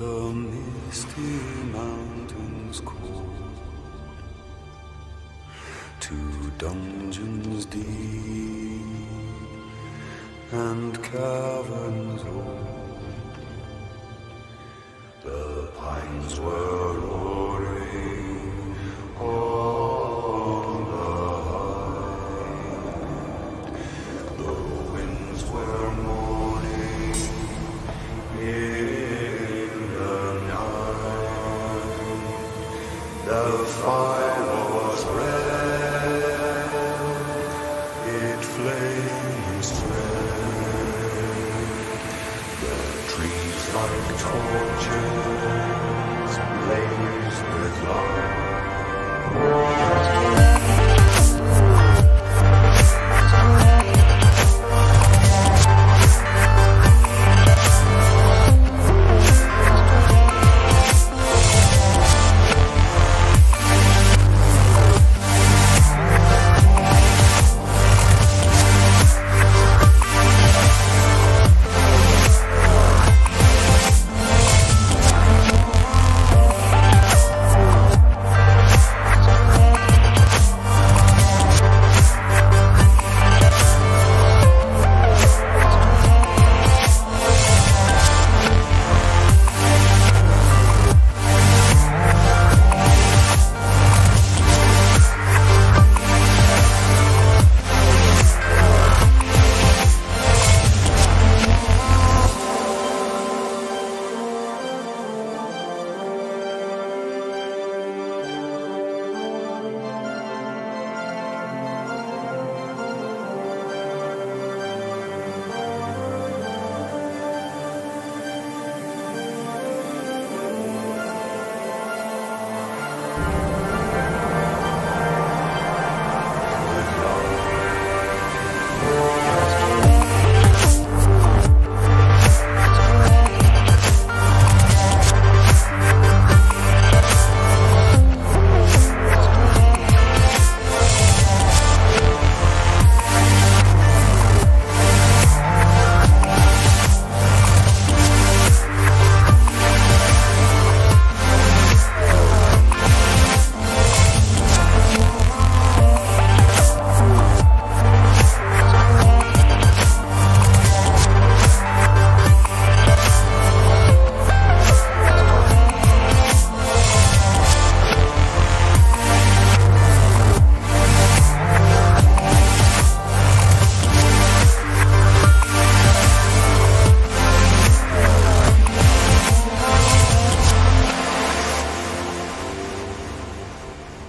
The misty mountains cold, to dungeons deep and caverns old. The pines were roaring on the height. The winds were moaning in the night. The fire was red, it flamed straight. The trees like torches blazed with light.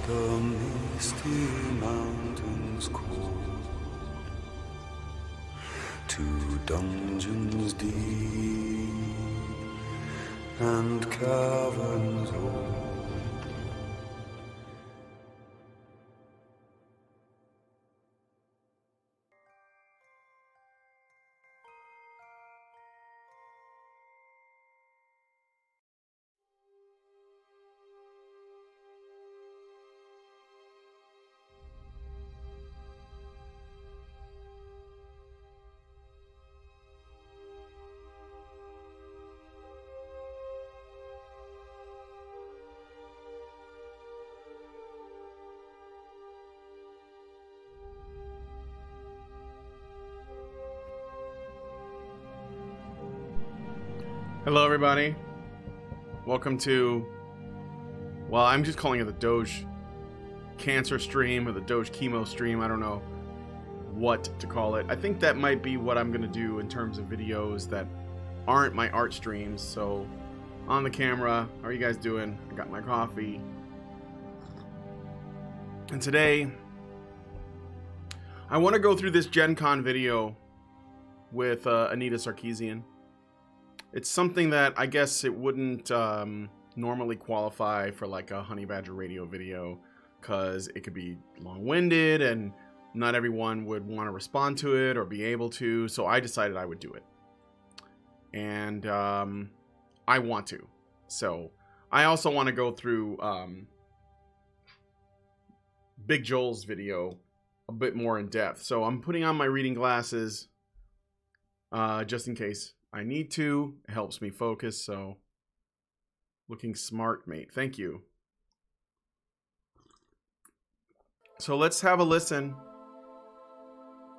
The misty mountains cold, to dungeons deep and caverns old. Hello everybody, welcome to, well, I'm just calling it the Doge cancer stream or the Doge chemo stream. I don't know what to call it. I think that might be what I'm gonna do in terms of videos that aren't my art streams. So on the camera, how are you guys doing? I got my coffee, and today I want to go through this GenCon video with Anita Sarkeesian. It's something that I guess it wouldn't normally qualify for like a Honey Badger Radio video because it could be long-winded and not everyone would want to respond to it or be able to. So I decided I would do it. And I want to. So I also want to go through Big Joel's video a bit more in depth. So I'm putting on my reading glasses just in case I need to. It helps me focus, so Looking smart, mate. Thank you. So let's have a listen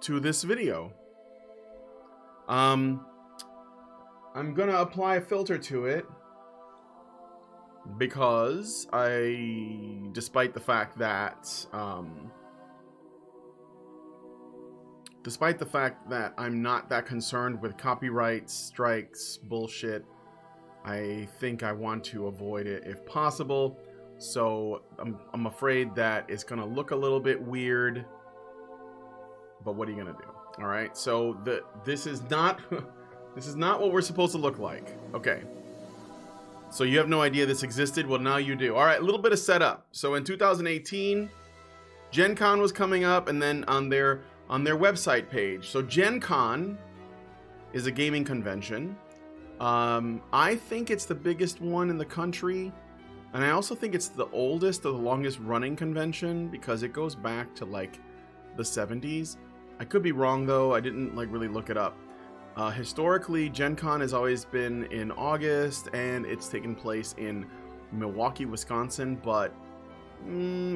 to this video. I'm gonna apply a filter to it because despite the fact that I'm not that concerned with copyright strikes bullshit, I think I want to avoid it if possible. So I'm afraid that it's gonna look a little bit weird, but what are you gonna do? All right. So this is not this is not what we're supposed to look like. Okay. So you have no idea this existed. Well, now you do. All right. A little bit of setup. So in 2018, GenCon was coming up, and then on their website page. So GenCon is a gaming convention. I think it's the biggest one in the country. And I also think it's the oldest or the longest running convention because it goes back to like the 70s. I could be wrong though. I didn't like really look it up. Historically, GenCon has always been in August and it's taken place in Milwaukee, Wisconsin. But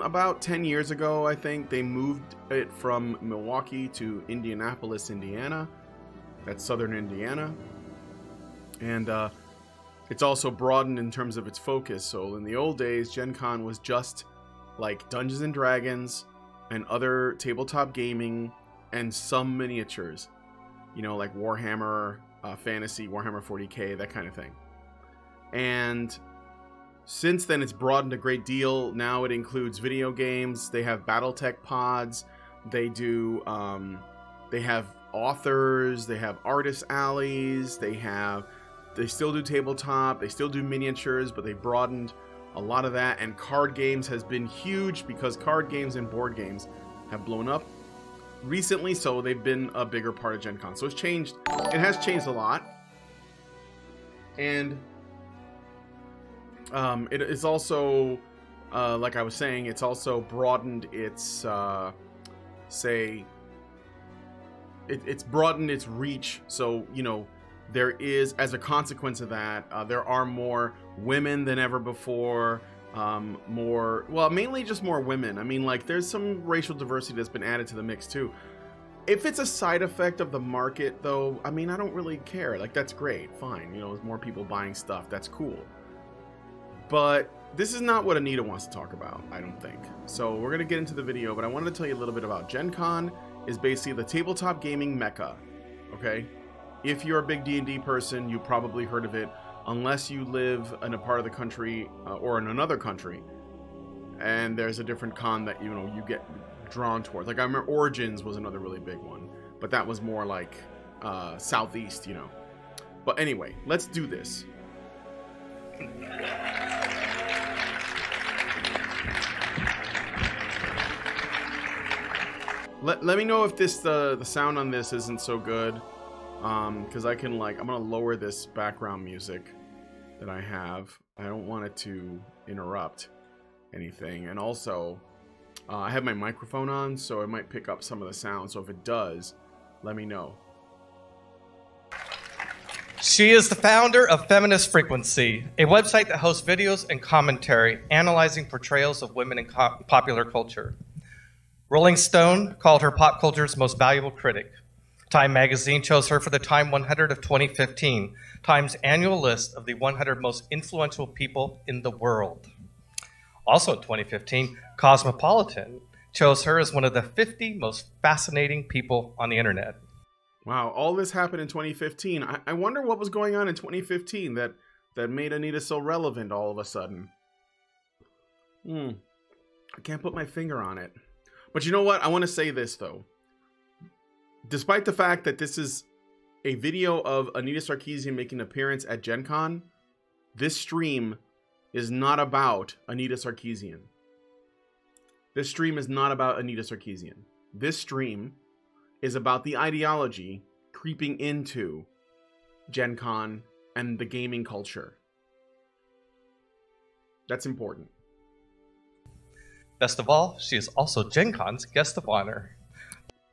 about 10 years ago, I think they moved it from Milwaukee to Indianapolis, Indiana. That's southern Indiana. And it's also broadened in terms of its focus. So in the old days, GenCon was just like Dungeons and Dragons and other tabletop gaming and some miniatures. You know, like Warhammer Fantasy, Warhammer 40K, that kind of thing. And since then, it's broadened a great deal. Now it includes video games. They have BattleTech pods. They do. They have authors. They have artist alleys. They still do tabletop, they still do miniatures, but they broadened a lot of that. And card games has been huge because card games and board games have blown up recently, so they've been a bigger part of GenCon. So it's changed. It has changed a lot. And it is also, like I was saying, it's also broadened its, it's broadened its reach. So, you know, there is, as a consequence of that, there are more women than ever before. Mainly just more women. I mean, like, there's some racial diversity that's been added to the mix too. If it's a side effect of the market, though, I mean, I don't really care. Like, that's great, fine. You know, there's more people buying stuff. That's cool. But this is not what Anita wants to talk about, I don't think. So we're gonna get into the video, but I wanted to tell you a little bit about GenCon. Is basically the tabletop gaming mecca. Okay. If you're a big D&D person, you probably heard of it, unless you live in a part of the country or in another country, and there's a different con that you get drawn towards. Like I remember Origins was another really big one, but that was more like southeast, you know. But anyway, let's do this. Let me know if the sound on this isn't so good. Because I'm gonna lower this background music that I have. I don't want it to interrupt anything. And also, I have my microphone on, so it might pick up some of the sound. So if it does, let me know. She is the founder of Feminist Frequency, a website that hosts videos and commentary analyzing portrayals of women in popular culture. Rolling Stone called her pop culture's most valuable critic. Time magazine chose her for the Time 100 of 2015, Time's annual list of the 100 most influential people in the world. Also in 2015, Cosmopolitan chose her as one of the 50 most fascinating people on the internet. Wow, all this happened in 2015. I wonder what was going on in 2015 that made Anita so relevant all of a sudden. I can't put my finger on it. But you know what? I want to say this, though. Despite the fact that this is a video of Anita Sarkeesian making an appearance at GenCon, this stream is not about Anita Sarkeesian. This stream is not about Anita Sarkeesian. This stream is about the ideology creeping into GenCon and the gaming culture. That's important. Best of all, she is also GenCon's guest of honor.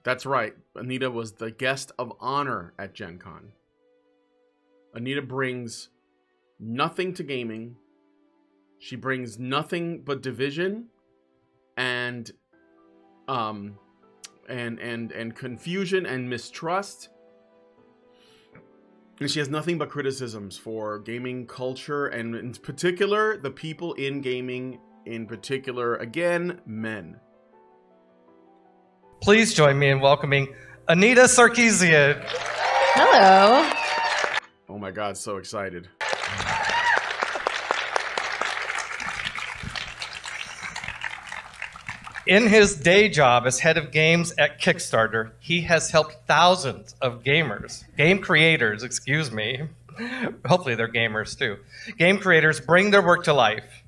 That's right. Anita was the guest of honor at GenCon. Anita brings nothing to gaming She brings nothing but division and confusion and mistrust. And she has nothing but criticisms for gaming culture, and in particular, the people in gaming, in particular, again, men. Please join me in welcoming Anita Sarkeesian. Hello. Oh my God, so excited. In his day job as head of games at Kickstarter, he has helped thousands of game creators, excuse me. Hopefully they're gamers too. Game creators bring their work to life.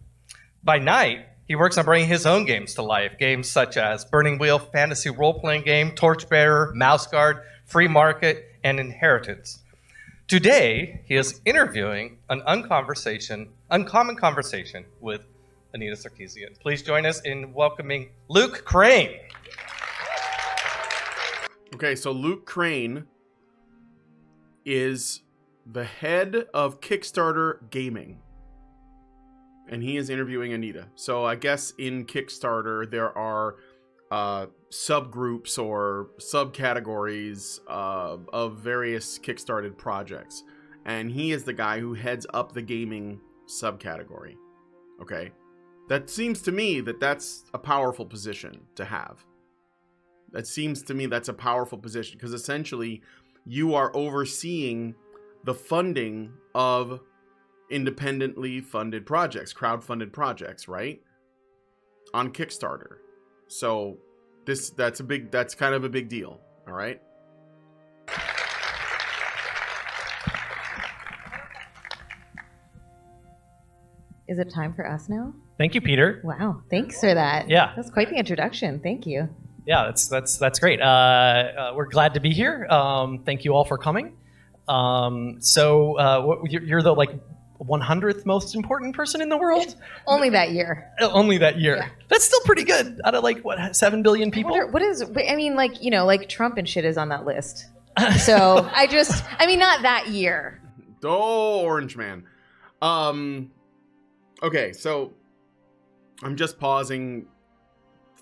By night, he works on bringing his own games to life. Games such as Burning Wheel, fantasy role-playing game, Torchbearer, Mouse Guard, Free Market, and Inheritance. Today, he is interviewing an uncommon conversation with Anita Sarkeesian. Please join us in welcoming Luke Crane. Okay, so Luke Crane is the head of Kickstarter Gaming. And he is interviewing Anita. So I guess in Kickstarter there are subgroups or subcategories of various Kickstarted projects. And he is the guy who heads up the gaming subcategory. Okay? That seems to me that that's a powerful position to have. That seems to me that's a powerful position because essentially you are overseeing the funding of independently funded projects, crowdfunded projects, right? On Kickstarter. So that's kind of a big deal, all right? Is it time for us now? Thank you, Peter. Wow, thanks for that. Yeah. That's quite the introduction. Thank you. Yeah, that's great. We're glad to be here. Thank you all for coming. You're the 100th most important person in the world? Only that year. Only that year. Yeah. That's still pretty good. Out of 7 billion people? Trump and shit is on that list. So not that year. Oh, Orange Man. Okay, so I'm just pausing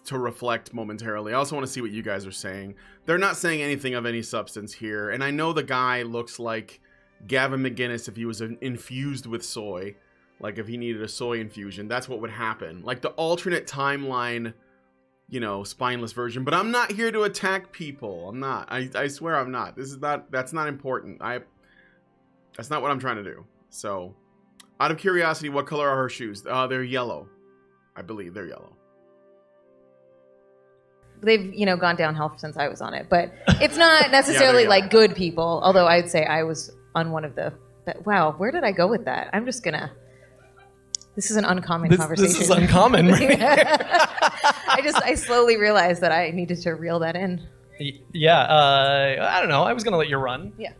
to reflect momentarily. I also want to see what you guys are saying. They're not saying anything of any substance here, and I know the guy looks like Gavin McGinnis if he was infused with soy. Like if he needed a soy infusion, that's what would happen. Like the alternate timeline, spineless version. But I'm not here to attack people. I'm not. I swear I'm not. That's not important. That's not what I'm trying to do. So, out of curiosity, what color are her shoes? They're yellow. I believe they're yellow. They've, gone downhill since I was on it, but it's not necessarily like good people. Although I'd say I was on one of the. Wow, where did I go with that? I'm just gonna. This is an uncommon conversation. This is uncommon, right? I slowly realized that I needed to reel that in. Yeah, I don't know. I was gonna let you run. Yeah.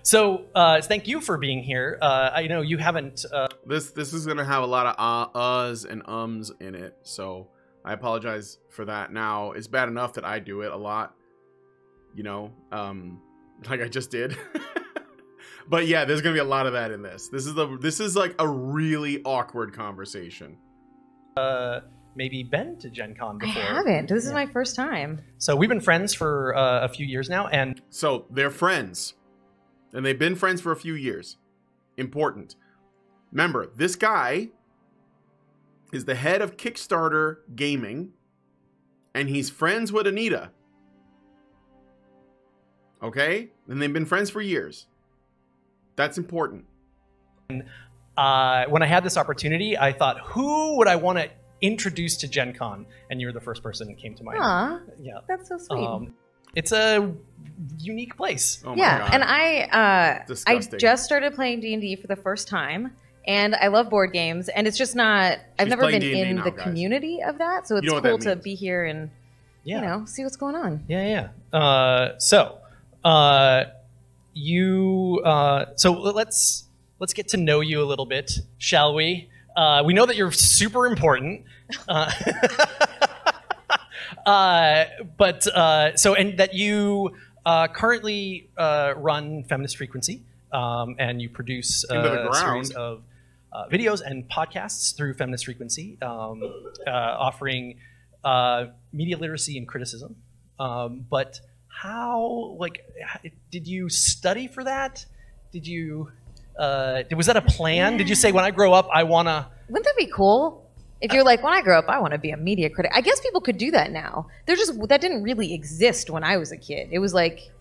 So thank you for being here. I know you haven't. This is gonna have a lot of uhs and ums in it, so I apologize for that. Now it's bad enough that I do it a lot, like I just did. But yeah, there's gonna be a lot of that in this. This is like a really awkward conversation. Maybe been to GenCon before. I haven't. This is my first time. So we've been friends for a few years now, and so they're friends, and they've been friends for a few years. Important. Remember, this guy is the head of Kickstarter Gaming, and he's friends with Anita. Okay? And they've been friends for years. That's important. When I had this opportunity, I thought, who would I want to introduce to GenCon? And you're the first person that came to mind. Aw, yeah, that's so sweet. It's a unique place. Oh my God. And I Disgusting. just started playing D&D for the first time, and I love board games, and it's just not. I've never been D&D in now, the guys. You of that, so it's know what cool that to means. be here and see what's going on. Yeah. So let's get to know you a little bit, shall we? We know that you're super important. And that you currently run Feminist Frequency, and you produce a series of videos and podcasts through Feminist Frequency, offering media literacy and criticism. But how, like, did you study for that? Did you, was that a plan? Did you say, when I grow up, I want to... Wouldn't that be cool? If you're like, when I grow up, I want to be a media critic. I guess people could do that now. That didn't really exist when I was a kid. It was like,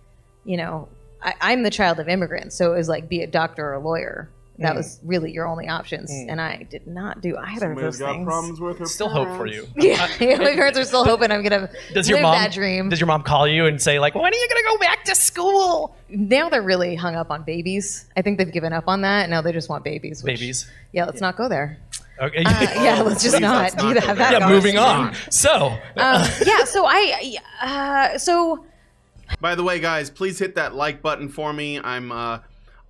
you know, I'm the child of immigrants, so it was like, be a doctor or a lawyer. That was really your only options, and I did not do either of those things. Problems with her Still parents. hope for you. Yeah, my parents are still hoping I'm gonna live that dream. Does your mom call you and say, like, when are you gonna go back to school? Now they're really hung up on babies. I think they've given up on that. Now they just want babies. Babies. Yeah, let's not go there. Okay. Yeah, let's just not do that. Yeah, moving on. So. Yeah, so By the way, guys, please hit that like button for me.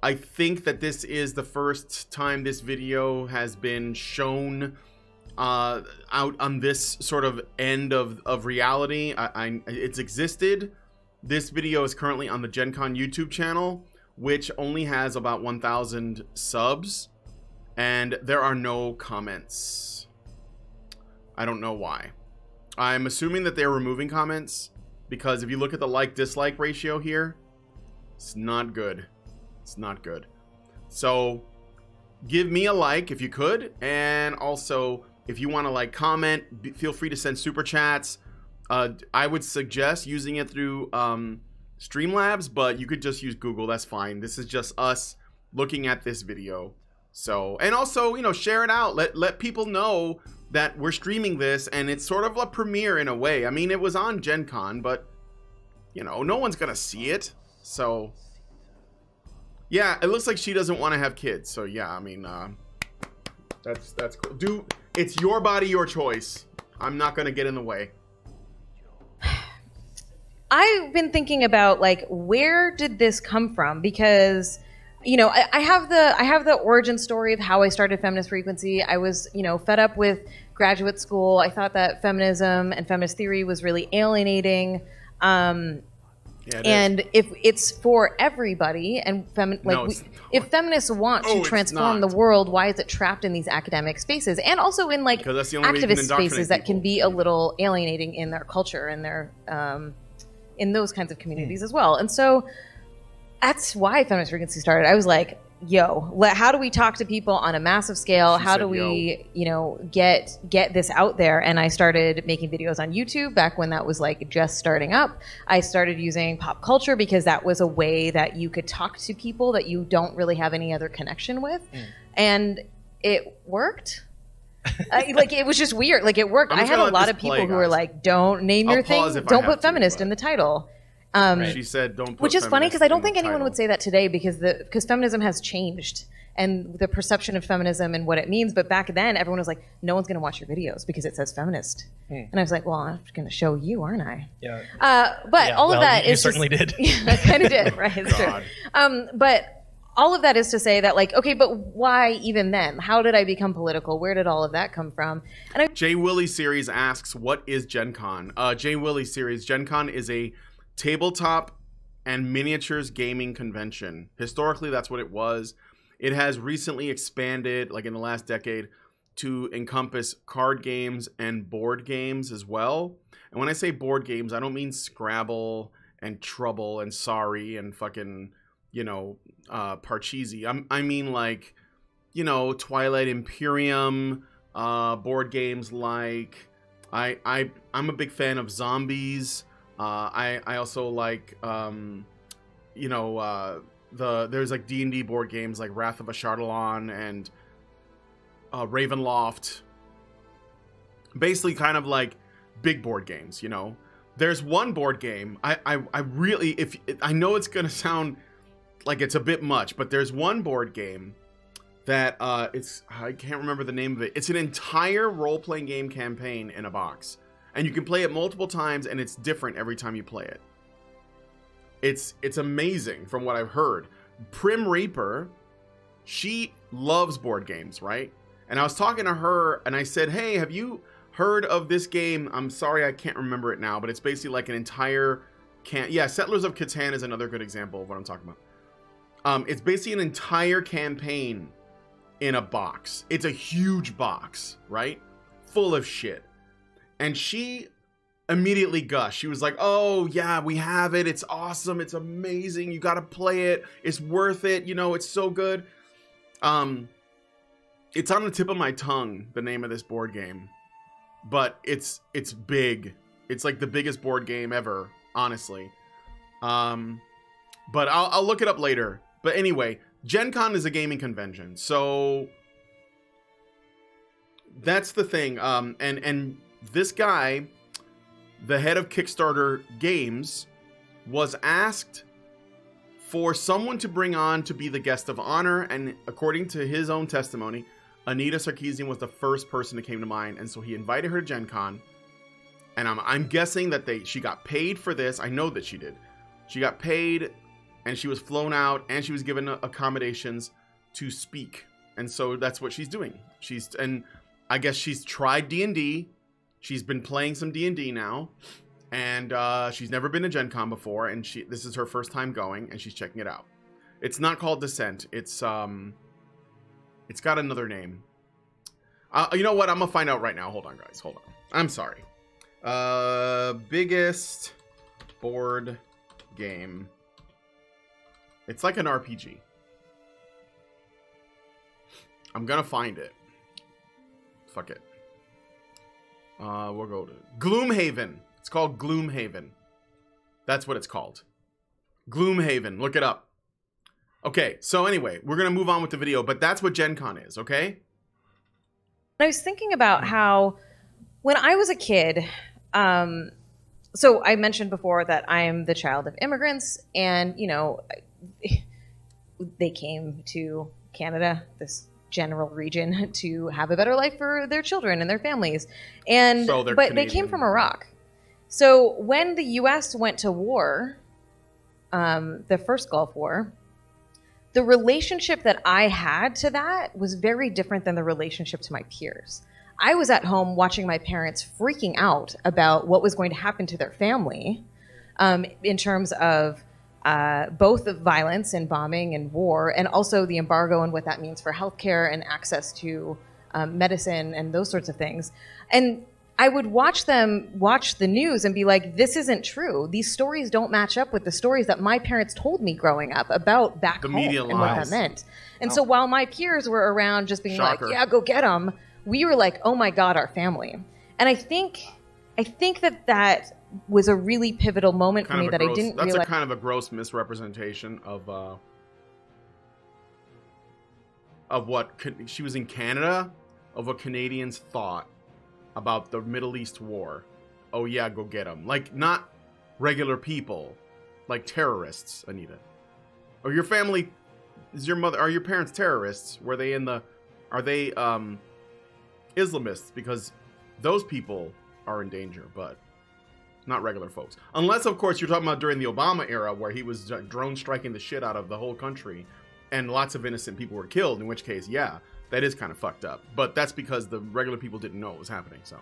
I think that this is the first time this video has been shown out on this sort of end of reality. It's existed. This video is currently on the GenCon YouTube channel, which only has about 1,000 subs, and there are no comments. I don't know why. I'm assuming that they're removing comments, because if you look at the like-dislike ratio here, it's not good. It's not good. So give me a like if you could, and also if you want to like comment, feel free to send super chats. I would suggest using it through Streamlabs, but you could just use Google. That's fine. This is just us looking at this video. So, and also, you know, share it out. Let people know that we're streaming this, and it's sort of a premiere in a way. I mean, it was on GenCon, but you know, no one's gonna see it. So yeah, it looks like she doesn't want to have kids. So yeah, I mean, that's cool. It's your body, your choice. I'm not gonna get in the way. I've been thinking about, like, where did this come from? Because, you know, I have the origin story of how I started Feminist Frequency. I was, you know, fed up with graduate school. I thought that feminism and feminist theory was really alienating. Yeah, and if it's for everybody, and if feminists want to transform the world, why is it trapped in these academic spaces, and also in like activist spaces that can be a little alienating in their culture and their in those kinds of communities as well? And so that's why Feminist Frequency started. I was like, yo, how do we talk to people on a massive scale? How do we, you know, get this out there? And I started making videos on YouTube back when that was like just starting up. I started using pop culture because that was a way that you could talk to people that you don't really have any other connection with. And it worked. Like, it was just weird. Like, it worked. I had a lot of people who were like, don't name your thing. Don't put feminist in the title. She said, "Don't." Put which is funny because I don't think anyone would say that today because feminism has changed and the perception of feminism and what it means. But back then, everyone was like, "No one's going to watch your videos because it says feminist." And I was like, "Well, I'm going to show you, aren't I?" Yeah. But all of that you is certainly did. Yeah, I kind of did, right? It's true. But all of that is to say that, like, okay, but why even then? How did I become political? Where did all of that come from? And Jay Willie series asks, "What is GenCon?" Jay Willie series, GenCon is a tabletop and miniatures gaming convention. Historically, that's what it was. It has recently expanded, like in the last decade, to encompass card games and board games as well. And when I say board games, I don't mean Scrabble and Trouble and Sorry and fucking, you know, Parcheesi. I mean, like, you know, Twilight Imperium, board games like I'm a big fan of Zombies. I also like, you know, there's like D&D board games like Wrath of Ashardalon and Ravenloft. Basically kind of like big board games, you know. There's one board game, I really, I know it's going to sound like it's a bit much, but there's one board game that I can't remember the name of it. It's an entire role-playing game campaign in a box. And you can play it multiple times, and it's different every time you play it. It's amazing from what I've heard. Prim Reaper, she loves board games, right? And I was talking to her, and I said, hey, have you heard of this game? I'm sorry, I can't remember it now, but it's basically like an entire... Yeah, Settlers of Catan is another good example of what I'm talking about. It's basically an entire campaign in a box. It's a huge box, right? Full of shit. And she immediately gushed. She was like, oh yeah, we have it. It's awesome. It's amazing. You got to play it. It's worth it. You know, it's so good. It's on the tip of my tongue, the name of this board game, but it's big. It's like the biggest board game ever, honestly. But I'll look it up later. But anyway, GenCon is a gaming convention. So that's the thing. And this guy, the head of Kickstarter Games, was asked for someone to bring on to be the guest of honor. And according to his own testimony, Anita Sarkeesian was the first person that came to mind. And so he invited her to Gen Con. And I'm guessing that she got paid for this. I know that she did. She got paid and she was flown out and she was given accommodations to speak. And so that's what she's doing. And I guess she's tried D&D. She's been playing some D&D now. And she's never been to Gen Con before. And this is her first time going and she's checking it out. It's not called Descent. It's got another name. You know what? I'm gonna find out right now. Hold on, guys. Hold on. I'm sorry. Biggest board game. It's like an RPG. I'm gonna find it. Fuck it. We'll go to Gloomhaven. It's called Gloomhaven. That's what it's called. Gloomhaven. Look it up. Okay, so anyway, we're going to move on with the video, but that's what Gen Con is, okay? I was thinking about how when I was a kid, so I mentioned before that I am the child of immigrants, and, you know, they came to Canada, this general region, to have a better life for their children and their families. And So they're but Canadian. they came from Iraq. So when the U.S. went to war, the first Gulf War, the relationship that I had to that was very different than the relationship to my peers. I was at home watching my parents freaking out about what was going to happen to their family in terms of both the violence and bombing and war, and also the embargo and what that means for healthcare and access to medicine and those sorts of things. And I would watch them watch the news and be like, this isn't true. These stories don't match up with the stories that my parents told me growing up about back The home media and what that lies. meant. And so while my peers were around just being Shocker. like, yeah, go get them, we were like, oh my God, our family. And I think that was a really pivotal moment for me that I didn't That's realize. a kind of a gross misrepresentation of what she was in Canada, of what Canadians thought about the Middle East war. Oh yeah, go get them. Like, not regular people, like terrorists, Anita. Or your family, are your parents terrorists? Are they Islamists? Because those people are in danger, but not regular folks. Unless, of course, you're talking about during the Obama era where he was drone striking the shit out of the whole country and lots of innocent people were killed, in which case, yeah, that is kind of fucked up. But that's because the regular people didn't know what was happening, so.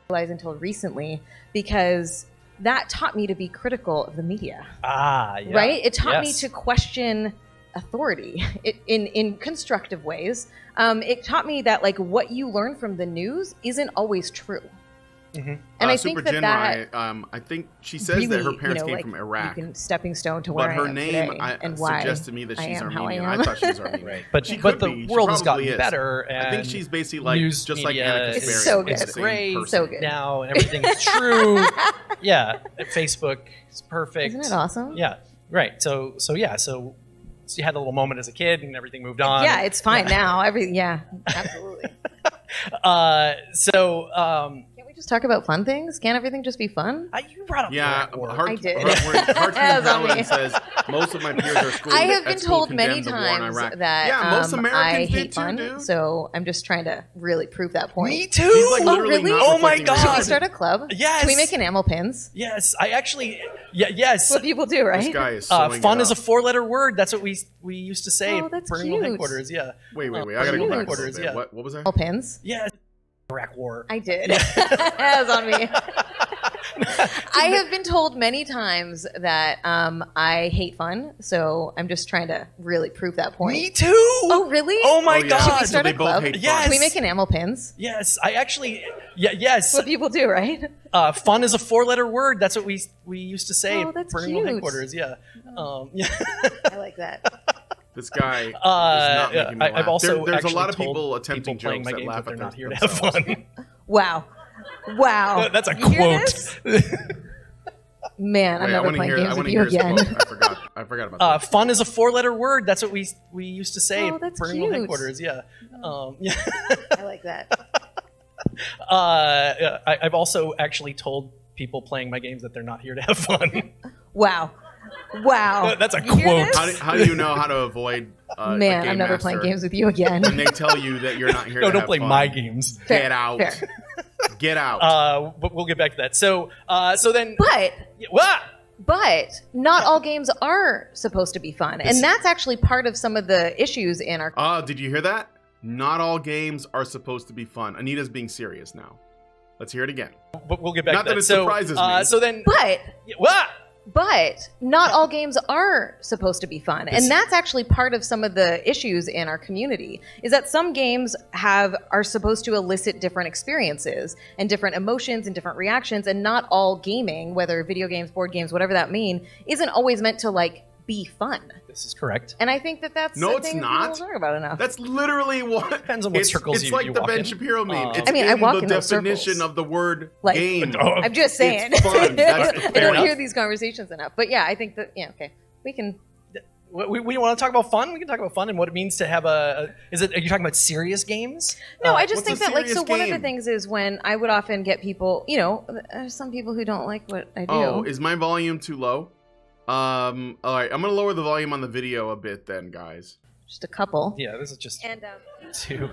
Until recently, because that taught me to be critical of the media. Yeah. Right? It taught me Yes. to question authority in constructive ways. It taught me that, like, what you learn from the news isn't always true. Mm-hmm. And I Super think that I think she says that her parents came from Iraq. You can stepping stone to where But her I am name today and why suggests to me that I she's am how I Armenian. am. I thought she was Armenian. Right. She But could the be. She world has probably gotten is. better. I think and she's basically like news just like media Anna is Kasparian. so It's the good. same great person. So good. now, and everything's true. Yeah, Facebook is perfect. Isn't it awesome? Yeah, right. So you had a little moment as a kid, and everything moved on. Yeah, it's fine now. Absolutely. Can't we just talk about fun things? Can't everything just be fun? You brought up Yeah, Iraq War. I did. Cartoon That was on me. Paladin says most of my peers are school. I have been at school told many condemned the war in times Iraq. that yeah, most Americans I did hate too, fun, dude. so I'm just trying to really prove that point. Me too. He's like Oh, literally really? not Oh my reflecting God. Should we reality. start a club? Yes. Can we make enamel pins? Yes, I actually. Yes. That's what people do, right? This guy is sewing Fun it is a up. 4-letter word. That's what we used to say Oh, at that's Colonial cute. headquarters. Yeah. Wait. I gotta go back a Headquarters, little bit. yeah. What was that? Enamel pins? Yeah. Iraq War. I did. That was on me. I have been told many times that I hate fun, so I'm just trying to really prove that point. Me too. Oh, really? Oh my yeah. God. Should we So start they a both club? hate fun. Yes. Can we make enamel pins? Yes, I actually. Yeah, yes. What people do, right? Fun is a 4-letter word. That's what we used to say. Oh, at that's Burning Wheel cute. headquarters. Yeah. Yeah. I like that. This guy is not making me laugh. I've also there's a actually lot of told people attempting playing jokes my that games laugh that at they're not here to themselves. have fun. Wow. Wow. That's a You hear quote. this? Man, I'm Wait, I never wanna playing hear- games I with wanna you hear his again. quote. I forgot about that. Fun is a 4-letter word. That's what we used to say Oh, at that's Burning Wheel cute. headquarters. Yeah. Yeah. I like that. I've also actually told people playing my games that they're not here to have fun. Wow. Wow. That's a You hear quote. this? How do you know how to avoid a Man, game I'm never master playing games with you again. when they tell you that you're not here No, to don't have play fun? my games. Get Fair, out. fair. Get out. But we'll get back to that. So then. But What? But not all games are supposed to be fun. And that's actually part of some of the issues in our Did you hear that? Not all games are supposed to be fun. Anita's being serious now. Let's hear it again. But we'll get back Not to that that. it surprises me. So then. But What? not all games are supposed to be fun. And that's actually part of some of the issues in our community is that some games are supposed to elicit different experiences and different emotions and different reactions, and not all gaming, whether video games, board games, whatever that mean, isn't always meant to like be fun. This is correct. And I think that's No, a it's thing not. people don't talk about enough. That's literally what. Depends on what circles it's you like the walk Ben in. Shapiro meme. It's I mean, I in walk the in those definition circles. of the word Like- game. I'm just saying. It's fun. That's I fair don't enough. hear these conversations enough. But yeah, I think that, yeah, okay. We can. We want to talk about fun. We can talk about fun and what it means to have a. Are you talking about serious games? No, I just what's think a that, like, so serious one of the game? things is when I would often get people, there's some people who don't like what I do. Oh, is my volume too low? All right, I'm gonna lower the volume on the video a bit then, guys. Just a couple. Yeah, this is just And, 2.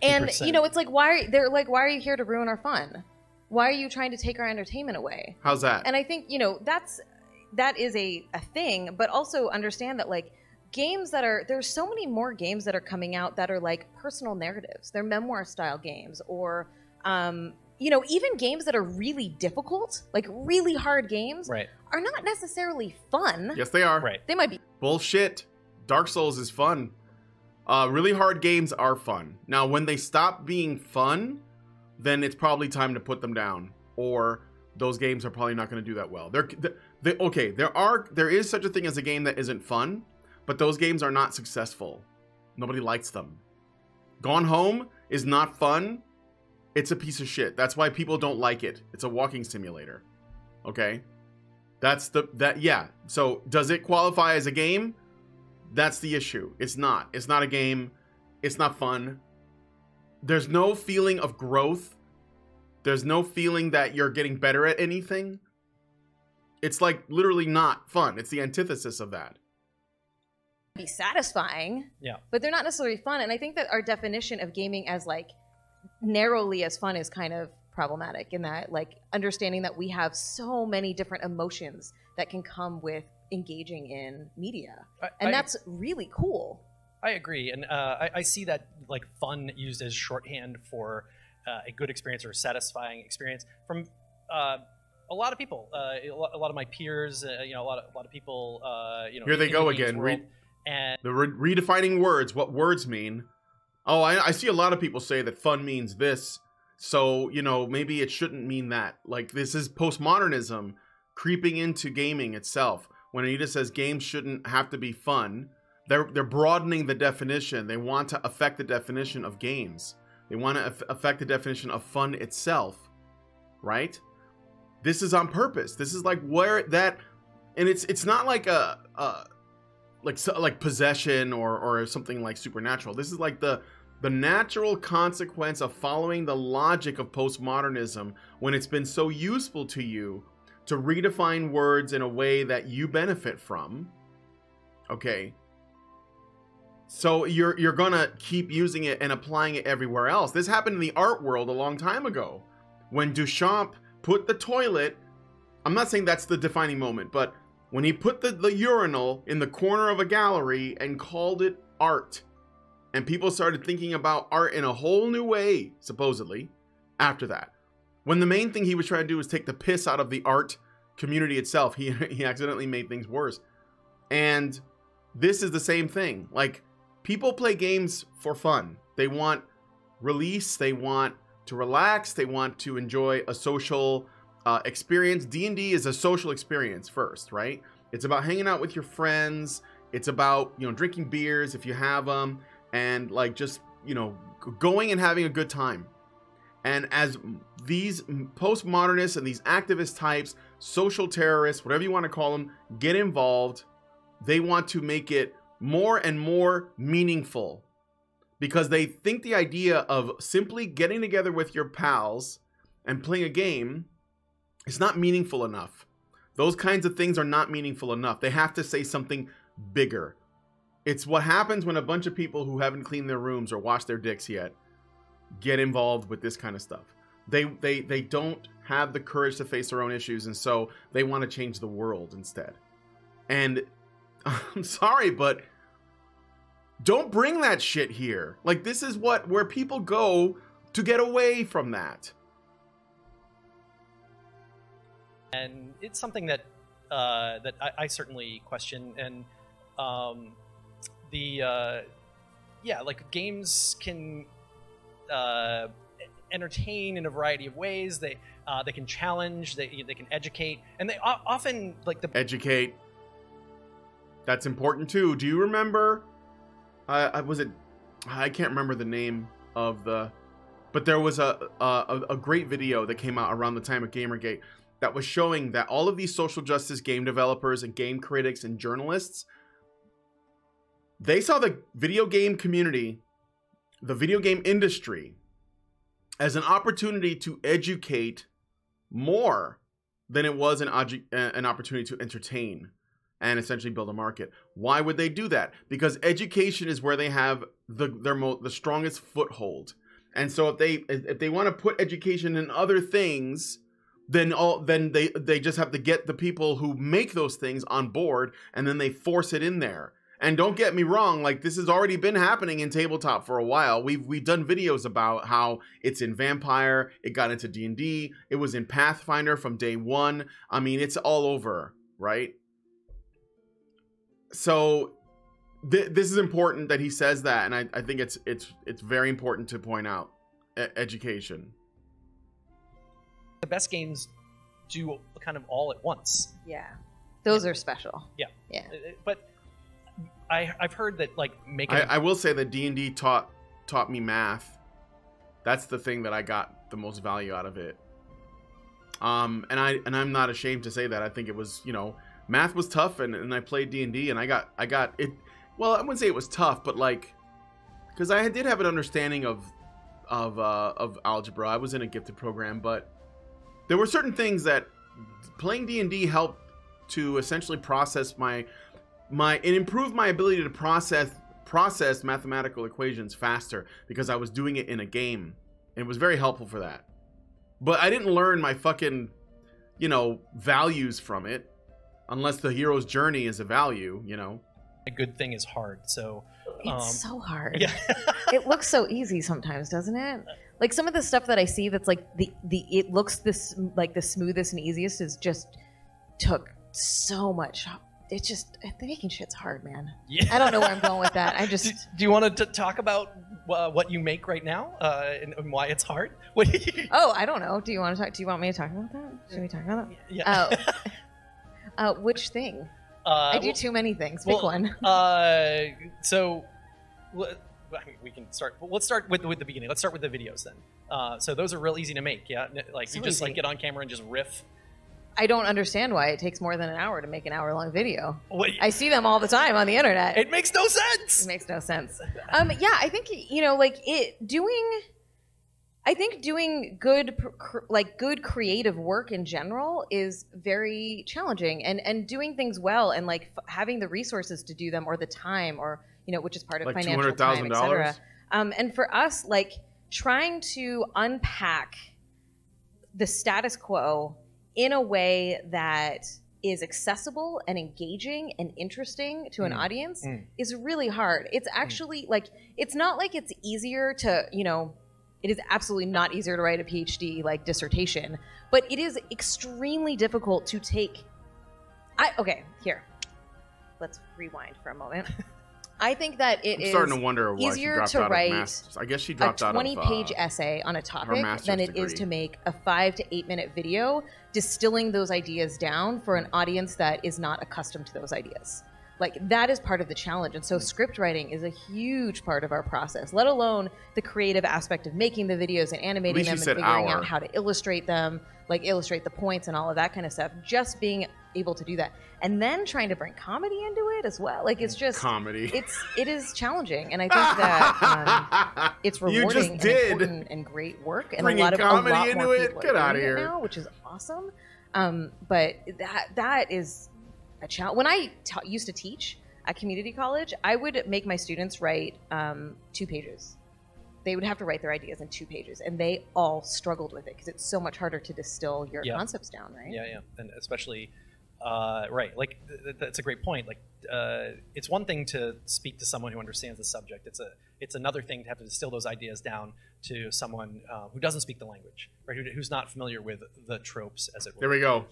and 50%. it's like, why are you here to ruin our fun? Why are you trying to take our entertainment away? How's that? And I think, that is a thing, but also understand that, like, there's so many more games that are coming out that are like personal narratives. They're memoir style games, or, even games that are really difficult, like really hard games, Right. are not necessarily fun. Yes, they are. Right. They might be. Bullshit. Dark Souls is fun. Really hard games are fun. Now, when they stop being fun, then it's probably time to put them down, or those games are probably not going to do that well. There is such a thing as a game that isn't fun, but those games are not successful. Nobody likes them. Gone Home is not fun. It's a piece of shit. That's why people don't like it. It's a walking simulator. Okay? So does it qualify as a game? That's the issue. It's not. It's not a game. It's not fun. There's no feeling of growth. There's no feeling that you're getting better at anything. It's like literally not fun. It's the antithesis of that. Be satisfying, Yeah. but they're not necessarily fun. And I think that our definition of gaming as like narrowly as fun is kind of problematic, in that, like, understanding that we have so many different emotions that can come with engaging in media, and that's really cool. I agree, and I see that, like, fun used as shorthand for a good experience or a satisfying experience from a lot of people. A lot of my peers, a lot of people. Here they in go the games again. world. And The redefining words, what words mean. Oh, I see a lot of people say that fun means this, so, maybe it shouldn't mean that. Like, this is postmodernism creeping into gaming itself. When Anita says games shouldn't have to be fun, they're broadening the definition. They want to affect the definition of games. They want to affect the definition of fun itself, right? This is on purpose. This is like where that, and it's not like like possession or something like supernatural. This is like the natural consequence of following the logic of postmodernism, when it's been so useful to you to redefine words in a way that you benefit from. Okay. So you're gonna keep using it and applying it everywhere else. This happened in the art world a long time ago, when Duchamp put the toilet. I'm not saying that's the defining moment, but when he put the urinal in the corner of a gallery and called it art, and people started thinking about art in a whole new way, supposedly, after that. When the main thing he was trying to do was take the piss out of the art community itself. He accidentally made things worse. And this is the same thing. Like, people play games for fun. They want release. They want to relax. They want to enjoy a social experience. D&D is a social experience first, right? It's about hanging out with your friends. It's about, you know, drinking beers if you have them, and like just, you know, going and having a good time. And as these postmodernists and these activist types, social terrorists, whatever you want to call them, get involved, they want to make it more and more meaningful, because they think the idea of simply getting together with your pals and playing a game is not meaningful enough. Those kinds of things are not meaningful enough. They have to say something bigger. It's what happens when a bunch of people who haven't cleaned their rooms or washed their dicks yet get involved with this kind of stuff. They don't have the courage to face their own issues, and so they want to change the world instead. And I'm sorry, but don't bring that shit here. Like, this is where people go to get away from that. And it's something that I certainly question. And like games can entertain in a variety of ways. They can challenge, they can educate, and they often like the educate. That's important too. Do you remember? I can't remember the name of the, but there was a great video that came out around the time of Gamergate that was showing that all of these social justice game developers and game critics and journalists, they saw the video game community, the video game industry, as an opportunity to educate more than it was an opportunity to entertain and essentially build a market. Why would they do that? Because education is where they have the strongest foothold. And so if they want to put education in other things, then they just have to get the people who make those things on board, and then they force it in there. And don't get me wrong, like, this has already been happening in tabletop for a while. We've done videos about how it's in Vampire, it got into D&D, it was in Pathfinder from day one. I mean, it's all over, right? So this is important that he says that, and I think it's very important to point out education. The best games do kind of all at once. Yeah, those are special. Yeah, yeah. But I've heard that like making. I will say that D&D taught me math. That's the thing that I got the most value out of it. And I'm not ashamed to say that. I think it was, you know, math was tough, and I played D&D, and I got it. Well, I wouldn't say it was tough, but like, because I did have an understanding of algebra. I was in a gifted program, but there were certain things that playing D&D helped to essentially process it improved my ability to process mathematical equations faster, because I was doing it in a game. It was very helpful for that. But I didn't learn my fucking, you know, values from it, unless the hero's journey is a value, you know. A good thing is hard, so it's so hard. Yeah. It looks so easy sometimes, doesn't it? Like, some of the stuff that I see that's like it looks this like the smoothest and easiest is just took so much. It's just, making shit's hard, man. Yeah. I don't know where I'm going with that. I just. Do you want to talk about what you make right now and why it's hard? Oh, I don't know. Do you want me to talk about that? Should we talk about that? Yeah. Which thing? I do too many things. Pick one. So we can start. Let's start with the beginning. Let's start with the videos then. So those are real easy to make. Yeah, like so you just easy. like get on camera and just riff. I don't understand why it takes more than an hour to make an hour-long video. What? I see them all the time on the internet. It makes no sense. It makes no sense. Yeah, I think, you know, like doing good creative work in general is very challenging, and doing things well, and like having the resources to do them, or the time, or, you know, which is part of like financial time, $200,000. etc. And for us, like, trying to unpack the status quo in a way that is accessible and engaging and interesting to an audience is really hard. It's actually like, it's not like it's easier to, you know, It is absolutely not easier to write a PhD like dissertation, but it is extremely difficult to take. Okay, here. Let's rewind for a moment. I think that I'm starting to wonder why easier she dropped to out write of masters. I guess she dropped a out of 20-page essay on a topic than it is degree. to make a 5 to 8 minute video distilling those ideas down for an audience that is not accustomed to those ideas. Like, that is part of the challenge. And so script writing is a huge part of our process, let alone the creative aspect of making the videos and animating them and figuring out how to illustrate them, like illustrate the points and all of that kind of stuff. Just being able to do that. And then trying to bring comedy into it as well. Like, it's just... Comedy. It is challenging. And I think that it's rewarding and important and great work. And Bringing a lot comedy more into people it? Get are out of doing it here. now, which is awesome. But that is... a challenge. When I used to teach at community college, I would make my students write 2 pages. They would have to write their ideas in 2 pages, and they all struggled with it because it's so much harder to distill your concepts down, right? Yeah, and especially, right, like that's a great point. Like, it's one thing to speak to someone who understands the subject. It's another thing to have to distill those ideas down to someone who doesn't speak the language, right? Who's not familiar with the tropes, as it were. There we go.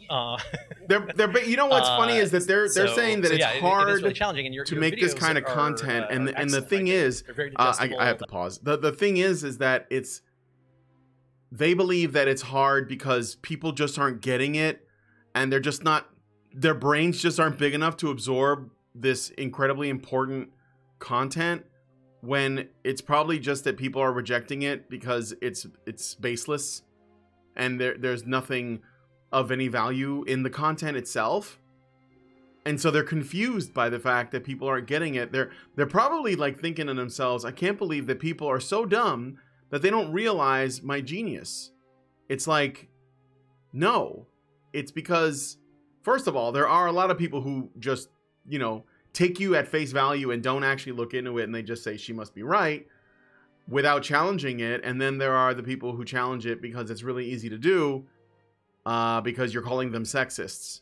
You know what's funny is that they're saying that it's hard it is really challenging, and to make this kind of content, and the thing is, I have to pause. The thing is that they believe that it's hard because people just aren't getting it, and they're just not. Their brains just aren't big enough to absorb this incredibly important content, when it's probably just that people are rejecting it because it's baseless and there's nothing of any value in the content itself. And so they're confused by the fact that people aren't getting it. They're probably like thinking to themselves, I can't believe that people are so dumb that they don't realize my genius. It's like, no, it's because, first of all, there are a lot of people who just, take you at face value and don't actually look into it, and they just say she must be right without challenging it. And then there are the people who challenge it because it's really easy to do, because you're calling them sexists.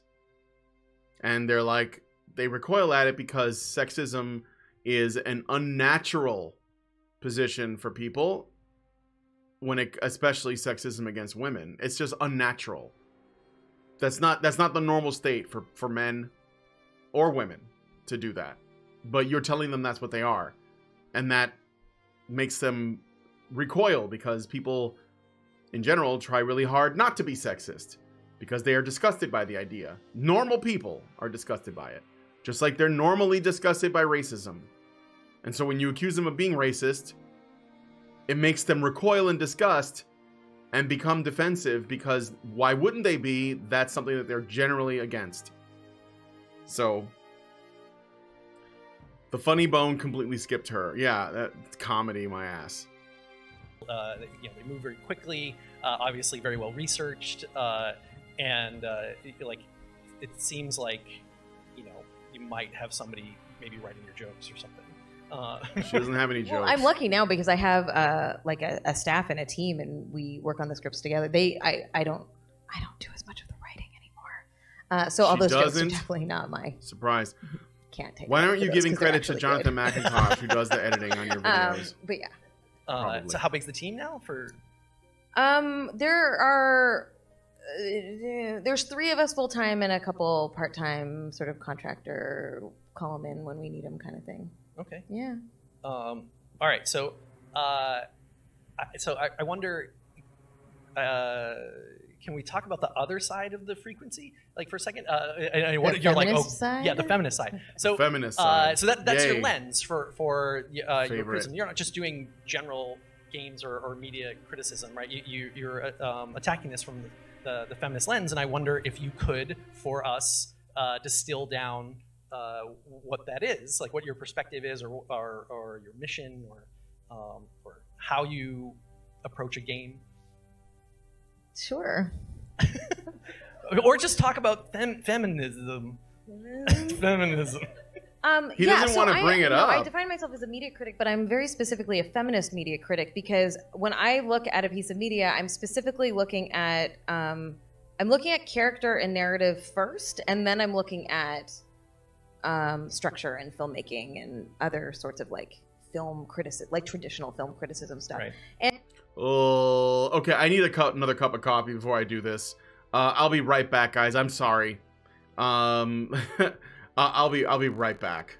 And they're like, they recoil at it because sexism is an unnatural position for people, especially sexism against women. It's just unnatural. That's not the normal state for men or women to do that. But you're telling them that's what they are. And that makes them recoil because people in general try really hard not to be sexist because they are disgusted by the idea. Normal people are disgusted by it, just like they're normally disgusted by racism. And so when you accuse them of being racist, it makes them recoil in disgust and become defensive because why wouldn't they be? That's something that they're generally against. So the funny bone completely skipped her. Yeah, that's comedy, my ass. They move very quickly, obviously very well researched, and it seems like you might have somebody maybe writing your jokes or something. She doesn't have any jokes. Well, I'm lucky now because I have a staff and a team, and we work on the scripts together. I don't do as much of the writing anymore. So all those jokes are definitely not my surprise. Can't take. Why aren't you giving credit to Jonathan McIntosh, who does the editing on your videos? But yeah. So how big's the team now? There's 3 of us full time and a couple part time sort of contractor, call them in when we need them kind of thing. Okay. Yeah. All right. So, I wonder. Can we talk about the other side of the frequency, like for a second? You're like, side? Yeah, the feminist side. So, feminist side. So that's Yay. your lens for your prism. You're not just doing general games or media criticism, right? You're attacking this from the feminist lens, and I wonder if you could, for us, distill down what that is, like what your perspective is, or your mission, or how you approach a game. Sure. Or just talk about feminism. Feminism. He doesn't want to bring it up. I define myself as a media critic, but I'm very specifically a feminist media critic because when I look at a piece of media, I'm specifically looking at character and narrative first, and then I'm looking at structure and filmmaking and other sorts of like film criticism, like traditional film criticism stuff. Right. And Oh, okay. I need another cup of coffee before I do this. I'll be right back, guys. I'm sorry. I'll be right back.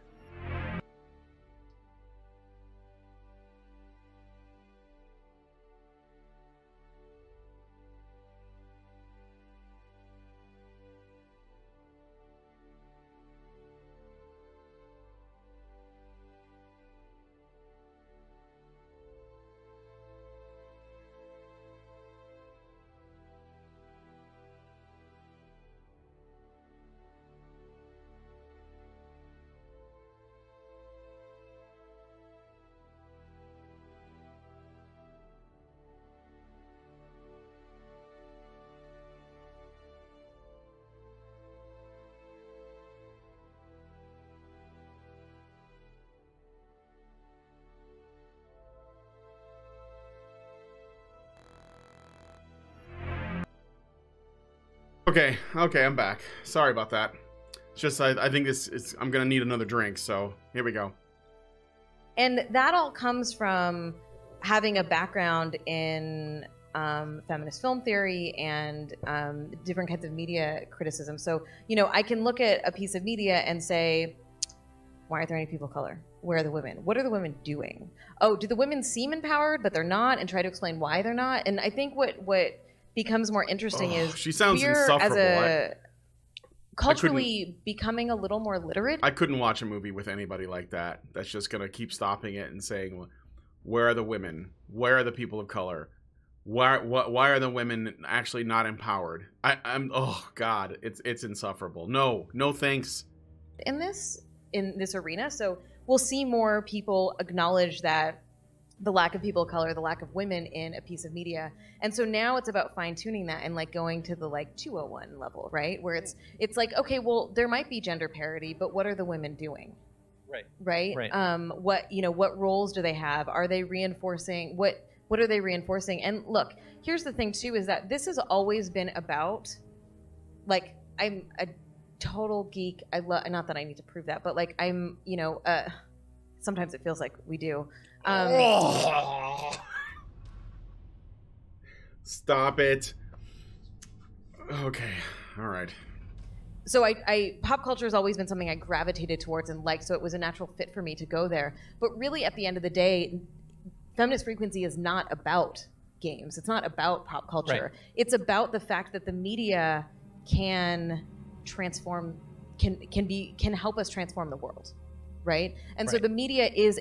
Okay, I'm back. Sorry about that. It's just I think I'm gonna need another drink, so here we go. And that all comes from having a background in feminist film theory and different kinds of media criticism. So, you know, I can look at a piece of media and say, why aren't there any people of color? Where are the women? What are the women doing? Oh, do the women seem empowered, but they're not, and try to explain why they're not? And I think what becomes more interesting is she sounds we're, insufferable. as a culturally becoming a little more literate. I couldn't watch a movie with anybody like that. That's just gonna keep stopping it and saying, where are the women? Where are the people of color? Why are the women actually not empowered? I'm oh God, it's insufferable. No thanks. In this arena, so we'll see more people acknowledge that the lack of people of color, the lack of women in a piece of media. And so now it's about fine tuning that and like going to the like 201 level, right? Where it's like, okay, well, there might be gender parity, but what are the women doing? Right. What roles do they have? Are they reinforcing what are they reinforcing? And look, here's the thing too, is that this has always been about, like, I'm a total geek. I love, not that I need to prove that, but like I'm, sometimes it feels like we do. Stop it. Okay. All right. So I pop culture has always been something I gravitated towards and liked, so it was a natural fit for me to go there. But really, at the end of the day, Feminist Frequency is not about games. It's not about pop culture. Right. It's about the fact that the media can transform, can help us transform the world, right? And so the media is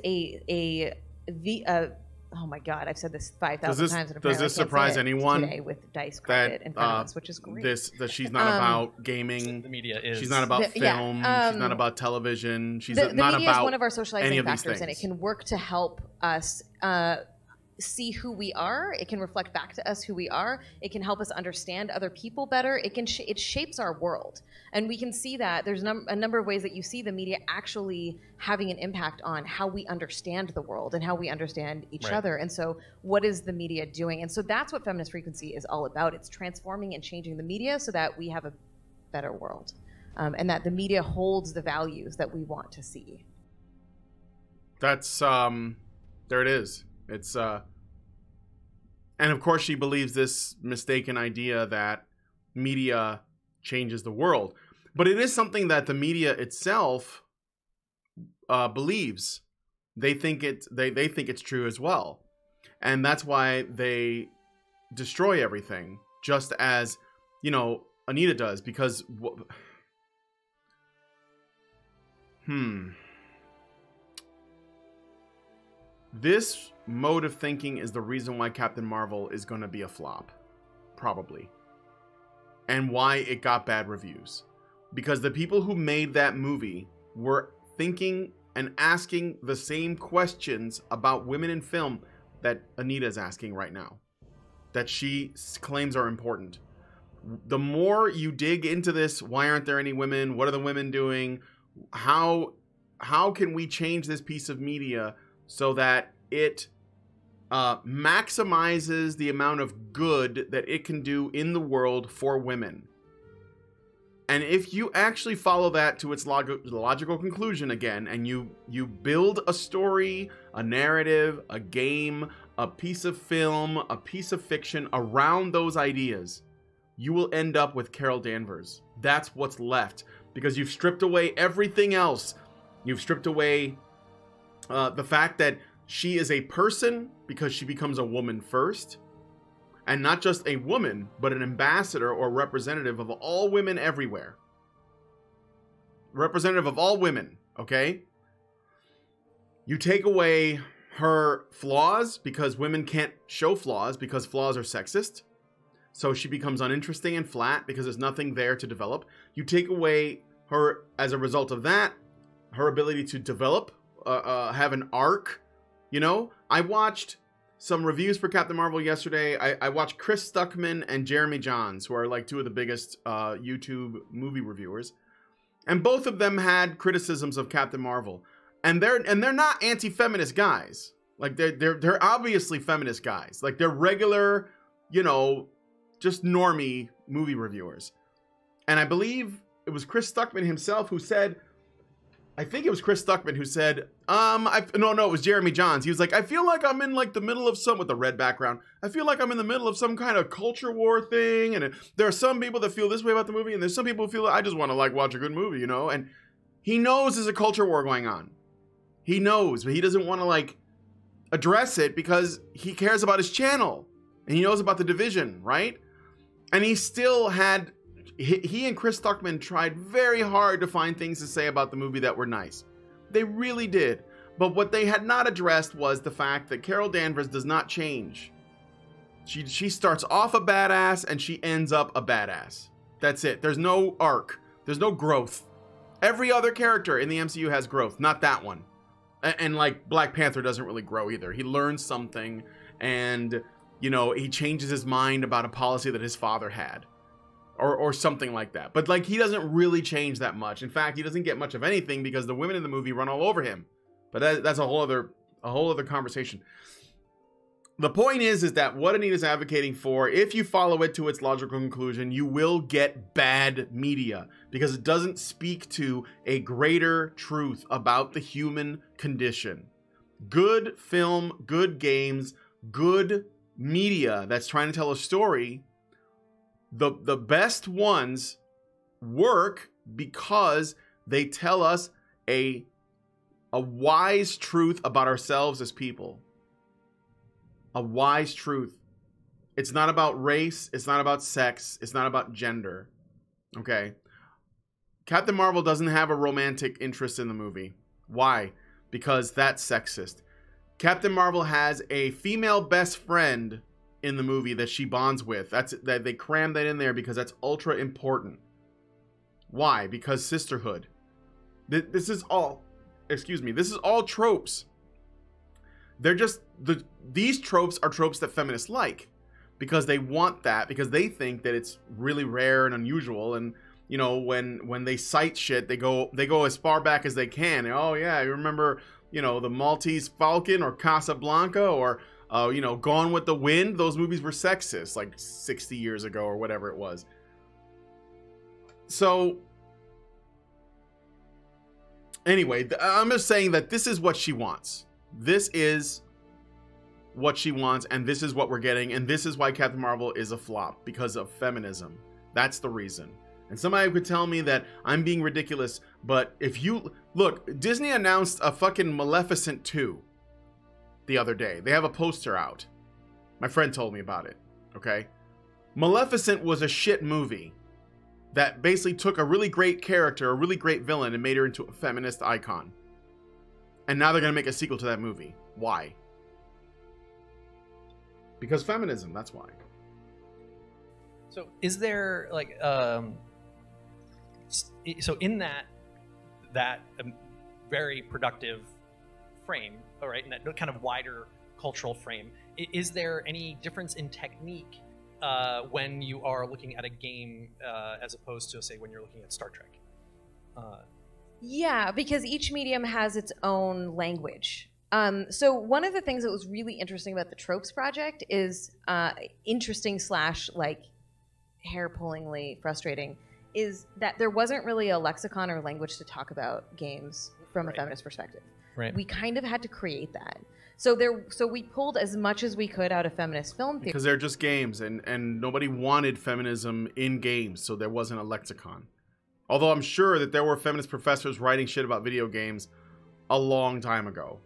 oh my God, I've said this 5,000 times. Does this surprise anyone today with Dice Credit and Feminist, which is great. That she's not about gaming. The media is. She's not about film. She's not about television. She's the not media about is one of our socializing factors, and it things. can work to help us see who we are. It can reflect back to us who we are. It can help us understand other people better. It shapes our world, and we can see that there's a number of ways that you see the media actually having an impact on how we understand the world and how we understand each other. And so, what is the media doing? And so that's what Feminist Frequency is all about. It's transforming and changing the media so that we have a better world, and that the media holds the values that we want to see. That's there it is. It's and of course she believes this mistaken idea that media changes the world, but it is something that the media itself believes. They think it's true as well, and that's why they destroy everything, just as Anita does, because this mode of thinking is the reason why Captain Marvel is going to be a flop, probably, and why it got bad reviews, because the people who made that movie were thinking and asking the same questions about women in film that Anita is asking right now, that she claims are important. The more you dig into this, why aren't there any women? What are the women doing? How can we change this piece of media so that it maximizes the amount of good that it can do in the world for women? And if you actually follow that to its logical conclusion again, and you build a story, a narrative, a game, a piece of film, a piece of fiction around those ideas, you will end up with Carol Danvers. That's what's left, because you've stripped away everything else. You've stripped away the fact that she is a person, because she becomes a woman first. And not just a woman, but an ambassador or representative of all women everywhere. Representative of all women, okay? You take away her flaws, because women can't show flaws, because flaws are sexist. So she becomes uninteresting and flat, because there's nothing there to develop. You take away her, as a result of that, her ability to develop, have an arc. You know, I watched some reviews for Captain Marvel yesterday. I watched Chris Stuckman and Jeremy Johns, who are like two of the biggest YouTube movie reviewers. And both of them had criticisms of Captain Marvel. And they're not anti-feminist guys. Like they're obviously feminist guys. Like they're regular, you know, just normie movie reviewers. And I believe it was Chris Stuckman himself who said, I think it was Chris Stuckman who said, no, it was Jeremy Johns. He was like, I feel like I'm in like the middle of some, with the red background, I feel like I'm in the middle of some kind of culture war thing. And there are some people that feel this way about the movie. And there's some people who feel I just want to like watch a good movie, you know? And he knows there's a culture war going on. He knows, but he doesn't want to like address it because he cares about his channel. And he knows about the division, right? And he still had, he and Chris Stuckman tried very hard to find things to say about the movie that were nice. They really did. But what they had not addressed was the fact that Carol Danvers does not change. She starts off a badass and she ends up a badass. That's it. There's no arc. There's no growth. Every other character in the MCU has growth, not that one. And like Black Panther doesn't really grow either. He learns something and, you know, he changes his mind about a policy that his father had. Or something like that. But like he doesn't really change that much. In fact, he doesn't get much of anything because the women in the movie run all over him. But that's a whole other conversation. The point is that what Anita's advocating for, if you follow it to its logical conclusion, you will get bad media because it doesn't speak to a greater truth about the human condition. Good film, good games, good media that's trying to tell a story, the best ones work because they tell us a wise truth about ourselves as people. A wise truth. It's not about race. It's not about sex. It's not about gender. Okay? Captain Marvel doesn't have a romantic interest in the movie. Why? Because that's sexist. Captain Marvel has a female best friend in the movie that she bonds with. That they cram that in there because that's ultra important. Why? Because sisterhood. This is all, this is all tropes. They're just, these tropes are tropes that feminists like because they want that, because they think that it's really rare and unusual. And you know, when they cite shit, they go as far back as they can. And, oh yeah, you remember, you know, the Maltese Falcon or Casablanca or you know, Gone with the Wind. Those movies were sexist like 60 years ago or whatever it was. So anyway, I'm just saying that this is what she wants. This is what she wants, and this is what we're getting, and this is why Captain Marvel is a flop, because of feminism. That's the reason. And somebody could tell me that I'm being ridiculous, but if you look, Disney announced a fucking Maleficent 2 the other day. They have a poster out. My friend told me about it. Okay? Maleficent was a shit movie that basically took a really great character, a really great villain, and made her into a feminist icon. And now they're going to make a sequel to that movie. Why? Because feminism, that's why. So is there like so in that very productive frame, all right, in that kind of wider cultural frame, is there any difference in technique when you are looking at a game as opposed to, say, when you're looking at Star Trek? Yeah, because each medium has its own language. So one of the things that was really interesting about the Tropes project is interesting / like hair-pullingly frustrating, is that there wasn't really a lexicon or language to talk about games from a feminist perspective. Right. We kind of had to create that. So we pulled as much as we could out of feminist film theory. Because they're just games, and nobody wanted feminism in games, so there wasn't a lexicon. Although I'm sure that there were feminist professors writing shit about video games a long time ago.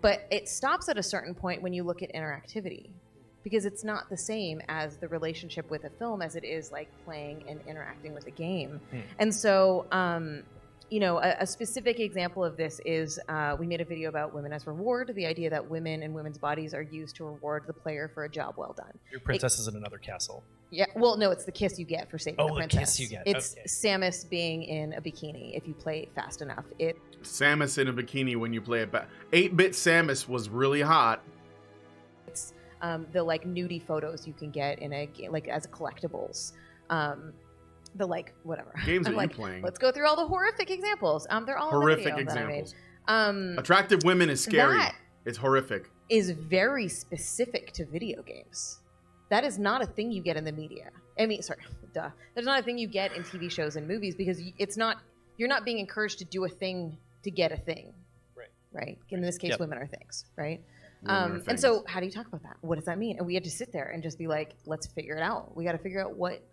But it stops at a certain point when you look at interactivity, because it's not the same as the relationship with a film as it is like playing and interacting with a game. And so, you know, a specific example of this is we made a video about women as reward, the idea that women and women's bodies are used to reward the player for a job well done. Your princess is in another castle. Yeah, well, no, it's the kiss you get for saving the princess. The kiss you get. It's Samus being in a bikini if you play it fast enough. Samus in a bikini when you play it back. 8-bit Samus was really hot. It's the like nudie photos you can get in a game, like as collectibles. The like whatever Games I'm that like, you're playing. Let's go through all the horrific examples. They're all Horrific in the video examples. that I made. Attractive women is scary. That It's horrific. is very specific to video games. That is not a thing you get in the media. I mean, sorry, duh. That's not a thing you get in TV shows and movies because it's not. You're not being encouraged to do a thing to get a thing. Right. Right. In this case, Yep. women are things. Right. Women are And things. so, how do you talk about that? What does that mean? And we had to sit there and just be like, let's figure it out. We got to figure out what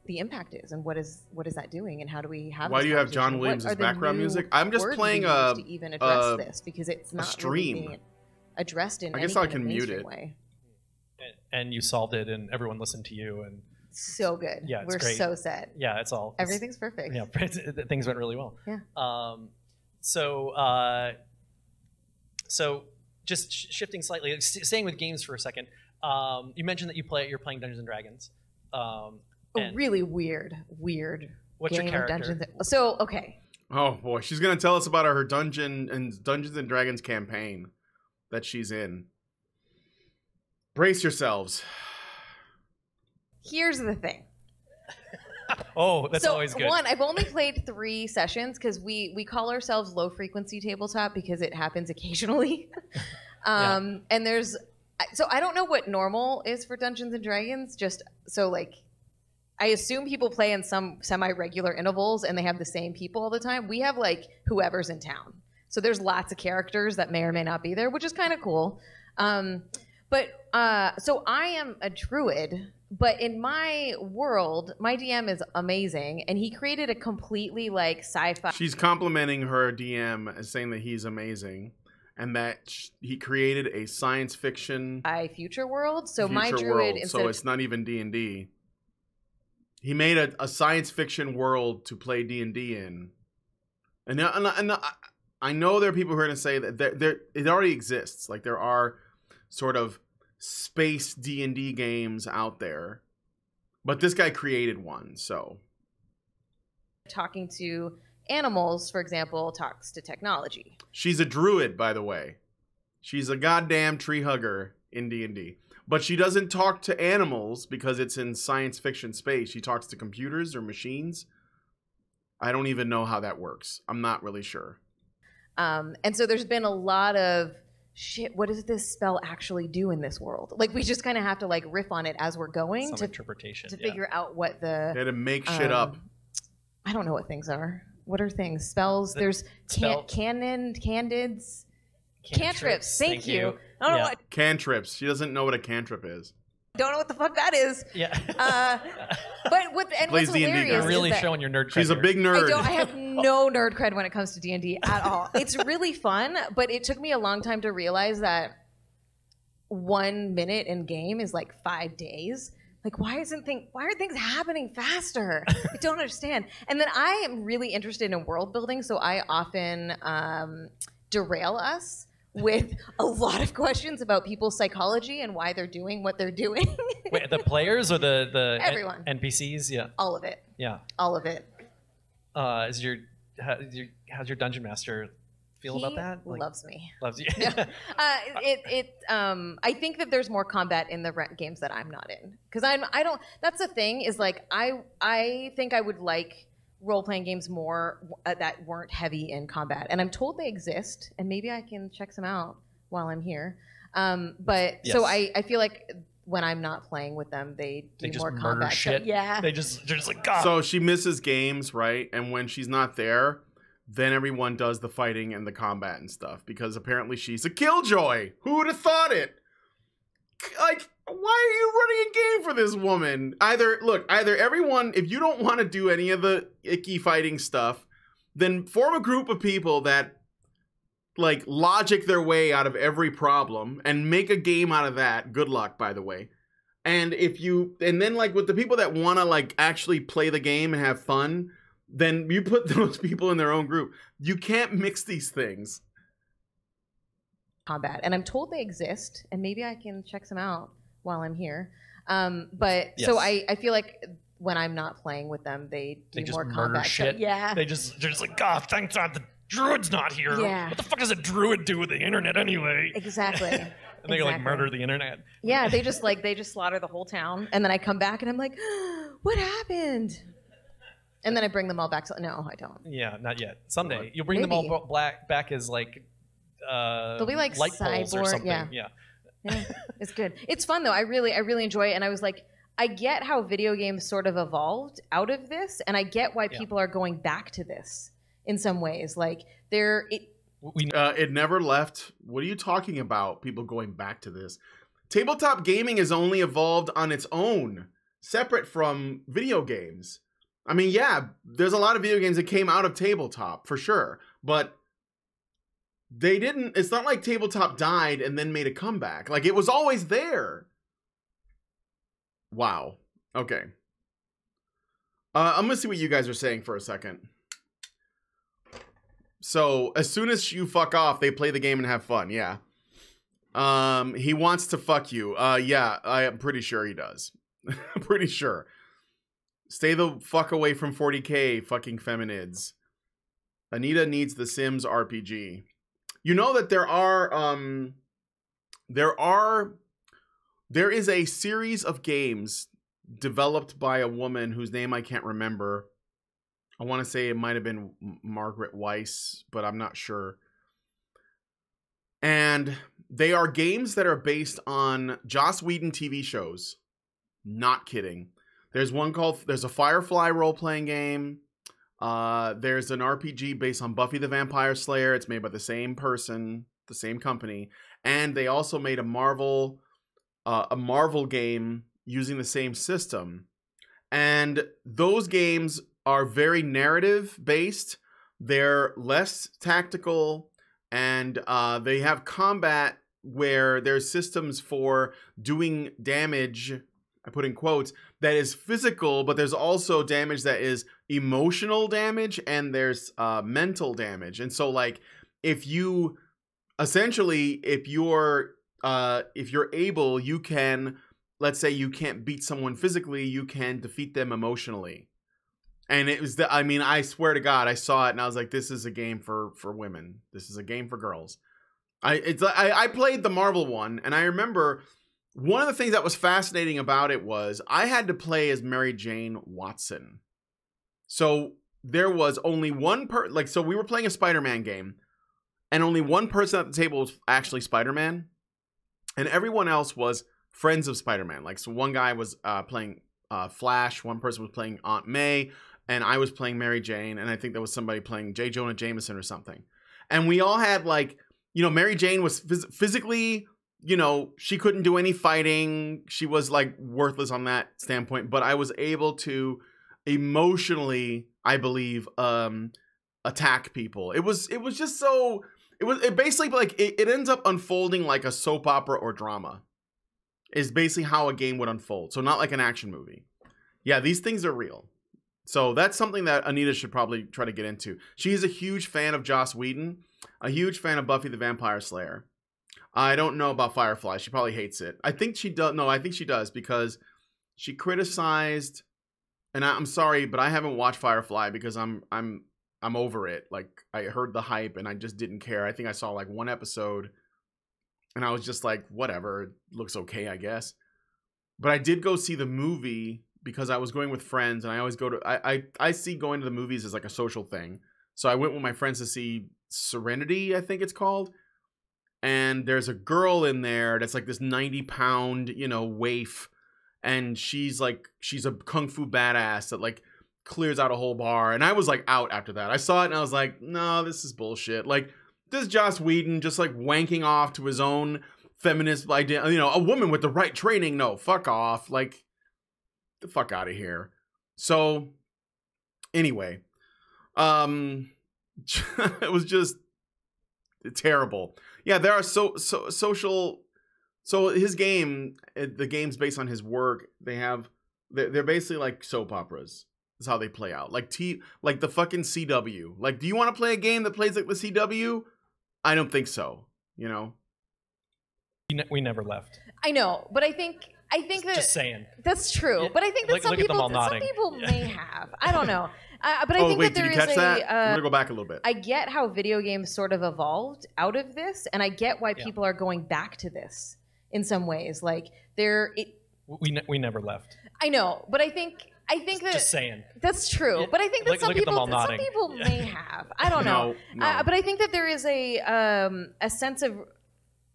the impact is and what is that doing and how do we have. Why this do you have John conversation? Williams' What are the background new music? I'm just words playing we use a- to even address a- this because it's not stream. really being addressed in I any guess I kind can of mute mainstream it. way. And you solved it, and everyone listened to you, and So good. Yeah, it's We're great. so set. yeah, it's all Everything's perfect. Yeah, things went really well. Yeah. So just shifting slightly, staying with games for a second. You mentioned that you're playing Dungeons and Dragons. A And really weird What's your game of character? Dungeons. So, okay. Oh boy, she's gonna tell us about her Dungeons and Dragons campaign that she's in. Brace yourselves. Here's the thing. Oh, that's So, always good. one, I've only played 3 sessions because we call ourselves low frequency tabletop because it happens occasionally. And so I don't know what normal is for Dungeons and Dragons. Just so like, I assume people play in some semi-regular intervals and they have the same people all the time. We have like whoever's in town. So there's lots of characters that may or may not be there, which is kind of cool. So I am a druid, but in my world, my DM is amazing, and he created a completely like sci-fi. She's complimenting her DM as saying that he's amazing, and that he created a science fiction future world. So my future druid, world. instead So of it's not even D&D. He made a science fiction world to play D&D in, and I know there are people who are going to say that it already exists. Like there are sort of space D&D games out there, but this guy created one. So talking to animals, for example, talks to technology. she's a druid, by the way. She's a goddamn tree hugger in D&D. But she doesn't talk to animals because it's in science fiction space. She talks to computers or machines. I don't even know how that works. I'm not really sure. And so there's been a lot of shit. What does this spell actually do in this world? Like we just kind of have to like riff on it as we're going Some to interpretation. to figure out what the. They had to make shit up. I don't know what things are. What are things? Spells. There's candids. Cantrips. Thank you. I don't know Yeah. what. Cantrips. She doesn't know what a cantrip is. Don't know what the fuck that is. Yeah. But what's Plays D&D hilarious guys. is really that showing your nerd cred She's a here. big nerd. I have no nerd cred when it comes to D&D at all. It's really fun, but it took me a long time to realize that 1 minute in game is like 5 days. Like, why aren't things happening faster? I don't understand. And then I am really interested in world building, so I often derail us with a lot of questions about people's psychology and why they're doing what they're doing. Wait, the players or the Everyone. NPCs? Yeah. All of it. Yeah. All of it. How's your dungeon master feel about that? He loves me. Loves you. I think that there's more combat in the games that I'm not in because I don't. That's the thing is like I think I would like role-playing games more that weren't heavy in combat, and I'm told they exist, and maybe I can check some out while I'm here. But so Yes. I feel like when I'm not playing with them, they do just more murder combat. shit. Yeah. They're just like, God. So she misses games, right? And when she's not there, then everyone does the fighting and the combat and stuff, because apparently she's a killjoy. Who would have thought it? Like, why are you running a game for this woman? Either everyone, if you don't want to do any of the icky fighting stuff, then form a group of people that like logic their way out of every problem and make a game out of that. Good luck, by the way. And then like with the people that want to like actually play the game and have fun, then you put those people in their own group. You can't mix these things. Combat, and I'm told they exist, and maybe I can check some out while I'm here. But Yes. so I feel like when I'm not playing with them, they do just more murder combat shit. stuff. Yeah. They're just like, God, thank God the druid's not here. Yeah. What the fuck does a druid do with the internet anyway? Exactly. And they like murder the internet. Yeah, they just slaughter the whole town, and then I come back and I'm like, what happened? And then I bring them all back. No, I don't. Yeah, not yet. Someday you'll bring them all back as like they'll be like light poles or cyborg. something. Yeah. Yeah. It's good. It's fun though. I really enjoy it, and I was like, I get how video games sort of evolved out of this, and I get why people are going back to this in some ways. Like It never left. What are you talking about? People going back to this. Tabletop gaming has only evolved on its own, separate from video games. I mean, yeah, there's a lot of video games that came out of tabletop, for sure. But they didn't, it's not like tabletop died and then made a comeback. Like, it was always there. Wow. Okay. I'm going to see what you guys are saying for a second. So, as soon as you fuck off, they play the game and have fun. Yeah. He wants to fuck you. Yeah, I am pretty sure he does. I'm pretty sure. Stay the fuck away from 40K, fucking feminids. Anita needs the Sims RPG. You know that there is a series of games developed by a woman whose name I can't remember. I want to say it might have been Margaret Weiss, but I'm not sure. And they are games that are based on Joss Whedon TV shows. Not kidding. There's a Firefly role-playing game. There's an RPG based on Buffy the Vampire Slayer. It's made by the same person, the same company. And they also made a Marvel game using the same system. And those games are very narrative based. They're less tactical, and they have combat where there's systems for doing damage, I put in quotes, that is physical, but there's also damage that is emotional damage, and there's mental damage. And so like if you're able, you can, let's say you can't beat someone physically, you can defeat them emotionally. And it was I swear to God, I saw it and I was like, this is a game for women. This is a game for girls. I played the Marvel one, and I remember one of the things that was fascinating about it was I had to play as Mary Jane Watson. So there was only one so we were playing a Spider-Man game, and only one person at the table was actually Spider-Man, and everyone else was friends of Spider-Man. Like, so one guy was playing Flash, one person was playing Aunt May, and I was playing Mary Jane, and I think there was somebody playing J. Jonah Jameson or something. And we all had Mary Jane was physically, she couldn't do any fighting. She was like worthless on that standpoint, but I was able to emotionally, I believe, attack people. It basically like it ends up unfolding like a soap opera or drama is basically how a game would unfold. So not like an action movie. Yeah, these things are real. So that's something that Anita should probably try to get into. She is a huge fan of Joss Whedon, a huge fan of Buffy the Vampire Slayer. I don't know about Firefly. She probably hates it. I think she does. No, I think she does, because she criticized, and I'm sorry, but I haven't watched Firefly because I'm over it. Like, I heard the hype and I just didn't care. I think I saw like one episode and I was just like, whatever, it looks okay, I guess. But I did go see the movie because I was going with friends, and I always go to I see going to the movies as like a social thing. So I went with my friends to see Serenity, I think it's called. And there's a girl in there that's like this 90-pound, waif, and she's a kung fu badass that like clears out a whole bar, and I was like out after that. I saw it and I was like, no, this is bullshit. Like, this Joss Whedon just like wanking off to his own feminist idea, you know, a woman with the right training. No, fuck off. Like, the fuck out of here. So anyway, it was just terrible. Yeah, there are social. So his game, the game's based on his work. They're basically like soap operas. Is how they play out. Like the fucking CW. Like, do you want to play a game that plays like the CW? I don't think so. You know. We never left. I know, but I think that Just saying. That's true. Yeah, but I think that some people may have. I don't know. But I think wait, that did there you catch is that? I'm gonna go back a little bit. I get how video games sort of evolved out of this, and I get why people are going back to this in some ways. Like we never left. I know, but I think that Just saying. That's true. Yeah. But I think that some people Yeah. may have. I don't know. No. But I think that there is a sense of,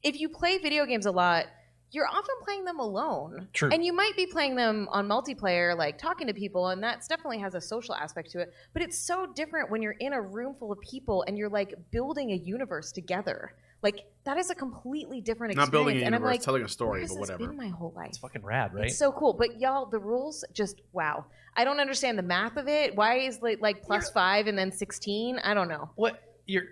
if you play video games a lot, you're often playing them alone. True. And you might be playing them on multiplayer, like talking to people, and that definitely has a social aspect to it. But it's so different when you're in a room full of people and you're like building a universe together. Like, that is a completely different experience. Not building a and I'm universe, like, telling a story, where has but this whatever. been my whole life? It's fucking rad, right? It's so cool. But y'all, the rules, just wow. I don't understand the math of it. Why is it like +5 and then 16? I don't know. What? You're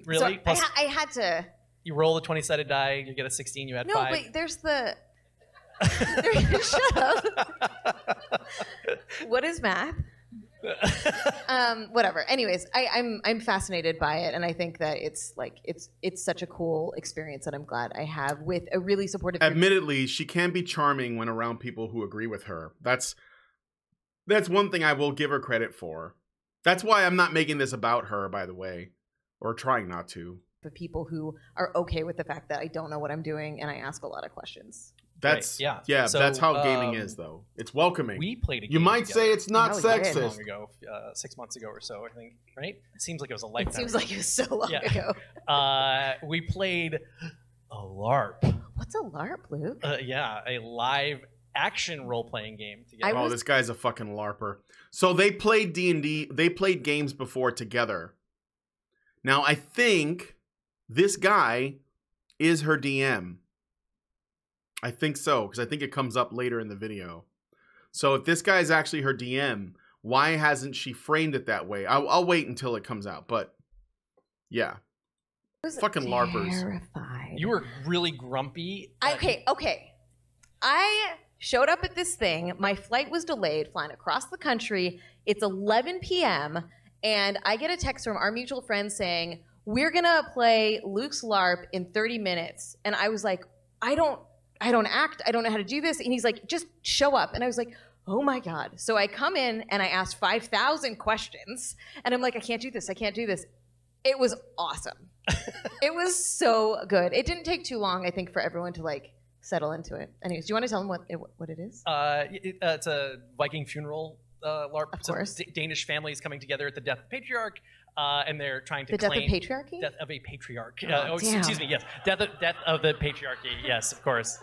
really? So Plus, I had to. you roll a 20-sided die, you get a 16, you add No, 5. but there's the. Shut up. What is math? Whatever. Anyways, I'm fascinated by it, and I think that it's such a cool experience that I'm glad I have with a really supportive. Admittedly, she can be charming when around people who agree with her. That's one thing I will give her credit for. That's why I'm not making this about her, by the way, or trying not to. For people who are okay with the fact that I don't know what I'm doing and I ask a lot of questions. That's Right, yeah. So, that's how gaming is, though. It's welcoming. We played a game You might together say it's not No, we did. sexist. long ago, 6 months ago or so, I think, right? It seems like it was a It lifetime seems ago. like it was so long Yeah. ago. We played a LARP. What's a LARP, Luke? Yeah, a live action role-playing game together. I Oh, was- this guy's a fucking LARPer. So they played D&D. They played games before together. Now, I think this guy is her DM. I think so, because I think it comes up later in the video. So if this guy is actually her DM, why hasn't she framed it that way? I'll wait until it comes out, but yeah. I was Fucking LARPers. terrified. You were really grumpy. Okay. I showed up at this thing. My flight was delayed, flying across the country. It's 11 p.m. and I get a text from our mutual friend saying, "We're gonna play Luke's LARP in 30 minutes." And I was like, I don't act. I don't know how to do this. And he's like, "Just show up." And I was like, oh my God. So I come in and I asked 5,000 questions. And I'm like, I can't do this. It was awesome. It was so good. It didn't take too long, I think, for everyone to like settle into it. Anyways, do you want to tell them what it is? It's a Viking funeral LARP. Of course. So Danish families coming together at the death of the patriarch, and they're trying to The death of claim patriarchy? Death of a patriarch. damn. Excuse me. Yes, death of the patriarchy. Yes, of course.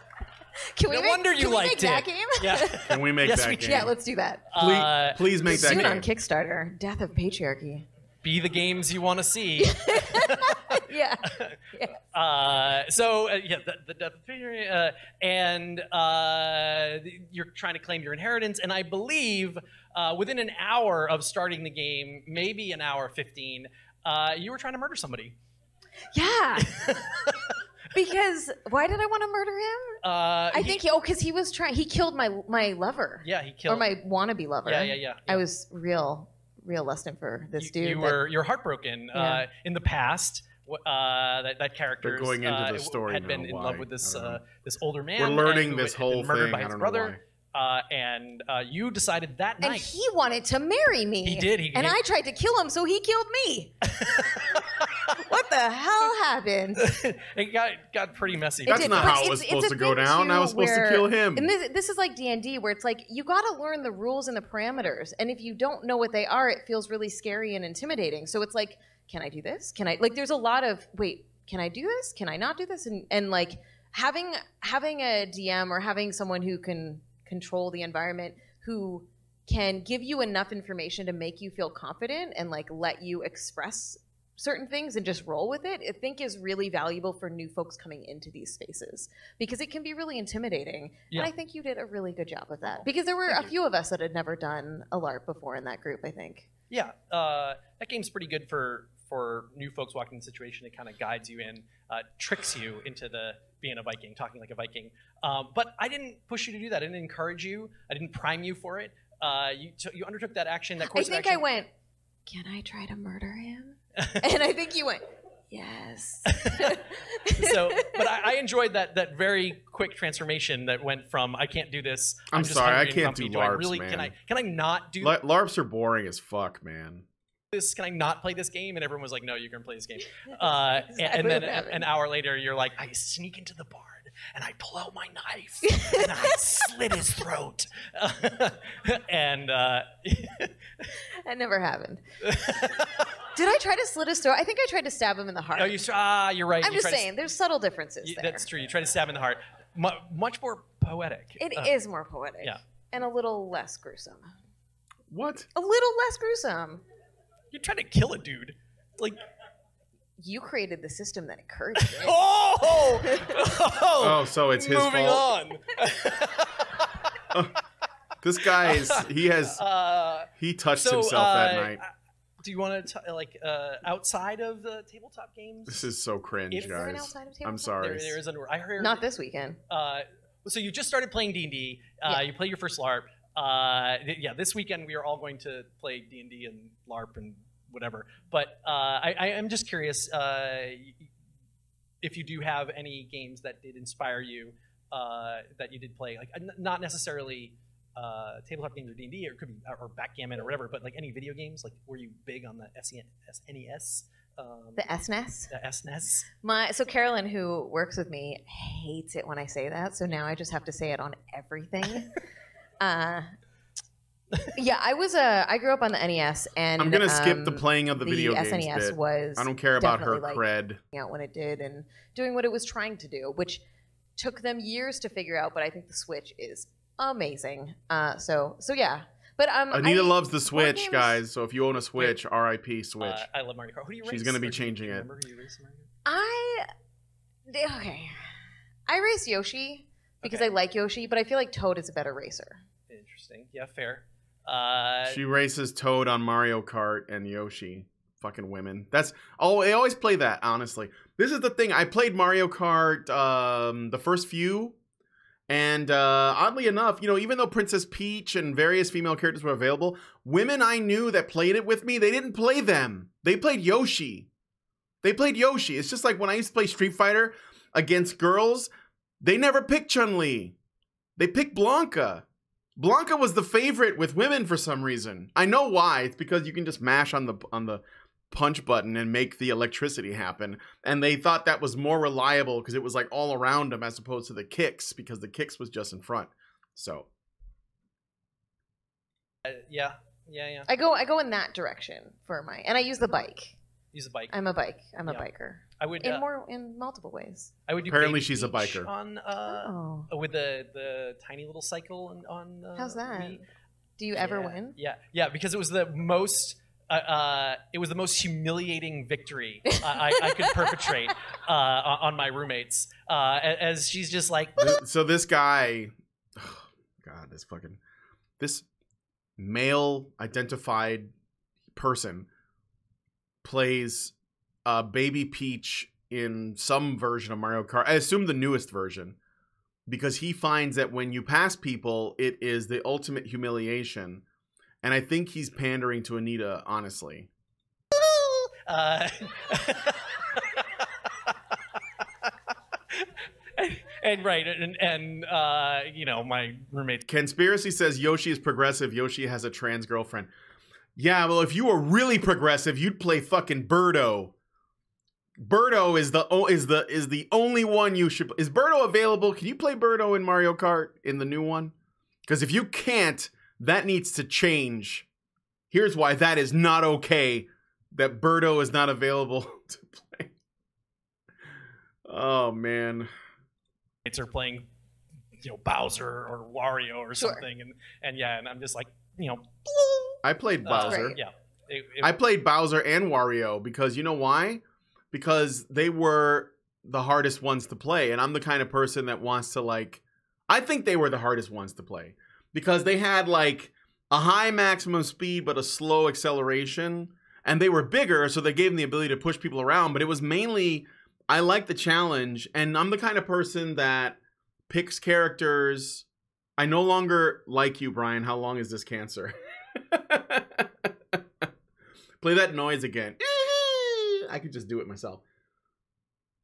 Can we No make, wonder you can we liked make that it. game? Yeah. Can we make Yes, that we game? Yeah, let's do that. Please make that Soon game. on Kickstarter, Death of Patriarchy. Be the games you want to see. Yeah. The death of patriarchy, and you're trying to claim your inheritance. And I believe within an hour of starting the game, maybe an hour 15, you were trying to murder somebody. Yeah. Because why did I want to murder him? I think because he killed my lover. Yeah, he killed. Or my wannabe lover. Yeah. I was real lusting for this dude. You're heartbroken. Yeah. In the past, that character But going into the story had now, been in why? love with this I don't know. this older man. We're learning who this had been whole murdered thing. by I his don't know brother. And you decided that and night. he wanted to marry me. He did. And I tried to kill him, so he killed me. What the hell happened? It got pretty messy. That's did, not but how it was it's supposed a to go thing, down. too, I was supposed to where- kill him. And this is like D&D, where it's like you got to learn the rules and the parameters, and if you don't know what they are, it feels really scary and intimidating. So it's like, can I do this? Can I like? There's a lot of wait. Can I do this? Can I not do this? And like having a DM or having someone who can control the environment who can give you enough information to make you feel confident and like let you express certain things and just roll with it, I think is really valuable for new folks coming into these spaces, because it can be really intimidating. Yeah. And I think you did a really good job of that, because there were a few of us that had never done a LARP before in that group, I think. Yeah, that game's pretty good for new folks walking in the situation. It kind of guides you in, tricks you into being a Viking, talking like a Viking. But I didn't push you to do that. I didn't encourage you. I didn't prime you for it. You undertook that action, that course of action. I went, can I try to murder him? And I think you went, yes. But I enjoyed that very quick transformation that went from I can't do this. I'm just sorry, I hungry and can't grumpy. do LARPs, really, man. Can I not do LARPs are boring as fuck, man. this? Can I not play this game? And everyone was like, no, you can play this game. And then an hour later, you're like, I sneak into the barn and I pull out my knife and I slit his throat. And that never happened. Did I try to slit his throat? I think I tried to stab him in the heart. no, you're right. I'm just saying, there's subtle differences there. That's true. You try to stab in the heart. Much more poetic. It is more poetic. Yeah. And a little less gruesome. What? A little less gruesome. You're trying to kill a dude. Like, You created the system that encouraged it. Oh, so it's his moving fault. on. This guy he touched himself that night. Do you want to outside of the tabletop games? This is so cringe, Is there an guys. outside of tabletop? I'm sorry. There is a. I heard. Not this weekend. So you just started playing D&D. Yeah. You played your first LARP. This weekend we are all going to play D&D and LARP and whatever. But I am just curious if you do have any games that did inspire you that you did play, like not necessarily tabletop games or D&D, or it could be or backgammon or whatever, but like any video games. Like, were you big on the SNES? The SNES? The SNES? So Carolyn, who works with me, hates it when I say that. So now I just have to say it on everything. Yeah, I grew up on the NES, and I'm gonna skip the playing of the video games SNES bit. was I don't care about her definitely, cred. Out when it did and doing what it was trying to do, which took them years to figure out. But I think the Switch is amazing. So yeah. But Anita loves the Switch, games? guys. So if you own a Switch, R.I.P. Switch. I love Mario Kart. Who do you race? She's gonna be Or do changing you it. remember who you race in Mario Kart? I race Yoshi because I like Yoshi, but I feel like Toad is a better racer. Interesting. Yeah, fair. She races Toad on Mario Kart and Yoshi. Fucking women. That's they always play that, honestly. This is the thing. I played Mario Kart the first few, and oddly enough, even though Princess Peach and various female characters were available, women I knew that played it with me, they didn't play them. They played Yoshi. It's just like when I used to play Street Fighter against girls, they never picked Chun-Li. They picked Blanca. Blanca was the favorite with women for some reason. I know why. It's because you can just mash on the punch button and make the electricity happen. And they thought that was more reliable because it was like all around them as opposed to the kicks, because the kicks was just in front. So yeah. I go in that direction and I use the bike. Use a bike. I'm a biker. I would in multiple ways. I would do apparently Baby she's a Peach biker. on with the tiny little cycle on. How's that? Wii. Do you ever win? Yeah, because it was the most. It was the most humiliating victory I could perpetrate on my roommates, as she's just like. So this guy, oh God, this male identified person plays Baby Peach in some version of Mario Kart. I assume the newest version, because he finds that when you pass people, it is the ultimate humiliation. And I think he's pandering to Anita, honestly. And right, and my roommate. Conspiracy says Yoshi is progressive. Yoshi has a trans girlfriend. Yeah, well, if you were really progressive, you'd play fucking Birdo. Birdo is the only one you should. Is Birdo available? Can you play Birdo in Mario Kart in the new one? Because if you can't, that needs to change. Here's why that is not okay. That Birdo is not available to play. Oh man. Are playing, Bowser or Wario or something, and I'm just like, you know, I played Bowser. great. yeah. I played Bowser and Wario because you know why? Because they were the hardest ones to play, and I'm the kind of person that wants to like. I think they were the hardest ones to play because they had like a high maximum speed but a slow acceleration, and they were bigger, so they gave them the ability to push people around. But it was mainly I like the challenge, and I'm the kind of person that picks characters. I no longer like you, Brian. How long is this cancer? Play that noise again. I could just do it myself.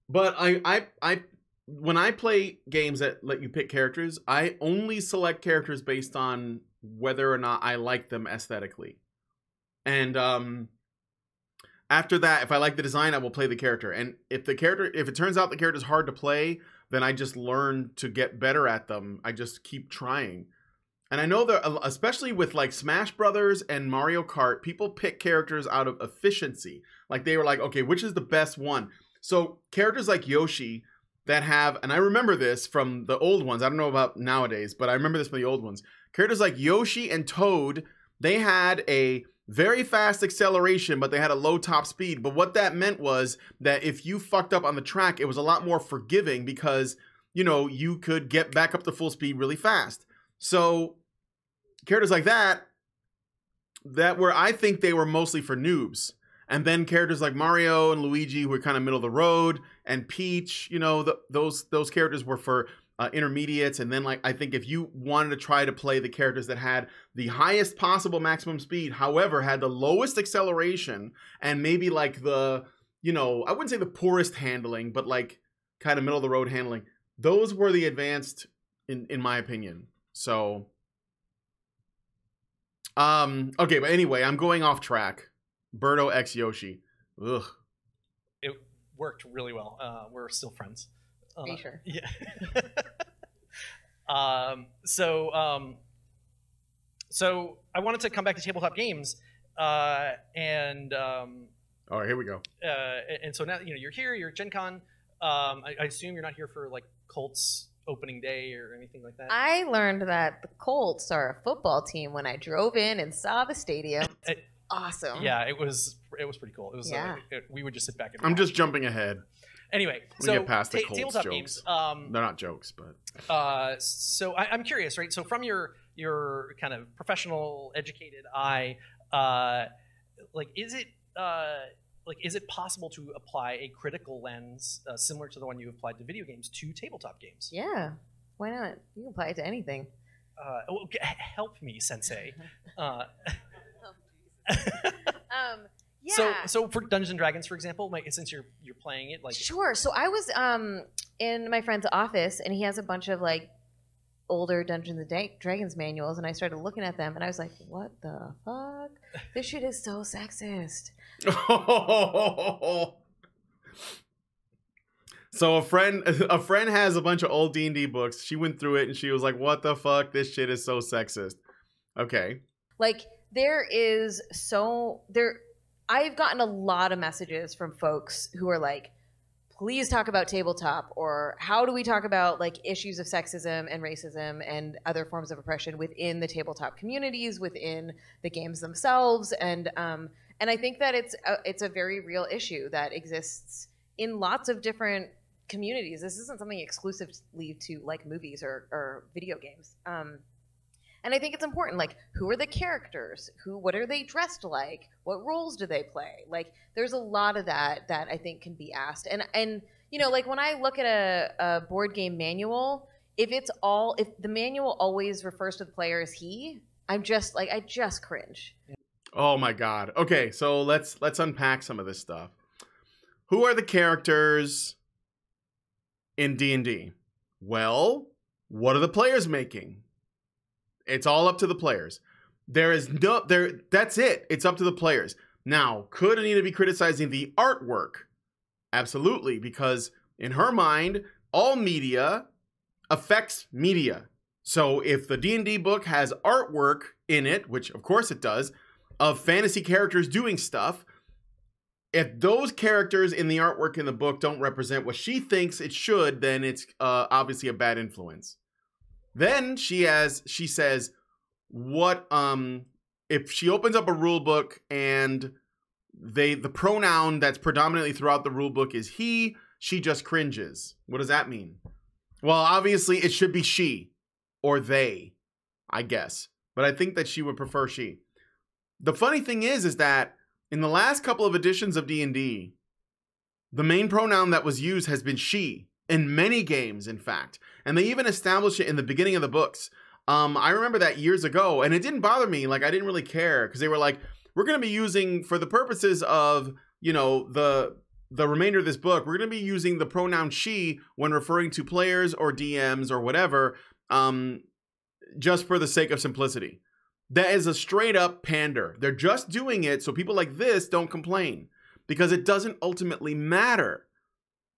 But I when I play games that let you pick characters, I only select characters based on whether or not I like them aesthetically. And after that, if I like the design, I will play the character. And if it turns out the character is hard to play, then I just learn to get better at them. I just keep trying. And I know that, especially with like Smash Brothers and Mario Kart, people pick characters out of efficiency. Like they were like, okay, which is the best one? So characters like Yoshi that have, and I remember this from the old ones. I don't know about nowadays, but I remember this from the old ones. Characters like Yoshi and Toad, they had a very fast acceleration, but they had a low top speed. But what that meant was that if you fucked up on the track, it was a lot more forgiving because, you know, you could get back up to full speed really fast. So characters like that were, I think they were mostly for noobs. And then characters like Mario and Luigi who were kind of middle of the road, and Peach, you know, those characters were for intermediates. And then like, I think if you wanted to try to play the characters that had the highest possible maximum speed, however, had the lowest acceleration and maybe like the, you know, I wouldn't say the poorest handling, but like kind of middle of the road handling, those were the advanced in my opinion. So, okay, but anyway, I'm going off track. Birdo x Yoshi. Ugh. It worked really well. We're still friends. Are you sure? Yeah. So I wanted to come back to tabletop games, and All right, here we go. and so now you're here. You're at GenCon. I assume you're not here for like Colts opening day or anything like that. I learned that the Colts are a football team when I drove in and saw the stadium. Awesome. Yeah, it was pretty cool. It was we would just sit back and I'm watch. just jumping ahead. Anyway, We so get past the Colts tabletop jokes. games. They're not jokes, but So I'm curious, right? So from your kind of professional, educated eye, is it possible to apply a critical lens similar to the one you applied to video games to tabletop games? Yeah. Why not? You can apply it to anything. Help me, Sensei. Yeah. So for Dungeons and Dragons, for example, like since you're playing it, like Sure. So I was in my friend's office, and he has a bunch of like older Dungeons and Dragons manuals, and I started looking at them, and I was like, "What the fuck? This shit is so sexist." So a friend has a bunch of old D&D books. She went through it and she was like, "What the fuck? This shit is so sexist." Okay. Like I've gotten a lot of messages from folks who are like, please talk about tabletop, or how do we talk about like issues of sexism and racism and other forms of oppression within the tabletop communities, within the games themselves. And I think that it's a very real issue that exists in lots of different communities. This isn't something exclusively to like movies or video games. And I think it's important, like, who are the characters? What are they dressed like? What roles do they play? Like, there's a lot of that I think can be asked. And you know, like when I look at a board game manual, if the manual always refers to the player as he, I just cringe. Oh my god. Okay, so let's unpack some of this stuff. Who are the characters in D&D? Well, what are the players making? It's all up to the players. That's it. It's up to the players. Now, could Anita be criticizing the artwork? Absolutely, because in her mind, all media affects media. So if the D&D book has artwork in it, which of course it does, of fantasy characters doing stuff, if those characters in the artwork in the book don't represent what she thinks it should, then it's obviously a bad influence. Then she says, what if she opens up a rule book and the pronoun that's predominantly throughout the rule book is he, she just cringes. What does that mean? Well, obviously it should be she or they, I guess. But I think that she would prefer she. The funny thing is that in the last couple of editions of D&D, the main pronoun that was used has been she in many games, in fact. And they even established it in the beginning of the books. I remember that years ago, and it didn't bother me. Like, I didn't really care because they were like, we're going to be using, for the purposes of, you know, the remainder of this book, we're going to be using the pronoun she when referring to players or DMs or whatever, just for the sake of simplicity. That is a straight up pander. They're just doing it so people like this don't complain, because it doesn't ultimately matter.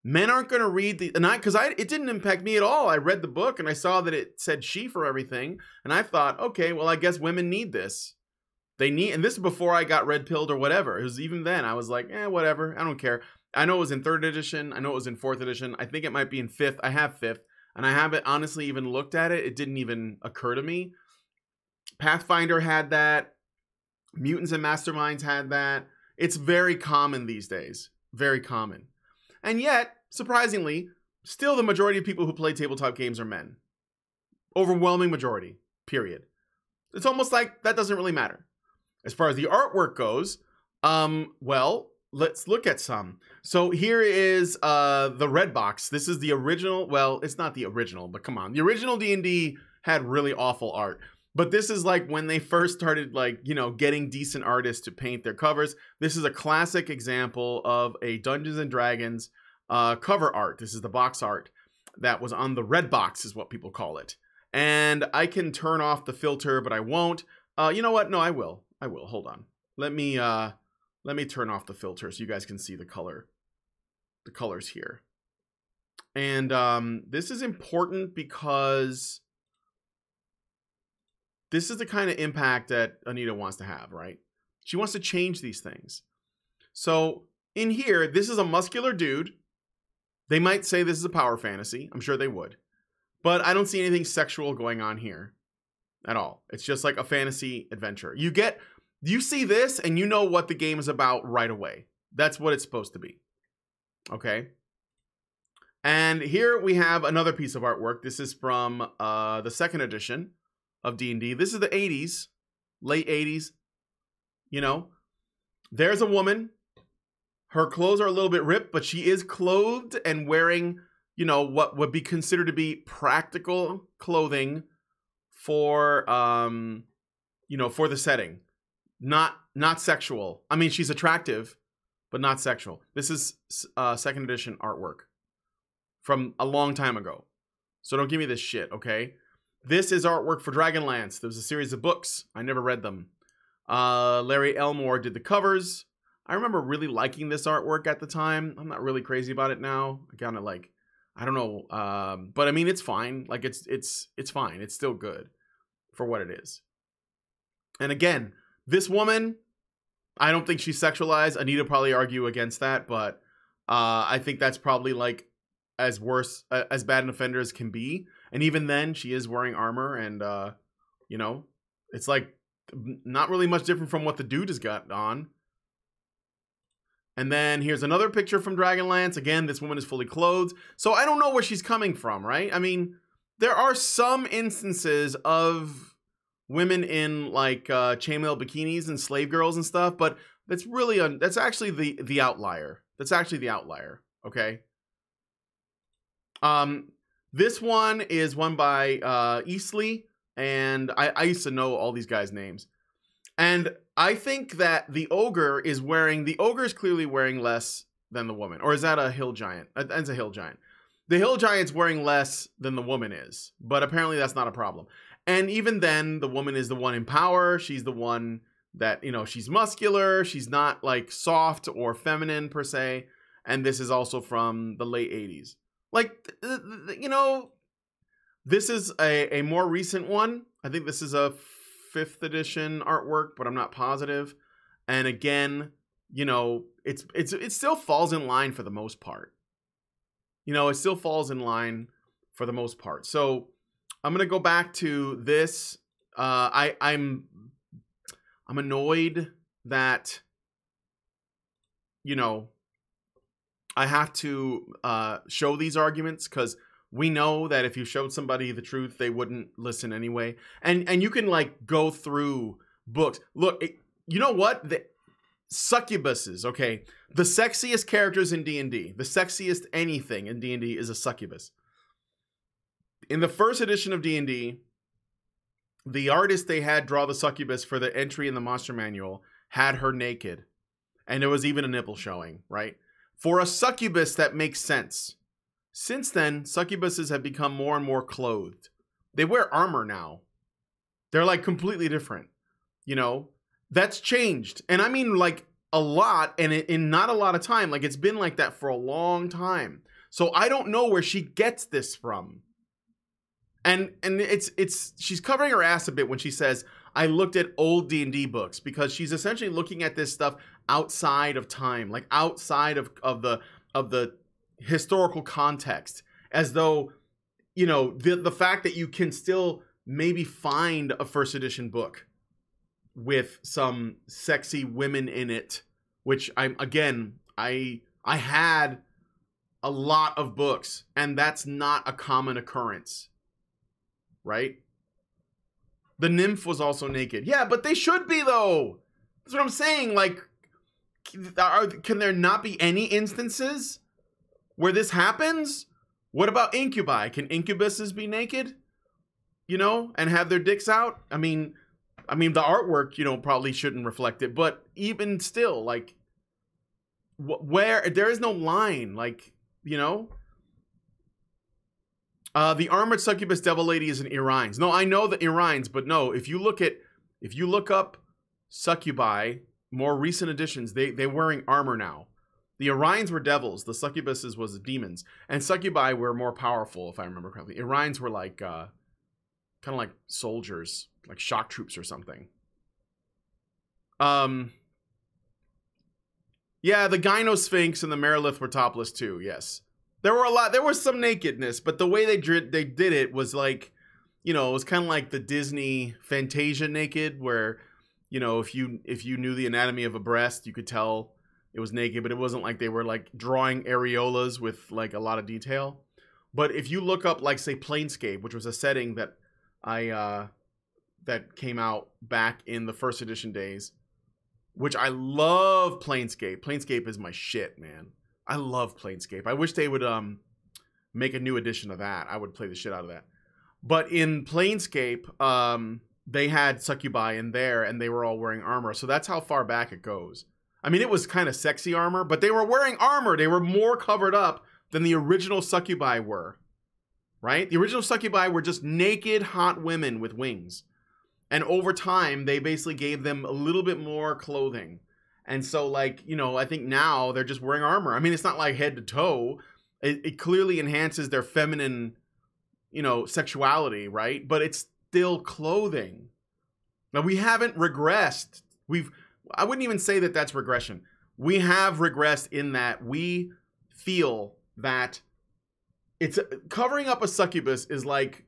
Men aren't going to read the, and it didn't impact me at all. I read the book and I saw that it said she for everything. And I thought, okay, well, I guess women need this. And this is before I got red pilled or whatever. It was even then I was like, whatever. I don't care. I know it was in 3rd edition. I know it was in 4th edition. I think it might be in 5th. I have 5th, and I haven't honestly even looked at it. It didn't even occur to me. Pathfinder had that. Mutants and Masterminds had that. It's very common these days. Very common. And yet, surprisingly, still the majority of people who play tabletop games are men. Overwhelming majority, period. It's almost like that doesn't really matter. As far as the artwork goes, well, let's look at some. So here is the red box. This is the original. Well, it's not the original, but come on. The original D&D had really awful art. But this is like when they first started, like, you know, getting decent artists to paint their covers. This is a classic example of a Dungeons and Dragons cover art. This is the box art that was on the red box, is what people call it. And I can turn off the filter, but I won't. You know what? No, I will. I will. Hold on. Let me turn off the filter so you guys can see the colors here. And this is important because this is the kind of impact that Anita wants to have, right? She wants to change these things. So in here, this is a muscular dude. They might say this is a power fantasy. I'm sure they would. But I don't see anything sexual going on here at all. It's just like a fantasy adventure. You see this and you know what the game is about right away. That's what it's supposed to be. Okay. And here we have another piece of artwork. This is from the 2nd edition of D&D. This is the 80s, late 80s. You know, there's a woman. Her clothes are a little bit ripped, but she is clothed and wearing, you know, what would be considered to be practical clothing for, you know, for the setting. Not sexual. I mean, she's attractive, but not sexual. This is 2nd edition artwork from a long time ago. So don't give me this shit, okay? This is artwork for Dragonlance. There was a series of books. I never read them. Larry Elmore did the covers. I remember really liking this artwork at the time. I'm not really crazy about it now. I kind of like, I don't know. But I mean, it's fine. Like it's fine. It's still good for what it is. And again, this woman, I don't think she's sexualized. Anita probably argue against that, but I think that's probably like as bad an offender as can be. And even then, she is wearing armor, and you know, it's like not really much different from what the dude has got on. And then here's another picture from Dragonlance. Again, this woman is fully clothed. So I don't know where she's coming from, right? I mean, there are some instances of women in like chainmail bikinis and slave girls and stuff, but that's really that's actually the outlier. That's actually the outlier. Okay. This one is one by Eastleigh, and I used to know all these guys' names. And I think that the ogre is clearly wearing less than the woman. Or is that a hill giant? That's a hill giant. The hill giant's wearing less than the woman is, but apparently that's not a problem. And even then, the woman is the one in power. She's the one that, you know, she's muscular. She's not like soft or feminine per se. And this is also from the late 80s. Like, you know, this is a more recent one. I think this is a 5th edition artwork, but I'm not positive. And again, you know, it still falls in line for the most part. You know, it still falls in line for the most part. So I'm going to go back to this I'm annoyed that, you know, I have to show these arguments because we know that if you showed somebody the truth, they wouldn't listen anyway. And you can like go through books. Look, you know what? The succubuses, okay? The sexiest characters in D&D, the sexiest anything in D&D is a succubus. In the first edition of D&D, the artist they had draw the succubus for the entry in the monster manual had her naked. And there was even a nipple showing, right? For a succubus, that makes sense. Since then, succubuses have become more and more clothed. They wear armor now. They're like completely different. You know, that's changed. And I mean like a lot and in not a lot of time. Like it's been like that for a long time. So I don't know where she gets this from. And it's she's covering her ass a bit when she says, I looked at old D&D books, because she's essentially looking at this stuff outside of time, like outside of the historical context, as though, you know, the fact that you can still maybe find a first edition book with some sexy women in it, which I had a lot of books, and that's not a common occurrence, right? The nymph was also naked. Yeah, but they should be, though. That's what I'm saying. Like, can there not be any instances where this happens? What about incubi? Can incubuses be naked? You know, and have their dicks out? I mean, the artwork, you know, probably shouldn't reflect it, but even still, like, where there is no line, like, you know. The armored succubus devil lady is an Irines. No, I know the Irines, but no, if you look up succubi, more recent editions, they're wearing armor now. The Irines were devils, the succubuses was demons, and succubi were more powerful, if I remember correctly. Irines were like kind of like soldiers, like shock troops or something. Yeah, the Gynosphinx and the Merilith were topless too. Yes. There was some nakedness, but the way they did it was like, you know, it was kind of like the Disney Fantasia naked, where, you know, if you knew the anatomy of a breast, you could tell it was naked, but it wasn't like they were like drawing areolas with like a lot of detail. But if you look up, like, say, Planescape, which was a setting that that came out back in the first edition days, which I love Planescape. Planescape is my shit, man. I love Planescape. I wish they would make a new edition of that. I would play the shit out of that. But in Planescape, they had succubi in there, and they were all wearing armor. So that's how far back it goes. I mean, it was kind of sexy armor, but they were wearing armor. They were more covered up than the original succubi were, right? The original succubi were just naked, hot women with wings. And over time, they basically gave them a little bit more clothing. And so, like, you know, I think now they're just wearing armor. I mean, it's not like head to toe. It clearly enhances their feminine, you know, sexuality, right? But it's still clothing. Now, we haven't regressed. I wouldn't even say that that's regression. We have regressed in that we feel that it's covering up a succubus is like,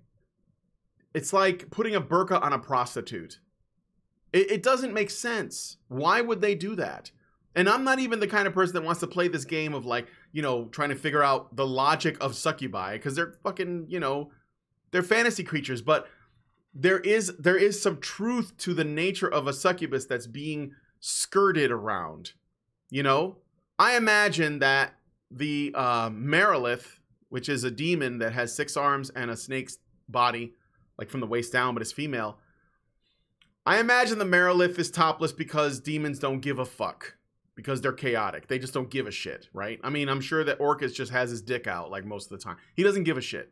it's like putting a burqa on a prostitute. It doesn't make sense. Why would they do that? And I'm not even the kind of person that wants to play this game of, like, you know, trying to figure out the logic of succubi, because they're fucking, you know, they're fantasy creatures. But there is some truth to the nature of a succubus that's being skirted around. You know, I imagine that the Merilith, which is a demon that has 6 arms and a snake's body, like from the waist down, but is female. I imagine the Merilith is topless because demons don't give a fuck. Because they're chaotic. They just don't give a shit, right? I mean, I'm sure that Orcus just has his dick out like most of the time. He doesn't give a shit.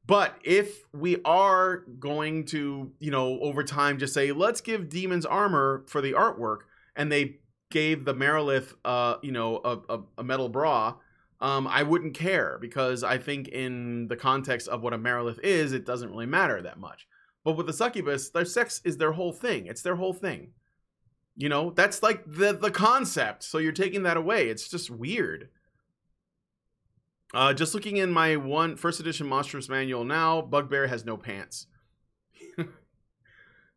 But if we are going to, you know, over time just say, let's give demons armor for the artwork, and they gave the Merilith, you know, a metal bra, I wouldn't care, because I think in the context of what a Merilith is, it doesn't really matter that much. But with the succubus, their sex is their whole thing. It's their whole thing. You know, that's like the concept. So you're taking that away. It's just weird. Just looking in my first edition Monstrous Manual now, Bugbear has no pants.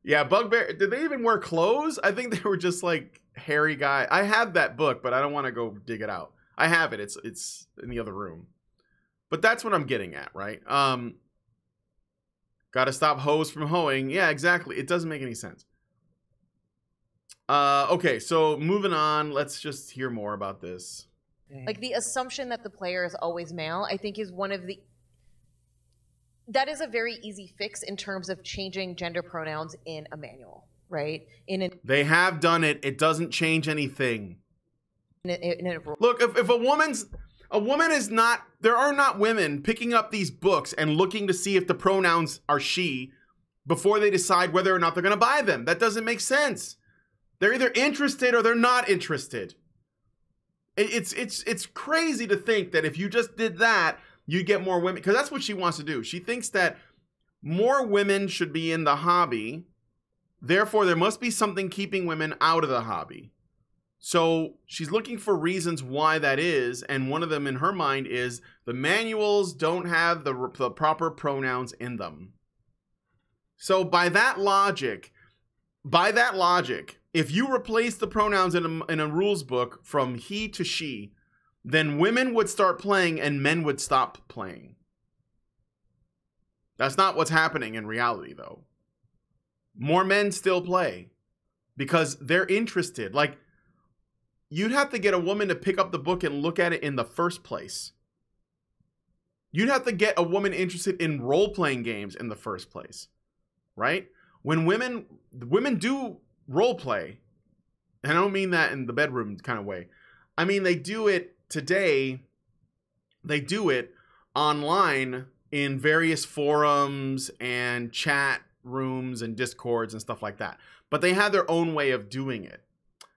Yeah, Bugbear. Did they even wear clothes? I think they were just like hairy guy. I have that book, but I don't want to go dig it out. I have it. It's in the other room. But that's what I'm getting at, right? Got to stop hoes from hoeing. Yeah, exactly. It doesn't make any sense. Okay, so moving on. Let's just hear more about this. Like the assumption that the player is always male, I think is one of the... That is a very easy fix in terms of changing gender pronouns in a manual, right? They have done it. It doesn't change anything. Look, if a woman is not, there are not women picking up these books and looking to see if the pronouns are she before they decide whether or not they're going to buy them. That doesn't make sense. They're either interested or they're not interested. It's crazy to think that if you just did that, you'd get more women, because that's what she wants to do. She thinks that more women should be in the hobby. Therefore, there must be something keeping women out of the hobby. So she's looking for reasons why that is, and one of them in her mind is the manuals don't have the proper pronouns in them. So by that logic, if you replace the pronouns in a rules book from he to she, then women would start playing and men would stop playing. That's not what's happening in reality, though. More men still play because they're interested. Like, you'd have to get a woman to pick up the book and look at it in the first place. You'd have to get a woman interested in role-playing games in the first place, right? When women do role play, and I don't mean that in the bedroom kind of way. I mean, they do it today. They do it online in various forums and chat rooms and discords and stuff like that. But they have their own way of doing it.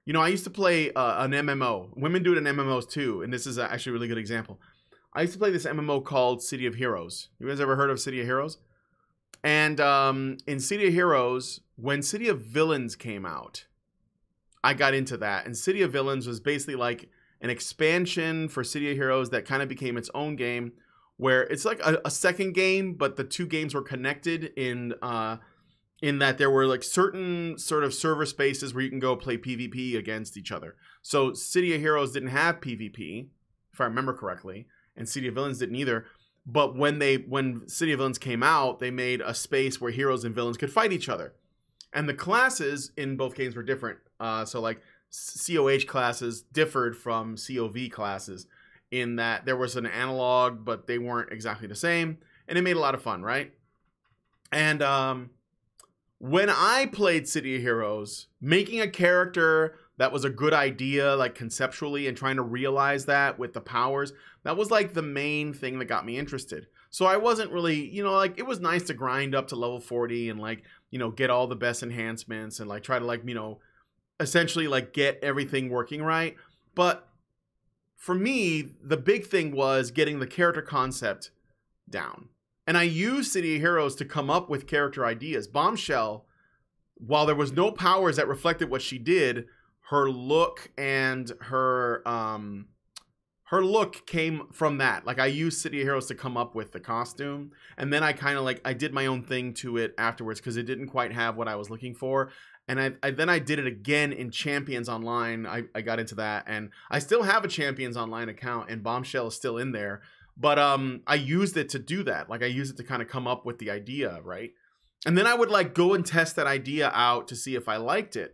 You know, I used to play an MMO. Women do it in MMOs too, and this is actually a really good example. I used to play this MMO called City of Heroes. You guys ever heard of City of Heroes? And in City of Heroes, when City of Villains came out, I got into that. And City of Villains was basically like an expansion for City of Heroes that kind of became its own game, where it's like a second game, but the two games were connected in that there were like certain sort of server spaces where you can go play PvP against each other. So City of Heroes didn't have PvP, if I remember correctly, and City of Villains didn't either. But when City of Villains came out, they made a space where heroes and villains could fight each other. And the classes in both games were different. So like COH classes differed from COV classes in that there was an analog, but they weren't exactly the same. And it made a lot of fun, right? And when I played City of Heroes, making a character that was a good idea, like conceptually, and trying to realize that with the powers, that was like the main thing that got me interested. So I wasn't really, you know, like, it was nice to grind up to level 40 and like, you know, get all the best enhancements and like try to like, you know, essentially like get everything working right. But for me, the big thing was getting the character concept down. And I used City of Heroes to come up with character ideas. Bombshell, while there was no powers that reflected what she did, her look and her look came from that. Like, I used City of Heroes to come up with the costume, and then I kind of like, I did my own thing to it afterwards because it didn't quite have what I was looking for. And then I did it again in Champions Online. I got into that, and I still have a Champions Online account, and Bombshell is still in there. But I used it to do that. Like, I used it to kind of come up with the idea, right? And then I would like go and test that idea out to see if I liked it.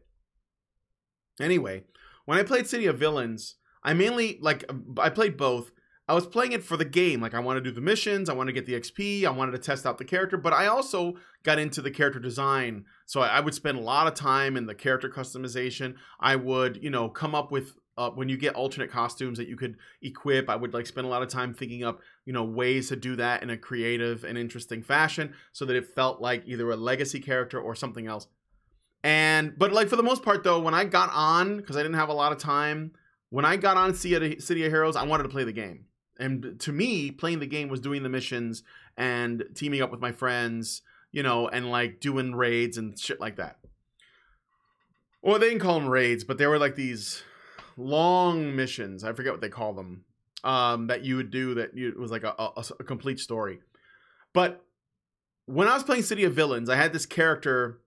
Anyway, when I played City of Villains, I mainly, like, I played both. I was playing it for the game. Like, I want to do the missions, I want to get the XP, I wanted to test out the character, but I also got into the character design. So I would spend a lot of time in the character customization. I would, you know, come up with, when you get alternate costumes that you could equip, I would like spend a lot of time thinking up, you know, ways to do that in a creative and interesting fashion so that it felt like either a legacy character or something else. But like, for the most part though, when I got on, because I didn't have a lot of time, when I got on City of Heroes, I wanted to play the game. And to me, playing the game was doing the missions and teaming up with my friends, you know, and like doing raids and shit like that. Well, they didn't call them raids, but they were like these long missions. I forget what they call them, that you would do it was like a complete story. But when I was playing City of Villains, I had this character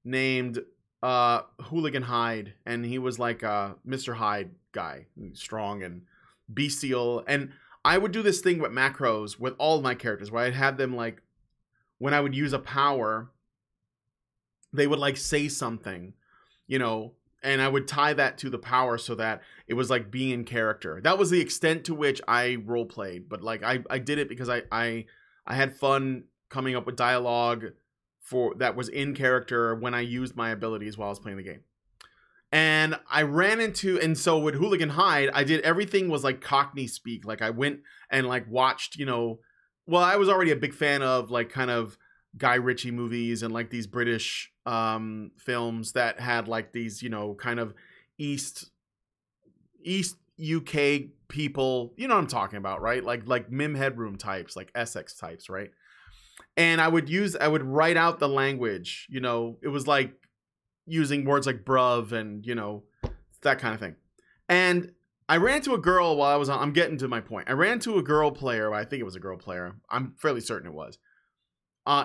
named Hooligan Hyde, and he was like a Mr. Hyde guy, strong and bestial. And I would do this thing with macros with all of my characters, where I'd have them like, when I would use a power, they would like say something, you know, and I would tie that to the power so that it was like being in character. That was the extent to which I role played, but like I did it because I had fun coming up with dialogue for that was in character when I used my abilities while I was playing the game. And I ran into, and so with Hooligan Hyde, I did everything was like Cockney speak. Like I went and like watched, you know, well, I was already a big fan of like kind of Guy Ritchie movies and like these British films that had like these, you know, kind of East UK people, you know what I'm talking about, right? Like Mim Headroom types, like Essex types, right? And I would write out the language, you know, it was like using words like bruv and, you know, that kind of thing. And I ran to a girl while I was on, I'm getting to my point. I ran to a girl player, I think it was a girl player, I'm fairly certain it was,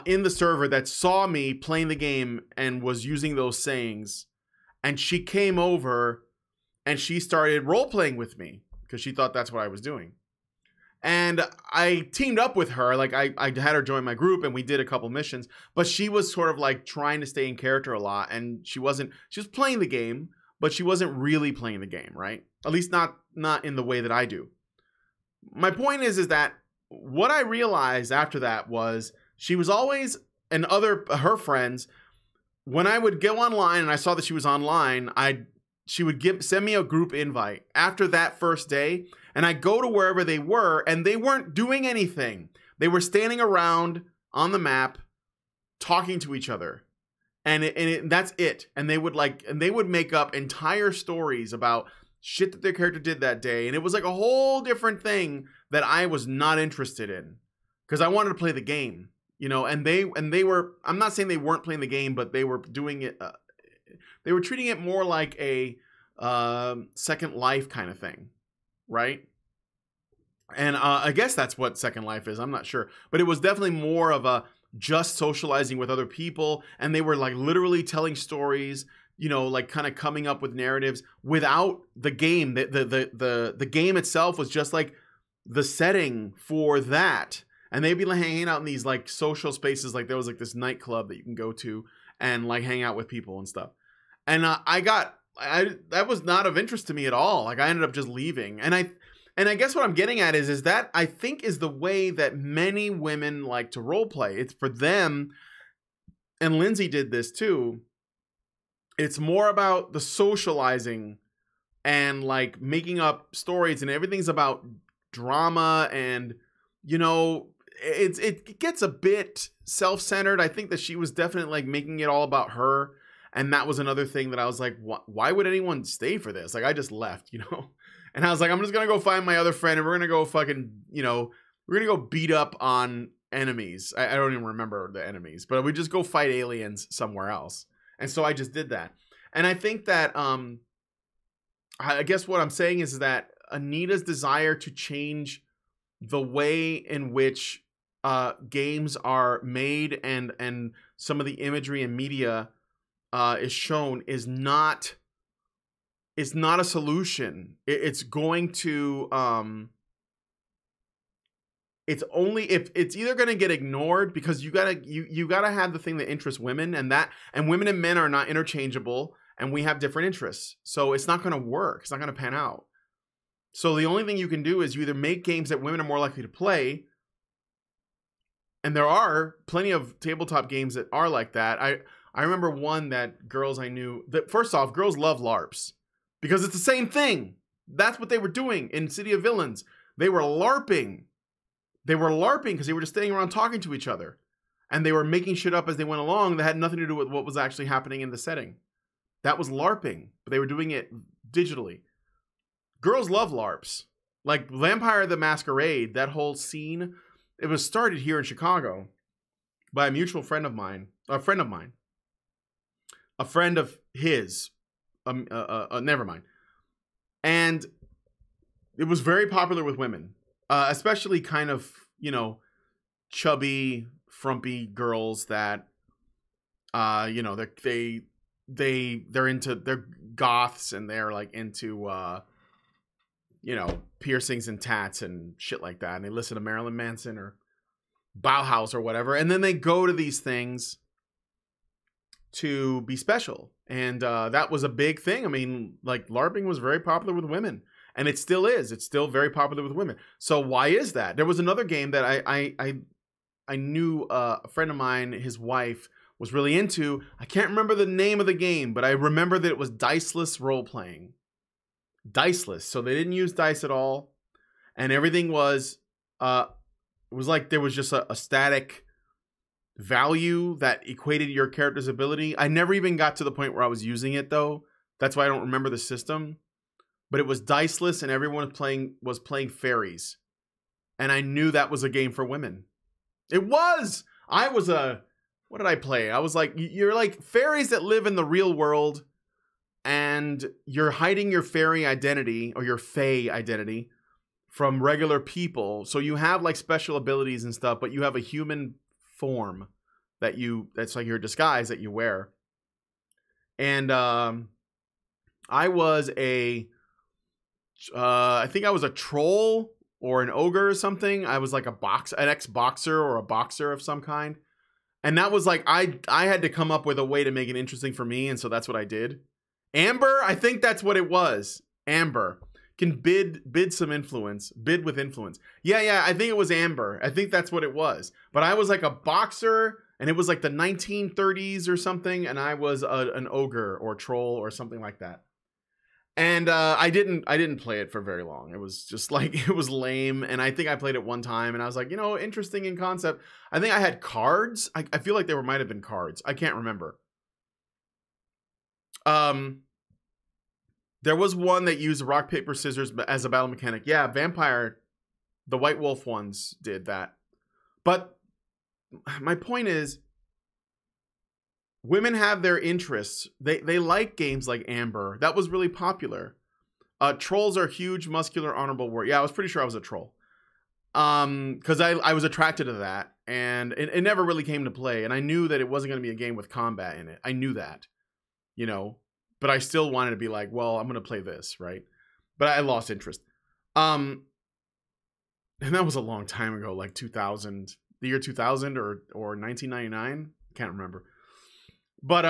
in the server that saw me playing the game and was using those sayings. And she came over and she started role-playing with me because she thought that's what I was doing. And I teamed up with her, like I had her join my group and we did a couple missions, but she was sort of like trying to stay in character a lot, and she was playing the game, but she wasn't really playing the game, right? At least not in the way that I do. My point is that what I realized after that was she was always, and her friends, when I would go online and I saw that she was online, she would send me a group invite after that first day, and I go to wherever they were, and they weren't doing anything. They were standing around on the map, talking to each other, and that's it. And they would make up entire stories about shit that their character did that day, and it was like a whole different thing that I was not interested in because I wanted to play the game, you know. And they were. I'm not saying they weren't playing the game, but they were doing it. They were treating it more like a Second Life kind of thing, right? And I guess that's what Second Life is. I'm not sure. But it was definitely more of a just socializing with other people. And they were like literally telling stories, you know, like kind of coming up with narratives without the game. The game itself was just like the setting for that. And they'd be like hanging out in these like social spaces. Like there was like this nightclub that you can go to and like hang out with people and stuff. And that was not of interest to me at all. Like I ended up just leaving. And I guess what I'm getting at is that I think is the way that many women like to role play. It's for them, and Lindsay did this too. It's more about the socializing and like making up stories, and everything's about drama, and you know, it gets a bit self-centered. I think that she was definitely like making it all about her. And that was another thing that I was like, why would anyone stay for this? Like, I just left, you know? And I was like, I'm just going to go find my other friend and we're going to go fucking, you know, we're going to go beat up on enemies. I don't even remember the enemies, but we just go fight aliens somewhere else. And so I just did that. And I think that, I guess what I'm saying is that Anita's desire to change the way in which games are made and some of the imagery and media is shown is not a solution. It's going to it's only if it's either going to get ignored because you gotta have the thing that interests women, and women and men are not interchangeable, and we have different interests, so it's not going to work. It's not going to pan out. So the only thing you can do is you either make games that women are more likely to play, and there are plenty of tabletop games that are like that. I remember one that girls I knew that, first off, girls love LARPs because it's the same thing. That's what they were doing in City of Villains. They were LARPing. They were LARPing because they were just standing around talking to each other. And they were making shit up as they went along that had nothing to do with what was actually happening in the setting. That was LARPing, but they were doing it digitally. Girls love LARPs. Like Vampire the Masquerade, that whole scene, it was started here in Chicago by a mutual friend of mine. A friend of his, never mind. And it was very popular with women, especially kind of, you know, chubby, frumpy girls that You know, they're goths, and they're like into you know, piercings and tats and shit like that, and they listen to Marilyn Manson or Bauhaus or whatever, and then they go to these things to be special. And that was a big thing. I mean, like, LARPing was very popular with women, and it still is. It's still very popular with women. So why is that? There was another game that I knew a friend of mine, his wife, was really into. I can't remember the name of the game, but I remember that it was diceless role-playing. Diceless. So they didn't use dice at all, and everything was it was like there was just a static value that equated your character's ability. I never even got to the point where I was using it, though. That's why I don't remember the system. But it was diceless, and everyone was playing fairies, and I knew that was a game for women. It was. What did I play? I was like, you're like fairies that live in the real world, and you're hiding your fairy identity or your fae identity from regular people. So you have like special abilities and stuff, but you have a human form that's like your disguise that you wear. And I was I think I was a troll or an ogre or something. I was like an ex-boxer or a boxer of some kind. And that was like, I had to come up with a way to make it interesting for me. And so that's what I did. Amber, I think that's what it was. Amber can bid with influence. Yeah, I think it was Amber. I think that's what it was. But I was like a boxer, and it was like the 1930s or something, and I was an ogre or troll or something like that. And I didn't play it for very long. It was just like, it was lame, and I think I played it one time, and I was like, you know, interesting in concept. I think I had cards. I feel like there might have been cards. I can't remember. There was one that used rock, paper, scissors as a battle mechanic. Yeah, Vampire, the White Wolf ones did that. But my point is, women have their interests. They like games like Amber. That was really popular. Trolls are huge, muscular, honorable warrior. Yeah, I was pretty sure I was a troll. Because I was attracted to that, and it never really came to play. And I knew that it wasn't going to be a game with combat in it. I knew that, you know. But I still wanted to be like, well, I'm going to play this, right? But I lost interest. And that was a long time ago, like 2000, the year 2000 or 1999. Can't remember. But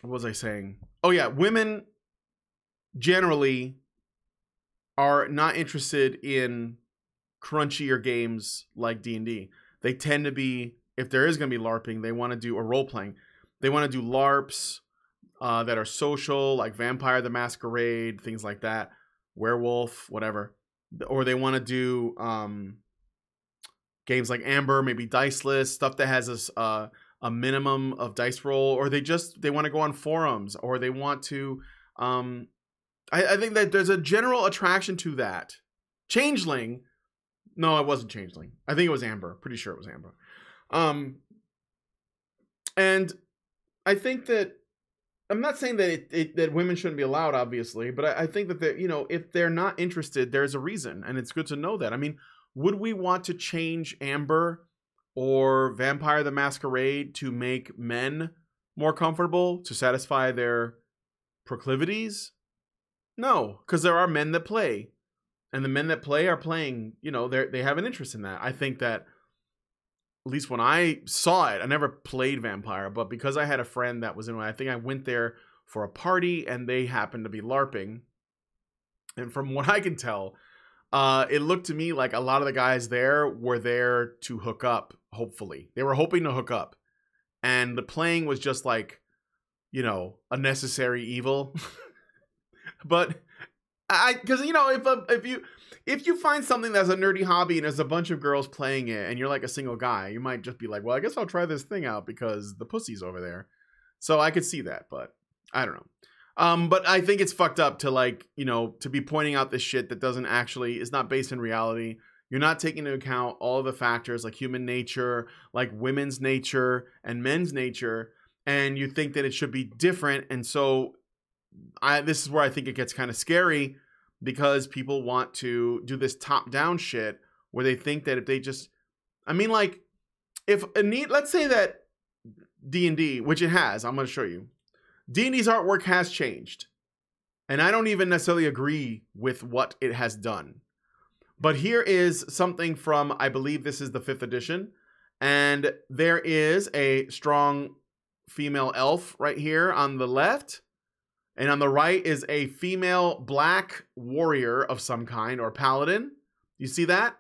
what was I saying? Oh yeah, women generally are not interested in crunchier games like D&D. They tend to be, if there is going to be LARPing, they want to do, or role-playing, they want to do LARPs that are social, like Vampire the Masquerade, things like that, Werewolf, whatever. Or they want to do games like Amber, maybe diceless, stuff that has a minimum of dice roll, or they want to go on forums, or they want to I think that there's a general attraction to that. Changeling, no, it wasn't Changeling. I think it was Amber. Pretty sure it was Amber. And I think that, I'm not saying that that women shouldn't be allowed, obviously, but I think that you know, if they're not interested, there's a reason, and it's good to know that. I mean, would we want to change Amber or Vampire the Masquerade to make men more comfortable, to satisfy their proclivities? No, because there are men that play, and the men that play are playing, you know, they have an interest in that. I think that, at least when I saw it, I never played Vampire, but because I had a friend that was in it, I think I went there for a party, and they happened to be LARPing. And from what I can tell, it looked to me like a lot of the guys there were there to hook up, hopefully. They were hoping to hook up. And the playing was just like, you know, a necessary evil. But because, you know, if you find something that's a nerdy hobby and there's a bunch of girls playing it and you're like a single guy, you might just be like, well, I guess I'll try this thing out because the pussy's over there. So I could see that, but I don't know. But I think it's fucked up to, like, you know, to be pointing out this shit that doesn't actually, is not based in reality. You're not taking into account all of the factors like human nature, like women's nature and men's nature. And you think that it should be different. And so this is where I think it gets kind of scary, because people want to do this top-down shit where they think that if they just, I mean, like, if Anita, let's say that D&D, which it has, I'm going to show you. D&D's artwork has changed. And I don't even necessarily agree with what it has done. But here is something from, I believe this is the 5th edition. And there is a strong female elf right here on the left. And on the right is a female black warrior of some kind, or paladin. You see that?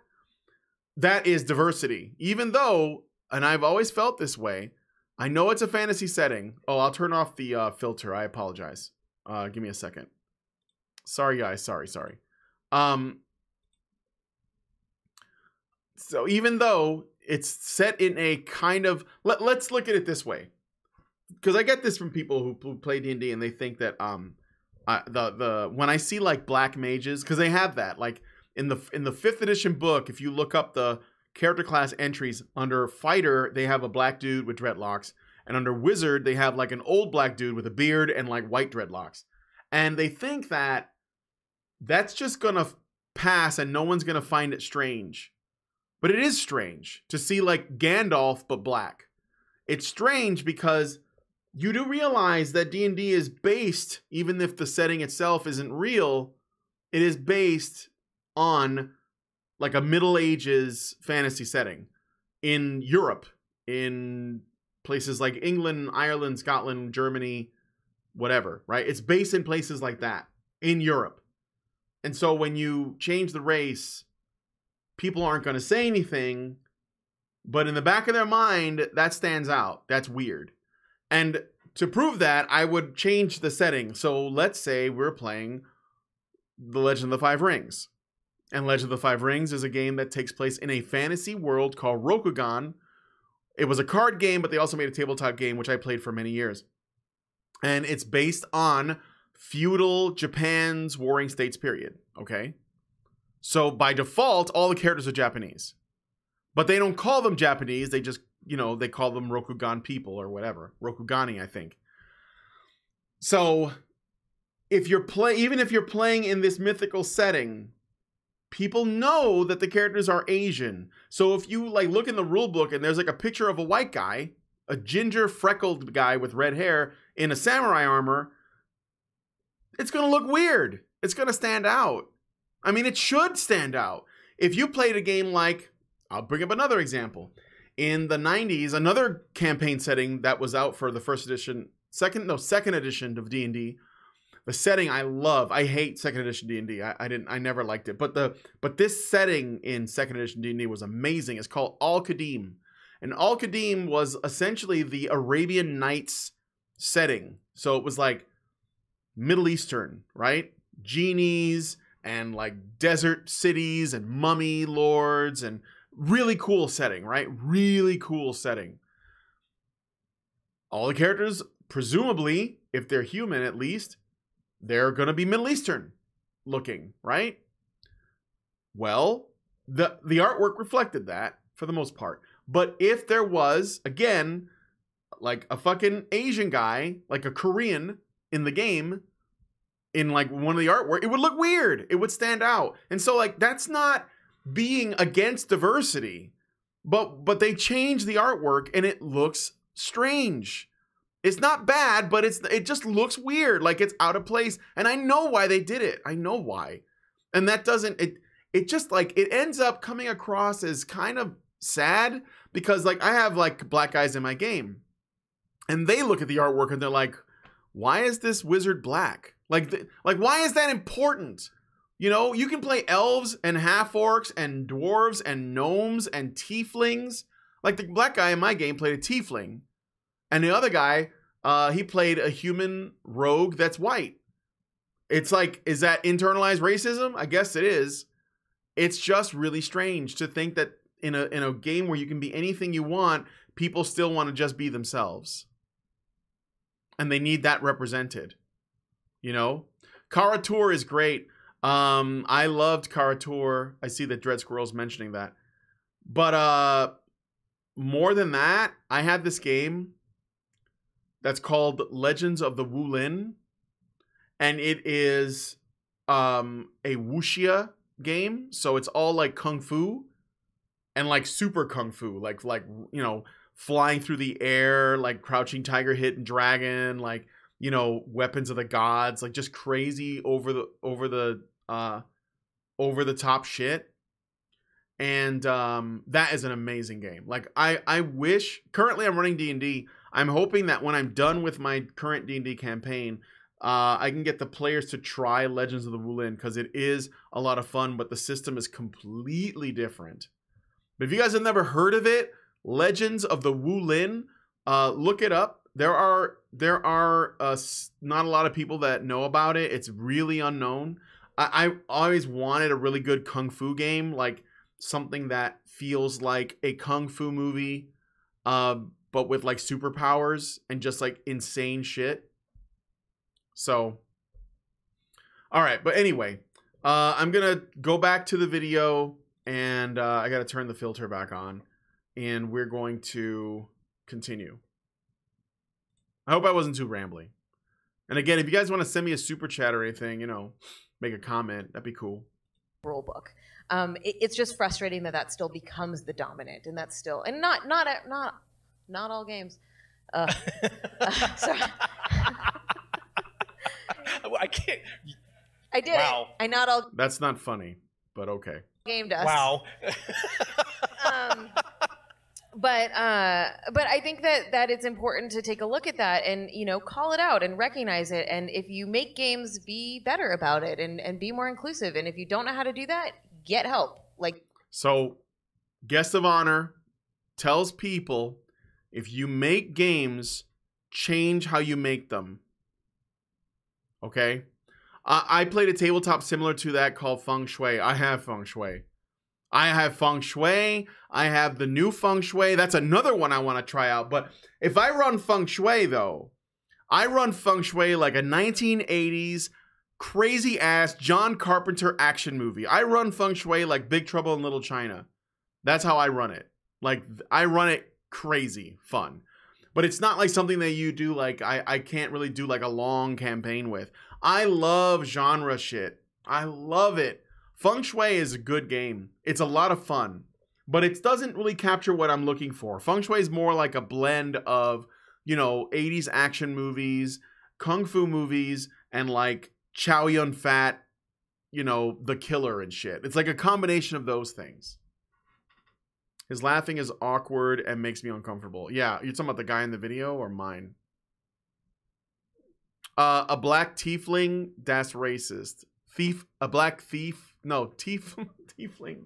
That is diversity. Even though, and I've always felt this way, I know it's a fantasy setting. Oh, I'll turn off the filter. I apologize. Give me a second. Sorry, guys. Sorry. So even though it's set in a kind of... Let's look at it this way. Because I get this from people who play D&D and they think that when I see like black mages, because they have that, like in the 5th edition book, if you look up the character class entries, under fighter they have a black dude with dreadlocks, and under wizard they have like an old black dude with a beard and like white dreadlocks, and they think that that's just gonna pass and no one's gonna find it strange. But it is strange to see like Gandalf but black. It's strange because you do realize that D&D is based, even if the setting itself isn't real, it is based on like a Middle Ages fantasy setting in Europe, in places like England, Ireland, Scotland, Germany, whatever, right? It's based in places like that in Europe. And so when you change the race, people aren't going to say anything, but in the back of their mind, that stands out. That's weird. And to prove that, I would change the setting. So let's say we're playing The Legend of the Five Rings. And Legend of the Five Rings is a game that takes place in a fantasy world called Rokugan. It was a card game, but they also made a tabletop game, which I played for many years. And it's based on feudal Japan's warring states period, okay? So by default, all the characters are Japanese. But they don't call them Japanese, they just, they call them Rokugan people or whatever. Rokugani, I think. So even if you're playing in this mythical setting, people know that the characters are Asian. So if you like look in the rule book and there's like a picture of a white guy, a ginger freckled guy with red hair in a samurai armor, it's going to look weird. It's going to stand out. I mean, it should stand out. If you played a game like, I'll bring up another example. In the 90s, another campaign setting that was out for the second edition of D&D. The setting I love. I hate second edition D&D. I never liked it. But this setting in second edition D&D was amazing. It's called Al-Qadim. And Al-Qadim was essentially the Arabian Nights setting. So it was like Middle Eastern, right? Genies and like desert cities and mummy lords, and really cool setting, right? Really cool setting. All the characters, presumably, if they're human at least, they're going to be Middle Eastern looking, right? Well, the artwork reflected that for the most part. But if there was, again, like a fucking Asian guy, like a Korean in the game, in like one of the artwork, it would look weird. It would stand out. And so like, that's not being against diversity, but they change the artwork and it looks strange. It's not bad, but it just looks weird, like it's out of place. And I know why they did it. I know why. And that doesn't, it just like, it ends up coming across as kind of sad, because like I have like black guys in my game and they look at the artwork and they're like, why is this wizard black? Like why is that important? You can play elves and half-orcs and dwarves and gnomes and tieflings. Like the black guy in my game played a tiefling. And the other guy, he played a human rogue that's white. It's like, is that internalized racism? I guess it is. It's just really strange to think that in a game where you can be anything you want, people still want to just be themselves. And they need that represented. Karatur is great. I loved Karatur. I see that Dread Squirrel's mentioning that. But more than that, I had this game that's called Legends of the Wulin. And it is a wuxia game. So it's all like kung fu and like super kung fu. Like flying through the air, like Crouching Tiger, Hidden Dragon, like, you know, Weapons of the Gods, like just crazy over the top shit. And that is an amazing game. Like I wish, currently I'm running D&D. I'm hoping that when I'm done with my current D&D campaign, I can get the players to try Legends of the Wulin, because it is a lot of fun, but the system is completely different. But if you guys have never heard of it, Legends of the Wulin, look it up. There are not a lot of people that know about it. It's really unknown. I always wanted a really good kung fu game, like something that feels like a kung fu movie, but with like superpowers and just like insane shit. So, all right. But anyway, I'm going to go back to the video, and I got to turn the filter back on, and we're going to continue. I hope I wasn't too rambly. And again, if you guys want to send me a super chat or anything, you know, make a comment, that'd be cool. Rule book. It's just frustrating that still becomes the dominant, and that's still, and not all games. Sorry. I can't. I did. Wow. I not all That's not funny, but okay. gamed us. Wow. But I think that it's important to take a look at that and, you know, call it out and recognize it. And if you make games, be better about it and be more inclusive. And if you don't know how to do that, get help. Like, so Guest of Honor tells people, if you make games, change how you make them. Okay? I played a tabletop similar to that called Feng Shui. I have Feng Shui. I have Feng Shui. I have the new Feng Shui. That's another one I want to try out. But if I run Feng Shui, though, I run Feng Shui like a 1980s crazy-ass John Carpenter action movie. I run Feng Shui like Big Trouble in Little China. That's how I run it. Like, I run it crazy fun. But it's not like something that you do, like, I can't really do like a long campaign with. I love genre shit. I love it. Feng Shui is a good game. It's a lot of fun, but it doesn't really capture what I'm looking for. Feng Shui is more like a blend of, you know, 80s action movies, kung fu movies, and like Chow Yun-fat, you know, The Killer and shit. It's like a combination of those things. His laughing is awkward and makes me uncomfortable. Yeah, you're talking about the guy in the video or mine? A black tiefling, that's racist. Thief, a black thief. No, tiefling.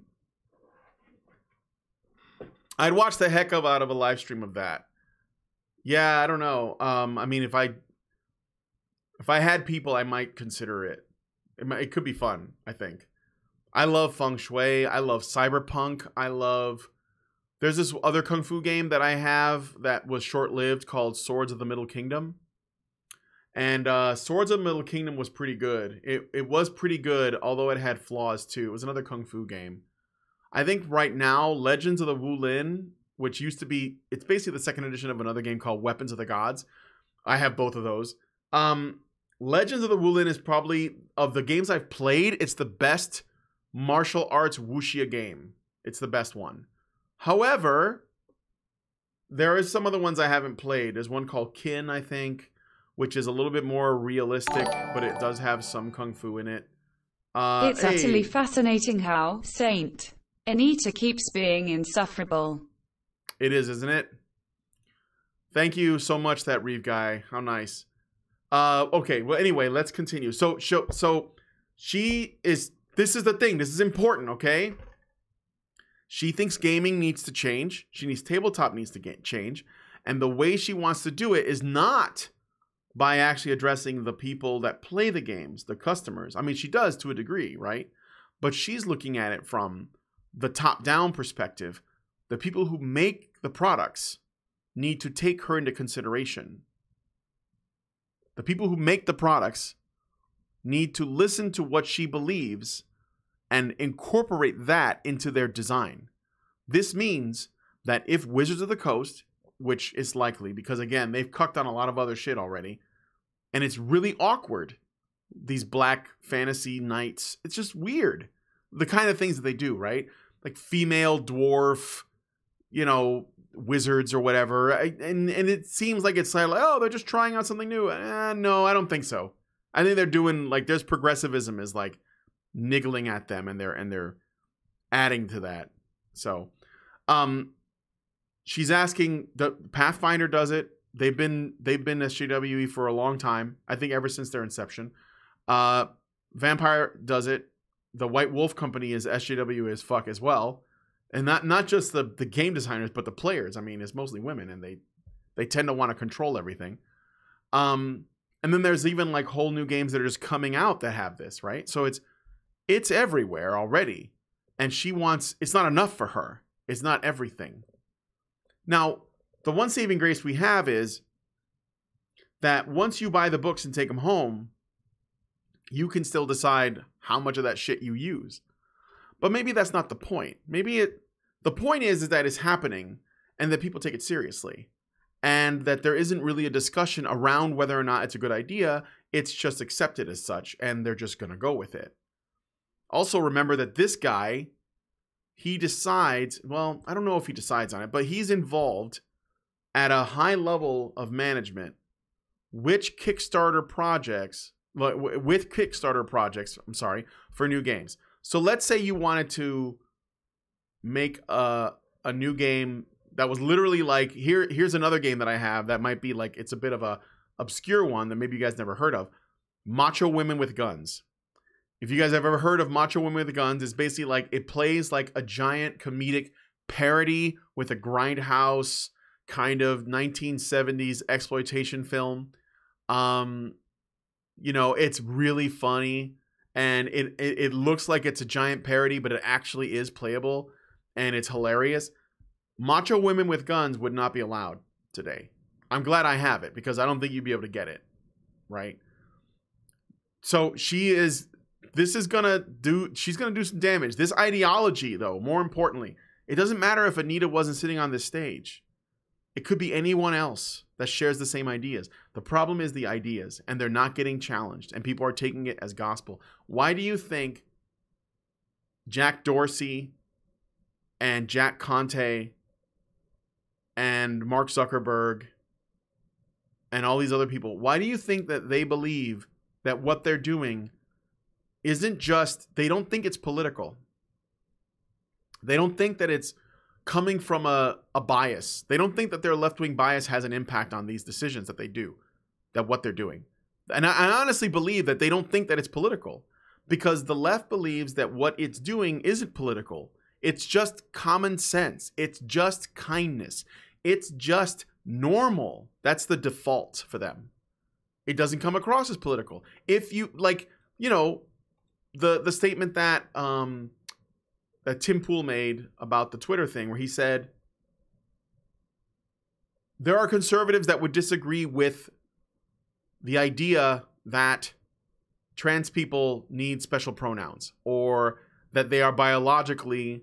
I'd watch the heck out of a live stream of that. Yeah, I don't know. I mean, if I had people, I might consider it. It could be fun, I think. I love Feng Shui. I love cyberpunk. There's this other kung fu game that I have that was short-lived called Swords of the Middle Kingdom. And Swords of the Middle Kingdom was pretty good. It was pretty good, although it had flaws too. It was another kung fu game. I think right now, Legends of the Wulin, which used to be, it's basically the second edition of another game called Weapons of the Gods. I have both of those. Legends of the Wulin is probably, of the games I've played, it's the best martial arts wuxia game. It's the best one. However, there is some other ones I haven't played. There's one called Kin, I think, which is a little bit more realistic, but it does have some kung fu in it. It's utterly fascinating how Saint Anita keeps being insufferable. It is, isn't it? Thank you so much, that Reeve guy. How nice. Okay, well, anyway, let's continue. So she is, this is the thing. This is important, okay? She thinks gaming needs to change. She needs tabletop needs to change. And the way she wants to do it is not by actually addressing the people that play the games, the customers. I mean, she does to a degree, right? But she's looking at it from the top-down perspective. The people who make the products need to take her into consideration. The people who make the products need to listen to what she believes and incorporate that into their design. This means that if Wizards of the Coast, which is likely because, again, they've cucked on a lot of other shit already, and it's really awkward, these black fantasy knights. It's just weird. The kind of things that they do, right? Like female dwarf, you know, wizards or whatever. And it seems like it's like, oh, they're just trying out something new. No, I don't think so. I think they're doing, like, there's progressivism is like niggling at them, and they're adding to that. So, she's asking, the Pathfinder does it. They've been SJWE for a long time. I think ever since their inception. Vampire does it. The White Wolf Company is SJW as fuck as well. And not just the game designers, but the players. I mean, it's mostly women, and they tend to want to control everything. And then there's even like whole new games that are just coming out that have this, right? So it's everywhere already. And it's not enough for her. It's not everything. Now, the one saving grace we have is that once you buy the books and take them home, you can still decide how much of that shit you use. But maybe that's not the point. The point is that it's happening and that people take it seriously. And that there isn't really a discussion around whether or not it's a good idea. It's just accepted as such, and they're just going to go with it. Also, remember that this guy, he decides, well, I don't know if he decides on it, but he's involved at a high level of management with Kickstarter projects, for new games. So let's say you wanted to make a new game that was literally like, here's another game that I have that might be like, it's a bit of a obscure one that maybe you guys never heard of. Macho Women with Guns. If you guys have ever heard of Macho Women with Guns, it's basically like, it plays like a giant comedic parody with a grindhouse kind of 1970s exploitation film. You know, it's really funny, and it looks like it's a giant parody, but it actually is playable, and it's hilarious. Macho Women with Guns would not be allowed today. I'm glad I have it, because I don't think you'd be able to get it, right? So she's gonna do some damage. This ideology, though, more importantly, it doesn't matter if Anita wasn't sitting on this stage. It could be anyone else that shares the same ideas. The problem is the ideas, and they're not getting challenged, and people are taking it as gospel. Why do you think Jack Dorsey and Jack Conte and Mark Zuckerberg and all these other people, why do you think that they believe that what they're doing isn't just, they don't think it's political. They don't think that it's coming from a bias. They don't think that their left-wing bias has an impact on these decisions that they do, that what they're doing. And I honestly believe that they don't think that it's political, because the left believes that what it's doing isn't political. It's just common sense. It's just kindness. It's just normal. That's the default for them. It doesn't come across as political. If you, like, you know, the statement that that Tim Pool made about the Twitter thing, where he said, there are conservatives that would disagree with the idea that trans people need special pronouns, or that they are biologically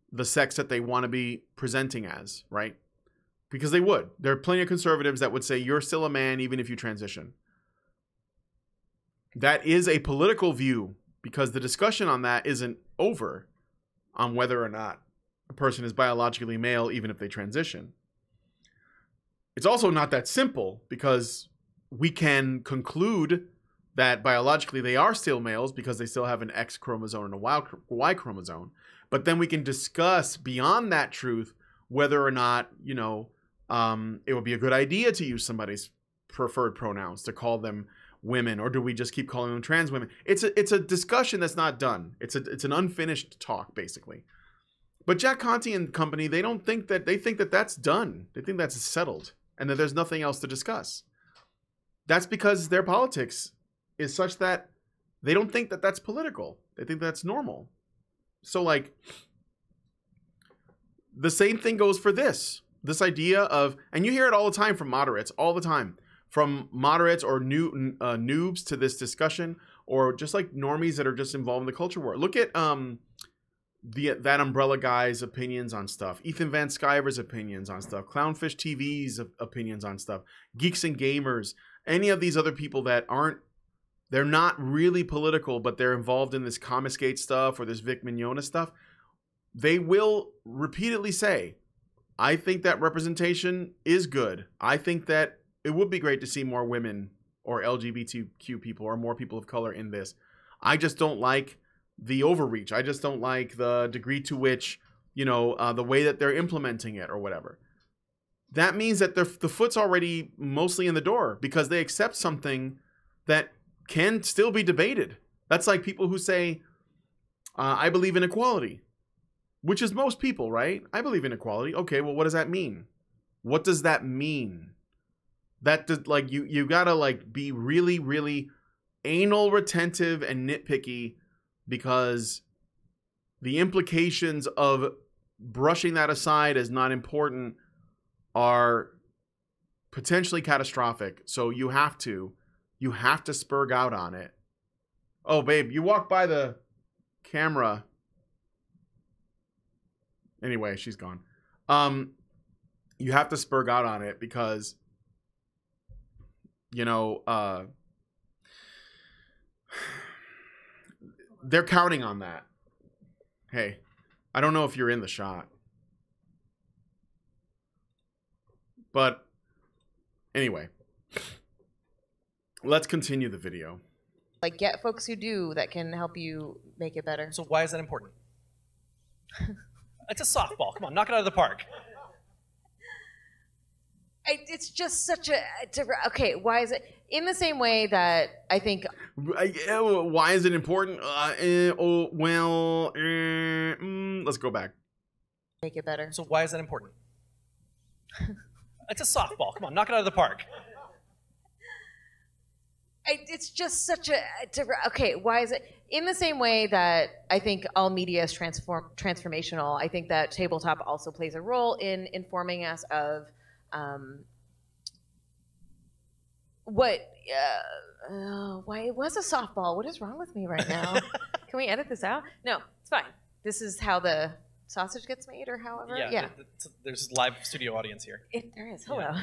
the sex that they want to be presenting as, right? Because they would. There are plenty of conservatives that would say you're still a man even if you transition. That is a political view, because the discussion on that isn't over on whether or not a person is biologically male even if they transition. It's also not that simple, because we can conclude that biologically they are still males because they still have an X chromosome and a Y chromosome. But then we can discuss beyond that truth whether or not, you know, it would be a good idea to use somebody's preferred pronouns, to call them women, or do we just keep calling them trans women? It's a discussion that's not done. It's an unfinished talk, basically. But Jack Conte and company, they think that that's done. They think that's settled, and that there's nothing else to discuss. That's because their politics is such that they don't think that that's political. They think that's normal. So, like, the same thing goes for this idea of, and you hear it all the time from moderates, all the time. From moderates or noobs to this discussion, or just like normies that are just involved in the culture war. Look at that Umbrella guy's opinions on stuff, Ethan Van Sciver's opinions on stuff, Clownfish TV's opinions on stuff, Geeks and Gamers, any of these other people that they're not really political, but they're involved in this Comiskate stuff or this Vic Mignogna stuff. They will repeatedly say, I think that representation is good. I think that it would be great to see more women or LGBTQ people or more people of color in this. I just don't like the overreach. I just don't like the degree to which, you know, the way that they're implementing it or whatever. That means that the foot's already mostly in the door because they accept something that can still be debated. That's like people who say, I believe in equality, which is most people, right? I believe in equality. Okay, well, what does that mean? What does that mean? That does, like, you gotta like be really, really anal retentive and nitpicky, because the implications of brushing that aside as not important are potentially catastrophic. So you have to spurg out on it. Oh, babe, you walked by the camera. Anyway, she's gone. You have to spurg out on it because, you know, they're counting on that. Hey, I don't know if you're in the shot. But anyway, let's continue the video. Like, get folks who do that can help you make it better. So why is that important? It's a softball. Come on, knock it out of the park. It's just such a... Okay, why is it... In the same way that I think... Why is it important? Let's go back. Make it better. So why is that important? It's a softball. Come on, knock it out of the park. It's just such a... Okay, why is it... In the same way that I think all media is transformational, I think that Tabletop also plays a role in informing us of why it was a softball. What is wrong with me right now? Can we edit this out? No, it's fine. This is how the sausage gets made, or however. Yeah. There's live studio audience here. There is. Hello.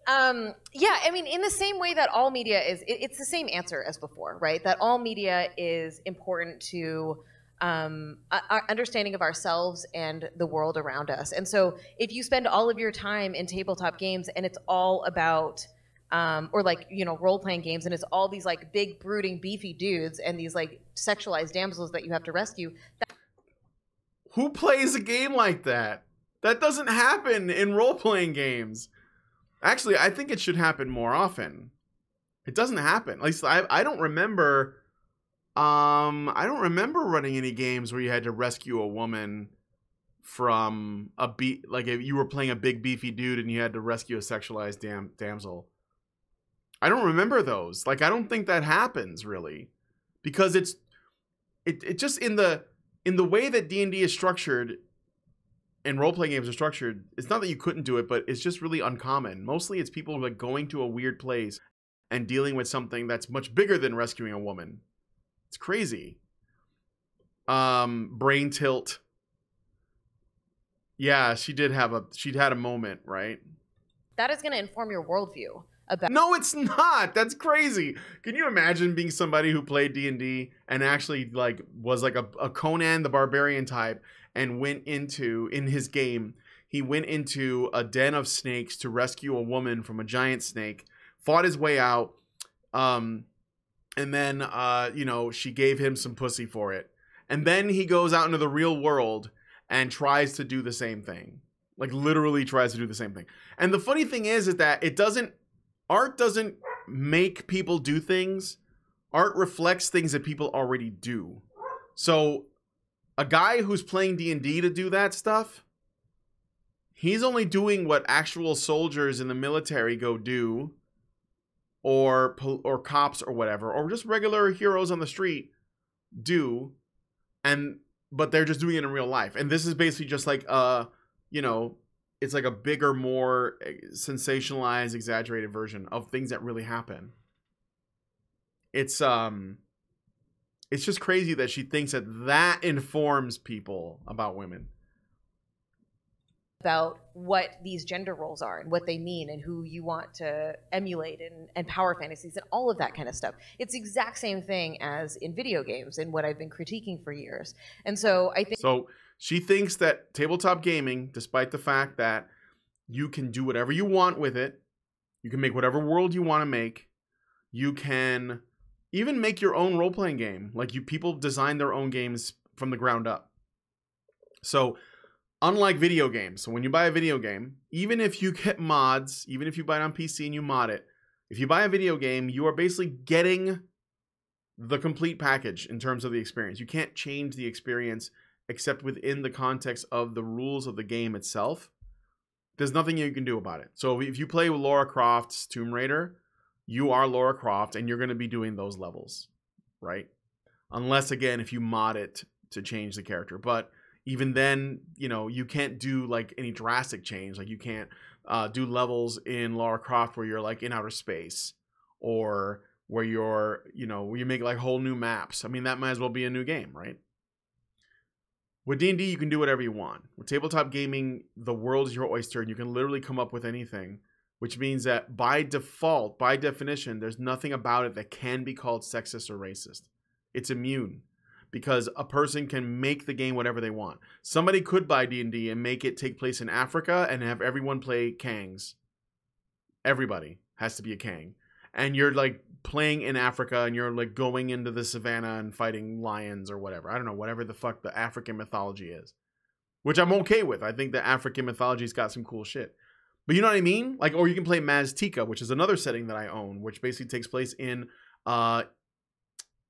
Yeah, I mean, in the same way that all media is, it's the same answer as before, right? That all media is important to our understanding of ourselves and the world around us. And so if you spend all of your time in tabletop games and it's all about, or like, you know, role-playing games, and it's all these like big, brooding, beefy dudes and these like sexualized damsels that you have to rescue. Who plays a game like that? That doesn't happen in role-playing games. Actually, I think it should happen more often. It doesn't happen. At least I don't remember. I don't remember running any games where you had to rescue a woman from like if you were playing a big beefy dude and you had to rescue a sexualized damsel. I don't remember those. Like, I don't think that happens really, because it just in the way that D&D is structured. And role-playing games are structured, it's not that you couldn't do it, but it's just really uncommon. Mostly it's people like going to a weird place and dealing with something that's much bigger than rescuing a woman. It's crazy. Brain tilt. Yeah, she'd had a moment, right? That is going to inform your worldview. No, it's not. That's crazy. Can you imagine being somebody who played D&D and actually like was like a Conan the Barbarian type, and went into, in his game, he went into a den of snakes to rescue a woman from a giant snake, fought his way out, and then, you know, she gave him some pussy for it. And then he goes out into the real world and tries to do the same thing. Like, literally tries to do the same thing. And the funny thing is that art doesn't make people do things. Art reflects things that people already do. So a guy who's playing D&D to do that stuff, he's only doing what actual soldiers in the military go do, or cops or whatever, or just regular heroes on the street do, but they're just doing it in real life. And this is basically just like you know, it's like a bigger, more sensationalized, exaggerated version of things that really happen. It's just crazy that she thinks that informs people about women. About what these gender roles are and what they mean and who you want to emulate and power fantasies and all of that kind of stuff. It's the exact same thing as in video games and what I've been critiquing for years. And so I think... She thinks that tabletop gaming, despite the fact that you can do whatever you want with it, you can make whatever world you want to make, you can even make your own role-playing game. Like people design their own games from the ground up. So unlike video games, so when you buy a video game, even if you get mods, even if you buy it on PC and you mod it, if you buy a video game, you are basically getting the complete package in terms of the experience. You can't change the experience except within the context of the rules of the game itself. There's nothing you can do about it. So if you play with Lara Croft's Tomb Raider, you are Lara Croft and you're going to be doing those levels, right? Unless, again, if you mod it to change the character. But even then, you know, you can't do like any drastic change. Like you can't do levels in Lara Croft where you're like in outer space, or where you're, you know, where you make like whole new maps. I mean, that might as well be a new game, right? With D&D, you can do whatever you want. With tabletop gaming, the world is your oyster, and you can literally come up with anything, which means that by default, by definition, there's nothing about it that can be called sexist or racist. It's immune, because a person can make the game whatever they want. Somebody could buy D&D and make it take place in Africa and have everyone play Kangs. Everybody has to be a Kang. And you're like playing in Africa and you're like going into the savannah and fighting lions or whatever. I don't know, whatever the fuck the African mythology is. Which I'm okay with. I think the African mythology's got some cool shit. But you know what I mean? Like, or you can play Maztica, which is another setting that I own, which basically takes place in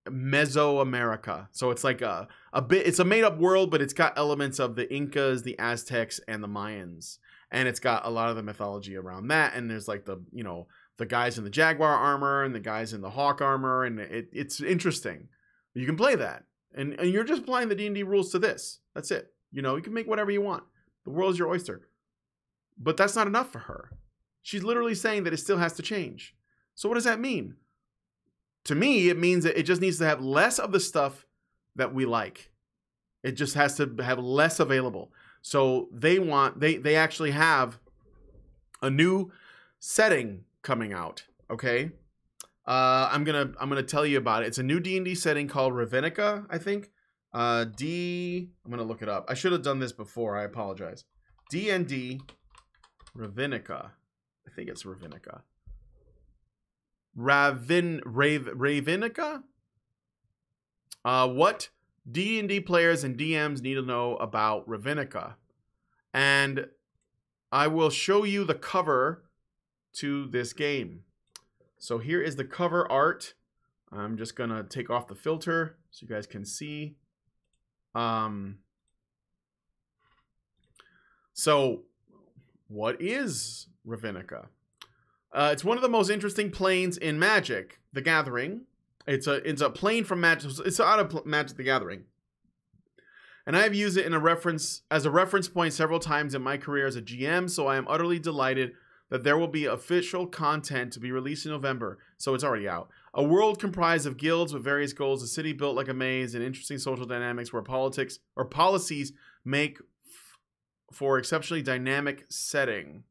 Mesoamerica. So it's like a bit, it's a made up world, but it's got elements of the Incas, the Aztecs, and the Mayans. And it's got a lot of the mythology around that. And there's like the, you know, the guys in the jaguar armor and the guys in the hawk armor, and it's interesting. You can play that, and you're just applying the D&D rules to this. That's it. You know, you can make whatever you want. The world is your oyster. But that's not enough for her. She's literally saying that it still has to change. So what does that mean? To me, it means that it just needs to have less of the stuff that we like. It just has to have less available. So they actually have a new setting coming out. Okay, I'm gonna tell you about it. It's a new D&D setting called Ravenica, I think. I'm gonna look it up. I should have done this before. I apologize. D&D Ravenica. I think it's Ravenica. Ravenica. What D&D players and DMs need to know about Ravenica, and I will show you the cover to this game. So here is the cover art. I'm just gonna take off the filter so you guys can see. So what is Ravenica? It's one of the most interesting planes in Magic: The Gathering. It's a plane from Magic. It's out of Magic: The Gathering, and I have used it as a reference point several times in my career as a GM. So I am utterly delighted that there will be official content to be released in November. So it's already out. A world comprised of guilds with various goals, a city built like a maze, and interesting social dynamics where politics or policies make for exceptionally dynamic setting.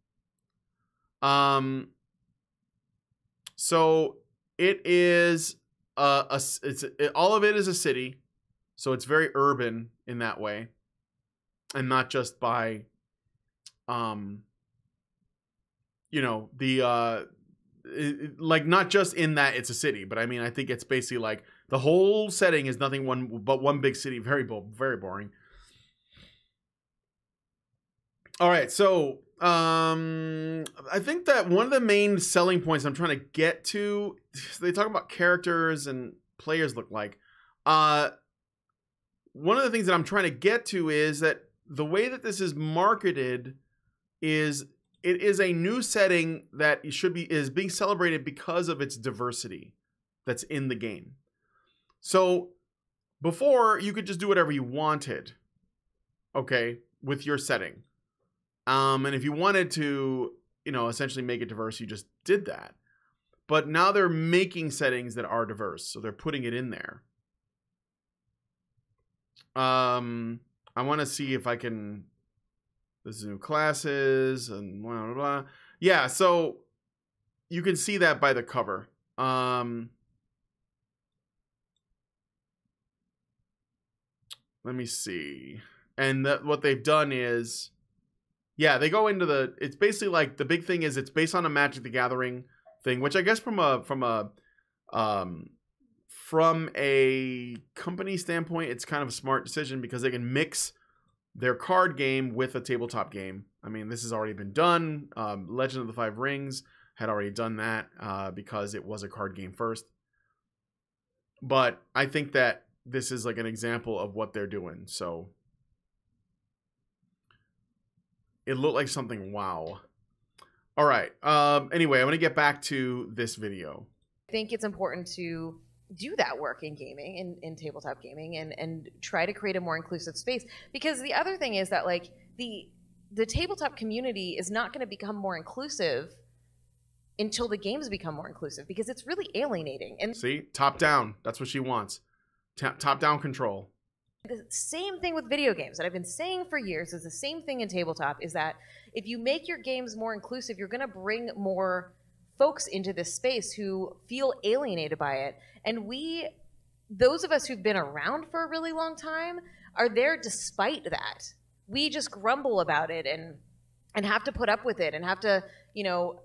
So it is all of it is a city, so it's very urban in that way, and not just by you know, like not just in that it's a city, but I mean, I think it's basically like the whole setting is nothing but one big city. Very boring. All right, so I think that one of the main selling points I'm trying to get to, they talk about characters and players look like. One of the things that I'm trying to get to is that the way that this is marketed is it is a new setting that is being celebrated because of its diversity that's in the game. So before, you could just do whatever you wanted, okay, with your setting. And if you wanted to, you know, essentially make it diverse, you just did that. But now they're making settings that are diverse, so they're putting it in there. I want to see if I can. This is new classes and blah, blah, blah. Yeah, so you can see that by the cover. Let me see. And what they've done is, yeah, they go into the. It's basically like the big thing is it's based on a Magic the Gathering thing, which I guess from a company standpoint, it's kind of a smart decision because they can mix their card game with a tabletop game. I mean, this has already been done. Legend of the Five Rings had already done that because it was a card game first. But I think that this is like an example of what they're doing. So it looked like something wow. All right. Anyway, I'm going to get back to this video. I think it's important to do that work in gaming, in tabletop gaming, and try to create a more inclusive space. Because the other thing is that like the tabletop community is not going to become more inclusive until the games become more inclusive, because it's really alienating. And see, top down. That's what she wants. Top down control. The same thing with video games that I've been saying for years is the same thing in tabletop, is that if you make your games more inclusive, you're going to bring more folks into this space who feel alienated by it. And those of us who've been around for a really long time, are there despite that. We just grumble about it and have to put up with it and have to,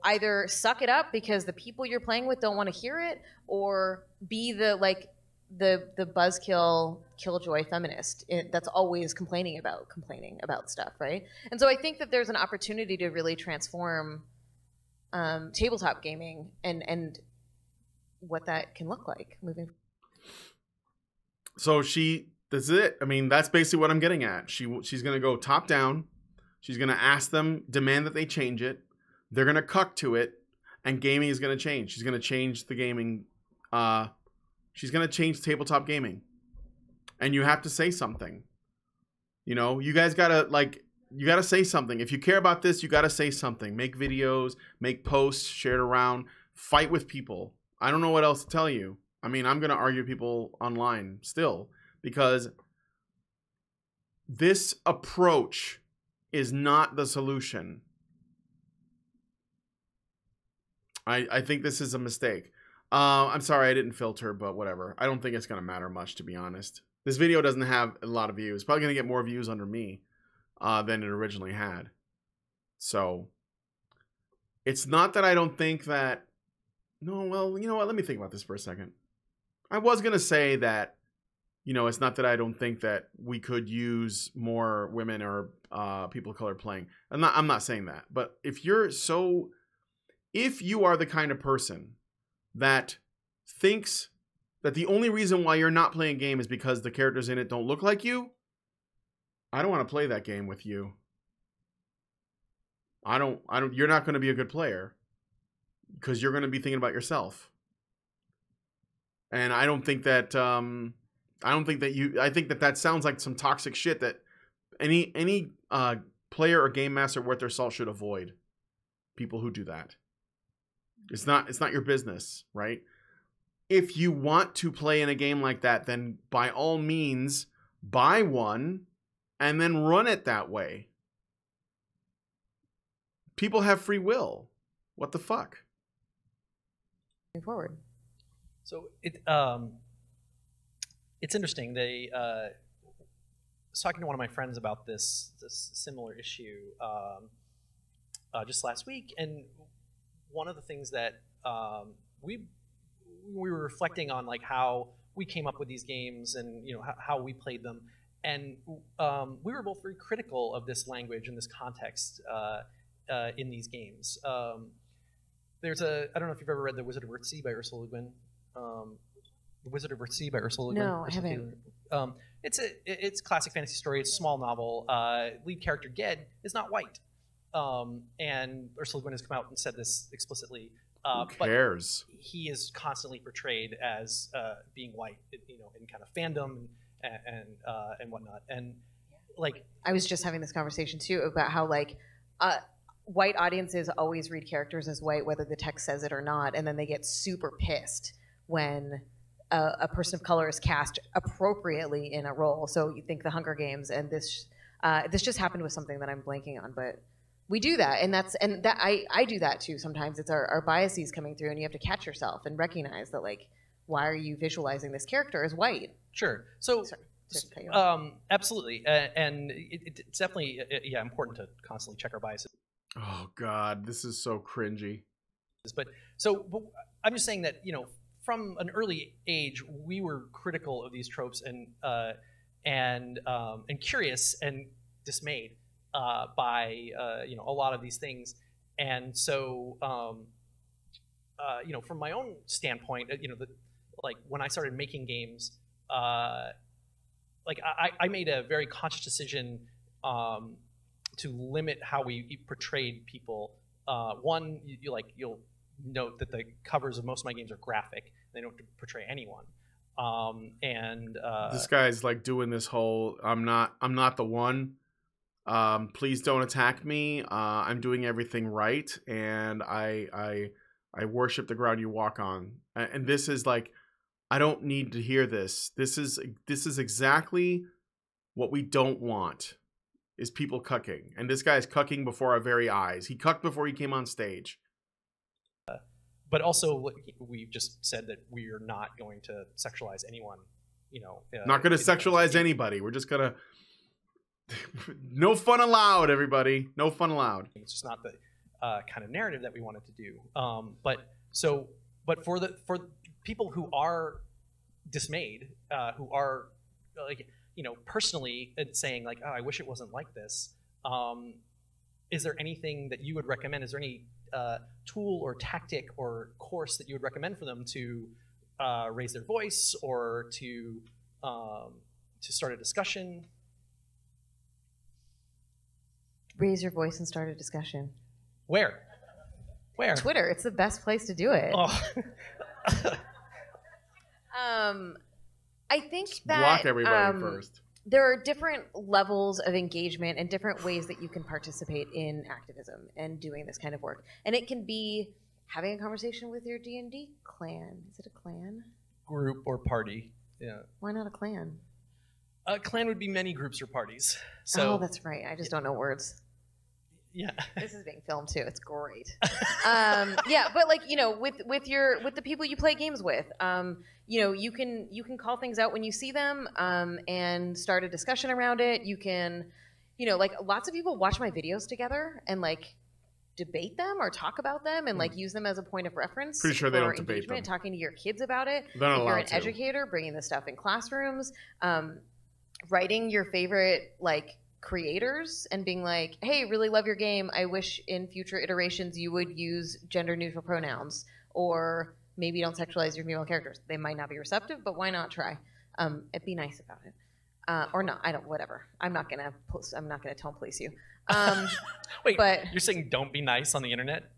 either suck it up because the people you're playing with don't want to hear it, or be the buzzkill killjoy feminist that's always complaining about stuff, right? And so I think that there's an opportunity to really transform tabletop gaming and what that can look like moving. So this is it. I mean, that's basically what I'm getting at. She's going to go top down. She's going to ask them, demand that they change it. They're going to cuck to it, and gaming is going to change. She's going to change the gaming. She's going to change tabletop gaming. And you have to say something. You guys got to say something. If you care about this, you got to say something. Make videos, make posts, share it around, fight with people. I don't know what else to tell you. I mean, I'm going to argue with people online still, because this approach is not the solution. I think this is a mistake. I'm sorry I didn't filter, but whatever. I don't think it's going to matter much, to be honest. This video doesn't have a lot of views. Probably going to get more views under me than it originally had. So it's not that I don't think that... No, well, you know what? Let me think about this for a second. I was going to say that, it's not that I don't think that we could use more women or people of color playing. I'm not saying that. But if you are the kind of person that thinks that the only reason why you're not playing a game is because the characters in it don't look like you, I don't want to play that game with you. You're not going to be a good player because you're going to be thinking about yourself. And I think that sounds like some toxic shit that any player or game master worth their salt should avoid. People who do that. It's not your business, right? If you want to play in a game like that, then by all means buy one and then run it that way. People have free will. What the fuck? Moving forward. So it's interesting. They was talking to one of my friends about this similar issue just last week, and one of the things that we were reflecting on, like how we came up with these games and how we played them, and we were both very critical of this language and this context in these games. There's I don't know if you've ever read The Wizard of Earthsea by Ursula Le Guin. The Wizard of Earthsea by Ursula Le Guin. No, I haven't. It's a classic fantasy story. It's a small novel. Lead character Ged is not white. And Ursula Le Guin has come out and said this explicitly. Who cares? But he is constantly portrayed as being white, in kind of fandom and whatnot. And I was just having this conversation too about how white audiences always read characters as white, whether the text says it or not, and then they get super pissed when a person of color is cast appropriately in a role. So you think The Hunger Games, and this just happened with something that I'm blanking on, but we do that, and I do that too sometimes. It's our biases coming through, and you have to catch yourself and recognize that, why are you visualizing this character as white? Sure. So to cut you off. Absolutely, and it's definitely important to constantly check our biases. Oh God, this is so cringy. But I'm just saying that from an early age we were critical of these tropes and curious and dismayed by a lot of these things, and so from my own standpoint, like when I started making games, like I made a very conscious decision to limit how we portrayed people. One, you'll note that the covers of most of my games are graphic. They don't portray anyone. This guy's like doing this whole I'm not the one. Please don't attack me. I'm doing everything right, and I worship the ground you walk on. And this is like, I don't need to hear this. This is exactly what we don't want, is people cucking. And this guy is cucking before our very eyes. He cucked before he came on stage. But also, we've just said that we are not going to sexualize anyone. Not going to sexualize anybody. We're just going to... No fun allowed, everybody. No fun allowed. It's just not the kind of narrative that we wanted to do. But for people who are dismayed, who are personally saying like, oh, I wish it wasn't like this. Is there anything that you would recommend? Is there any tool or tactic or course that you would recommend for them to raise their voice or to start a discussion? Raise your voice and start a discussion. Where? Twitter. It's the best place to do it. Oh. I think that block everybody first. There are different levels of engagement and different ways that you can participate in activism and doing this kind of work. And it can be having a conversation with your D&D clan. Is it a clan? Group or party. Yeah. Why not a clan? A clan would be many groups or parties. So, oh, that's right. I just don't know words. Yeah. This is being filmed too. It's great. Yeah, but like, with the people you play games with, you can call things out when you see them, and start a discussion around it. You can, like lots of people watch my videos together and like debate them or talk about them and like use them as a point of reference. Pretty sure they for don't debate them. Talking to your kids about it. They're not if you're allowed an to. educator, bringing this stuff in classrooms, writing your favorite like creators and being like, hey, really love your game. I wish in future iterations you would use gender neutral pronouns, or maybe don't sexualize your female characters. They might not be receptive, but why not try? Be nice about it. Or not, whatever. I'm not gonna tone police you. Wait, but you're saying don't be nice on the internet?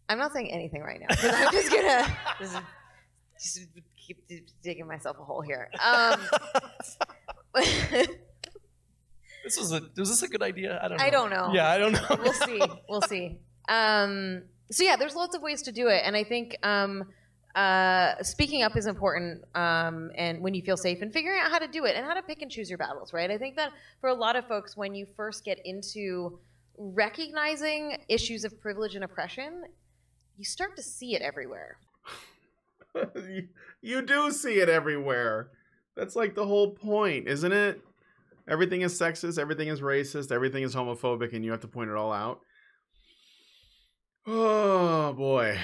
I'm not saying anything right now, because I'm just gonna just keep digging myself a hole here. Was this a good idea? I don't know. I don't know. Yeah, I don't know. We'll see. So yeah, there's lots of ways to do it, and I think speaking up is important, and when you feel safe, and figuring out how to do it and how to pick and choose your battles, right? I think that for a lot of folks, when you first get into recognizing issues of privilege and oppression, you start to see it everywhere. You do see it everywhere. That's like the whole point, isn't it? Everything is sexist, everything is racist, everything is homophobic, and you have to point it all out. Oh, boy.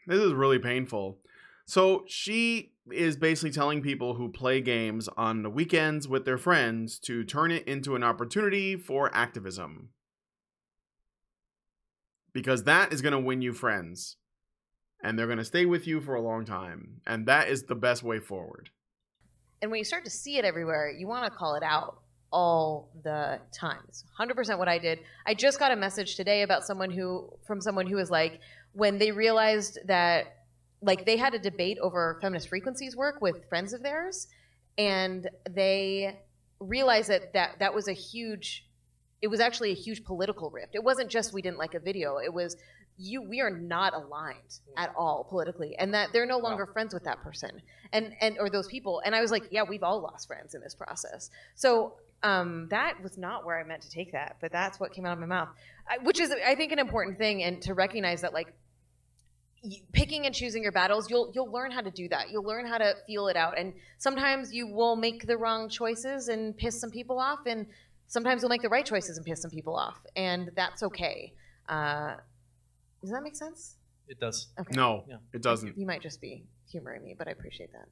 This is really painful. So she is basically telling people who play games on the weekends with their friends to turn it into an opportunity for activism. Because that is going to win you friends. And they're going to stay with you for a long time. And that is the best way forward. And when you start to see it everywhere, you want to call it out all the time. It's 100% what I did. I just got a message today about someone who was like, when they realized that, like, they had a debate over Feminist Frequency's work with friends of theirs, and they realized that was it was actually a huge political rift. It wasn't just we didn't like a video. It was we are not aligned at all politically, and that they're no longer friends with that person and or those people. And I was like, yeah, we've all lost friends in this process. So that was not where I meant to take that, but that's what came out of my mouth, which is, I think, an important thing, and to recognize that, like, picking and choosing your battles, you'll learn how to do that. You'll learn how to feel it out. And sometimes you will make the wrong choices and piss some people off, and sometimes you'll make the right choices and piss some people off, and that's okay. Does that make sense? It does. Okay. No, it doesn't. You might just be humoring me, but I appreciate that.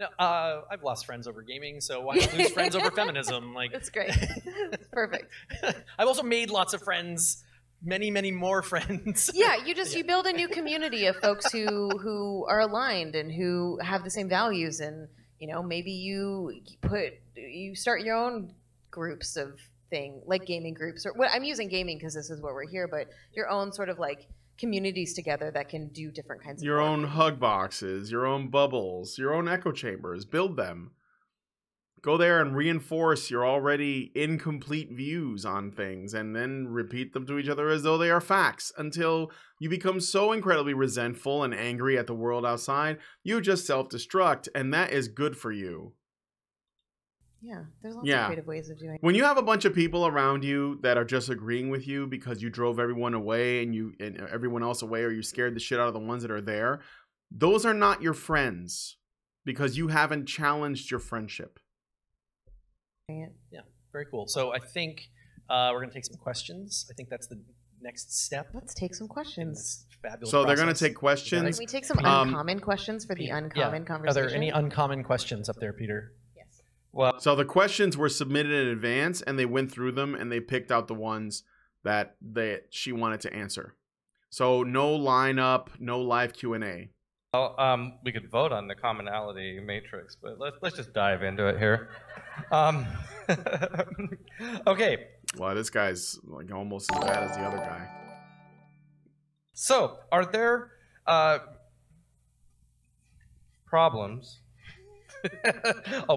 No, I've lost friends over gaming, so why not lose friends over feminism? Like, that's great. That's perfect. I've also made lots of friends, many more friends. Yeah, you build a new community of folks who are aligned and who have the same values, and maybe you start your own groups of thing, like gaming groups, or I'm using gaming because this is where we're here, but your own sort of like communities together that can do different kinds of your work. own hug boxes, your own bubbles, your own echo chambers. Build them. Go there and reinforce your already incomplete views on things, and then repeat them to each other as though they are facts until you become so incredibly resentful and angry at the world outside, you just self-destruct, and that is good for you. Yeah, there's lots of creative ways of doing it. When you have a bunch of people around you that are just agreeing with you because you drove everyone away and everyone else away, or you scared the shit out of the ones that are there, those are not your friends because you haven't challenged your friendship. Yeah, very cool. So I think we're going to take some questions. I think that's the next step. Let's take some questions. Fabulous. So they're process. going to take questions. Can we take some uncommon questions for the uncommon conversation? Are there any uncommon questions up there, Peter? Well, so the questions were submitted in advance, and they went through them, and they picked out the ones that she wanted to answer. So no lineup, no live Q&A. Well, we could vote on the commonality matrix, but let's just dive into it here. Okay. Well, this guy's like almost as bad as the other guy. So, are there problems?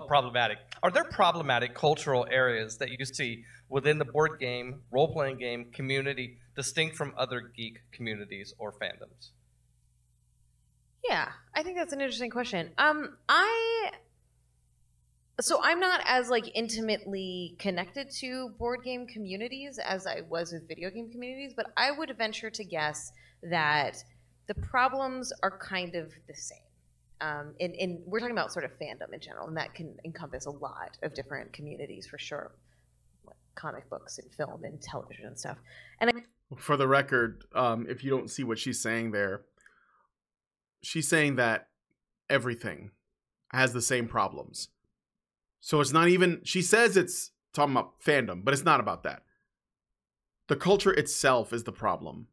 Problematic. Are there problematic cultural areas that you see within the board game, role-playing game community distinct from other geek communities or fandoms? Yeah, I think that's an interesting question. So I'm not as like intimately connected to board game communities as I was with video game communities, but I would venture to guess that the problems are kind of the same. We're talking about sort of fandom in general, and that can encompass a lot of different communities for sure, like comic books and film and television and stuff. And for the record, if you don't see what she's saying there, she's saying that everything has the same problems. So it's not even, she says it's talking about fandom, but it's not about that. The culture itself is the problem.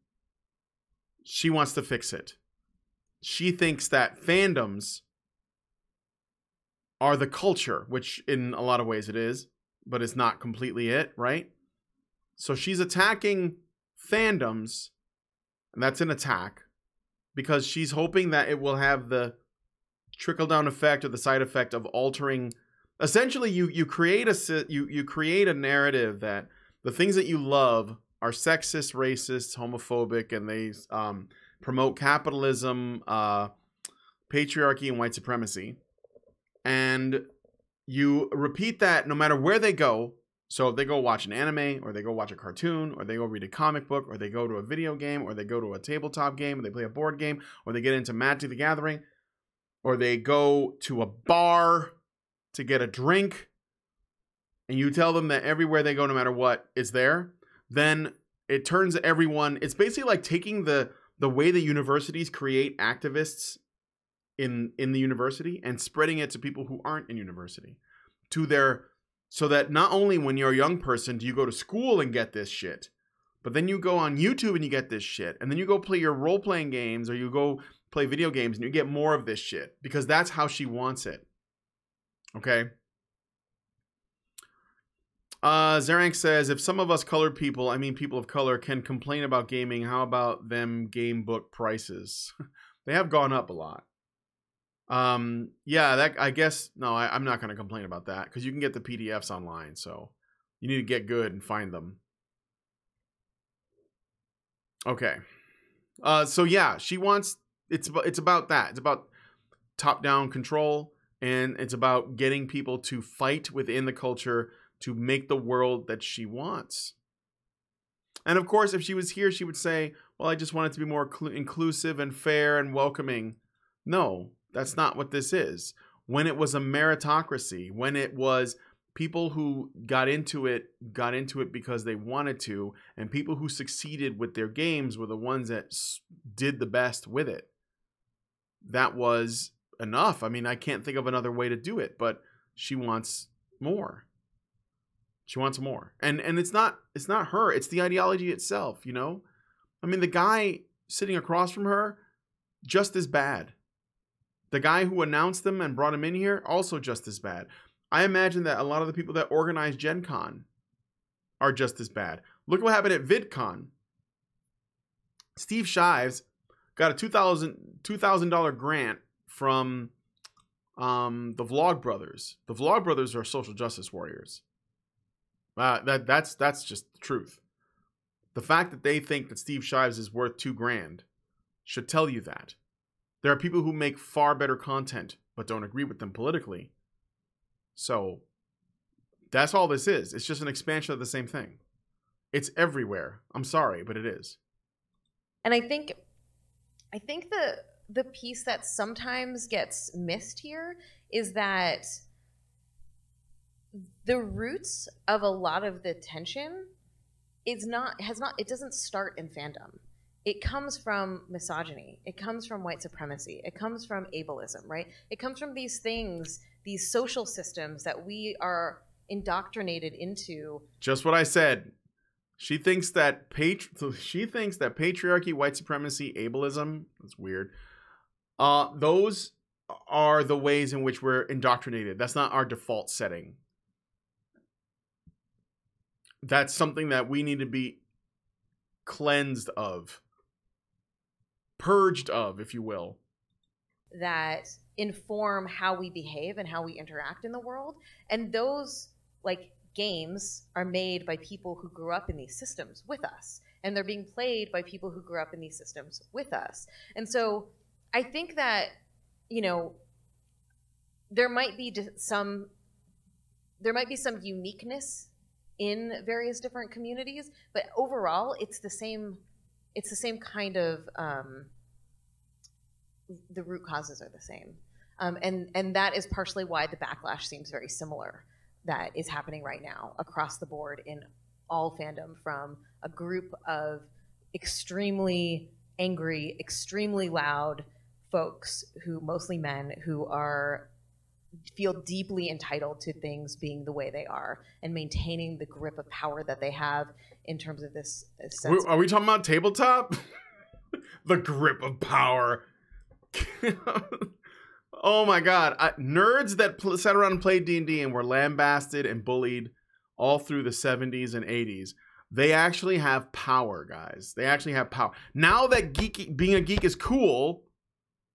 She wants to fix it. She thinks that fandoms are the culture, which in a lot of ways it is, but it's not completely it, right? So she's attacking fandoms, and that's an attack, because she's hoping that it will have the trickle-down effect or the side effect of altering. Essentially, you create a narrative that the things that you love are sexist, racist, homophobic, and they promote capitalism, patriarchy, and white supremacy. And you repeat that no matter where they go. So if they go watch an anime, or they go watch a cartoon, or they go read a comic book, or they go to a video game, or they go to a tabletop game, or they play a board game, or they get into Magic the Gathering, or they go to a bar to get a drink, and you tell them that everywhere they go, no matter what, is there, then it turns everyone, it's basically like taking the way the universities create activists in the university and spreading it to people who aren't in university, so that not only when you're a young person do you go to school and get this shit, but then you go on YouTube and you get this shit, and then you go play your role-playing games, or you go play video games and you get more of this shit, because that's how she wants it. Okay? Zerank says, if some of us colored people, I mean people of color, can complain about gaming, how about them game book prices? They have gone up a lot. Yeah, that, I guess, no, I'm not going to complain about that, because you can get the PDFs online, so you need to get good and find them. Okay. So yeah, she wants, it's about that. It's about top-down control, and it's about getting people to fight within the culture to make the world that she wants. And of course, if she was here, she would say, well, I just want it to be more inclusive and fair and welcoming. No, that's not what this is. When it was a meritocracy, when it was people who got into it because they wanted to, and people who succeeded with their games were the ones that did the best with it. That was enough. I mean, I can't think of another way to do it, but she wants more. She wants more. And it's not her, it's the ideology itself, you know? I mean, the guy sitting across from her, just as bad. The guy who announced them and brought him in here, also just as bad. I imagine that a lot of the people that organize GenCon are just as bad. Look what happened at VidCon. Steve Shives got a $2,000 grant from the Vlog Brothers. The Vlog Brothers are social justice warriors. That's just the truth. The fact that they think that Steve Shives is worth $2,000 should tell you that. There are people who make far better content but don't agree with them politically. So that's all this is. It's just an expansion of the same thing. It's everywhere. I'm sorry, but it is. And I think the piece that sometimes gets missed here is that the roots of a lot of the tension it doesn't start in fandom. It comes from misogyny. It comes from white supremacy. It comes from ableism, right? It comes from these things, these social systems that we are indoctrinated into. Just what I said. She thinks that patriarchy, white supremacy, ableism, that's weird. Those are the ways in which we're indoctrinated. That's not our default setting. That's something that we need to be cleansed of. Purged of, if you will. That inform how we behave and how we interact in the world. And those, like, games are made by people who grew up in these systems with us. And they're being played by people who grew up in these systems with us. And so I think that, you know, there might be some uniqueness in various different communities, but overall it's the same kind of the root causes are the same. And that is partially why the backlash seems very similar that is happening right now across the board in all fandom, from a group of extremely angry, extremely loud folks, who mostly men, who feel deeply entitled to things being the way they are and maintaining the grip of power that they have in terms of this sense. Are we talking about Tabletop? The grip of power. Oh my god. Nerds that sat around and played D&D and were lambasted and bullied all through the 70s and 80s. They actually have power, guys. They actually have power. Now that being a geek is cool,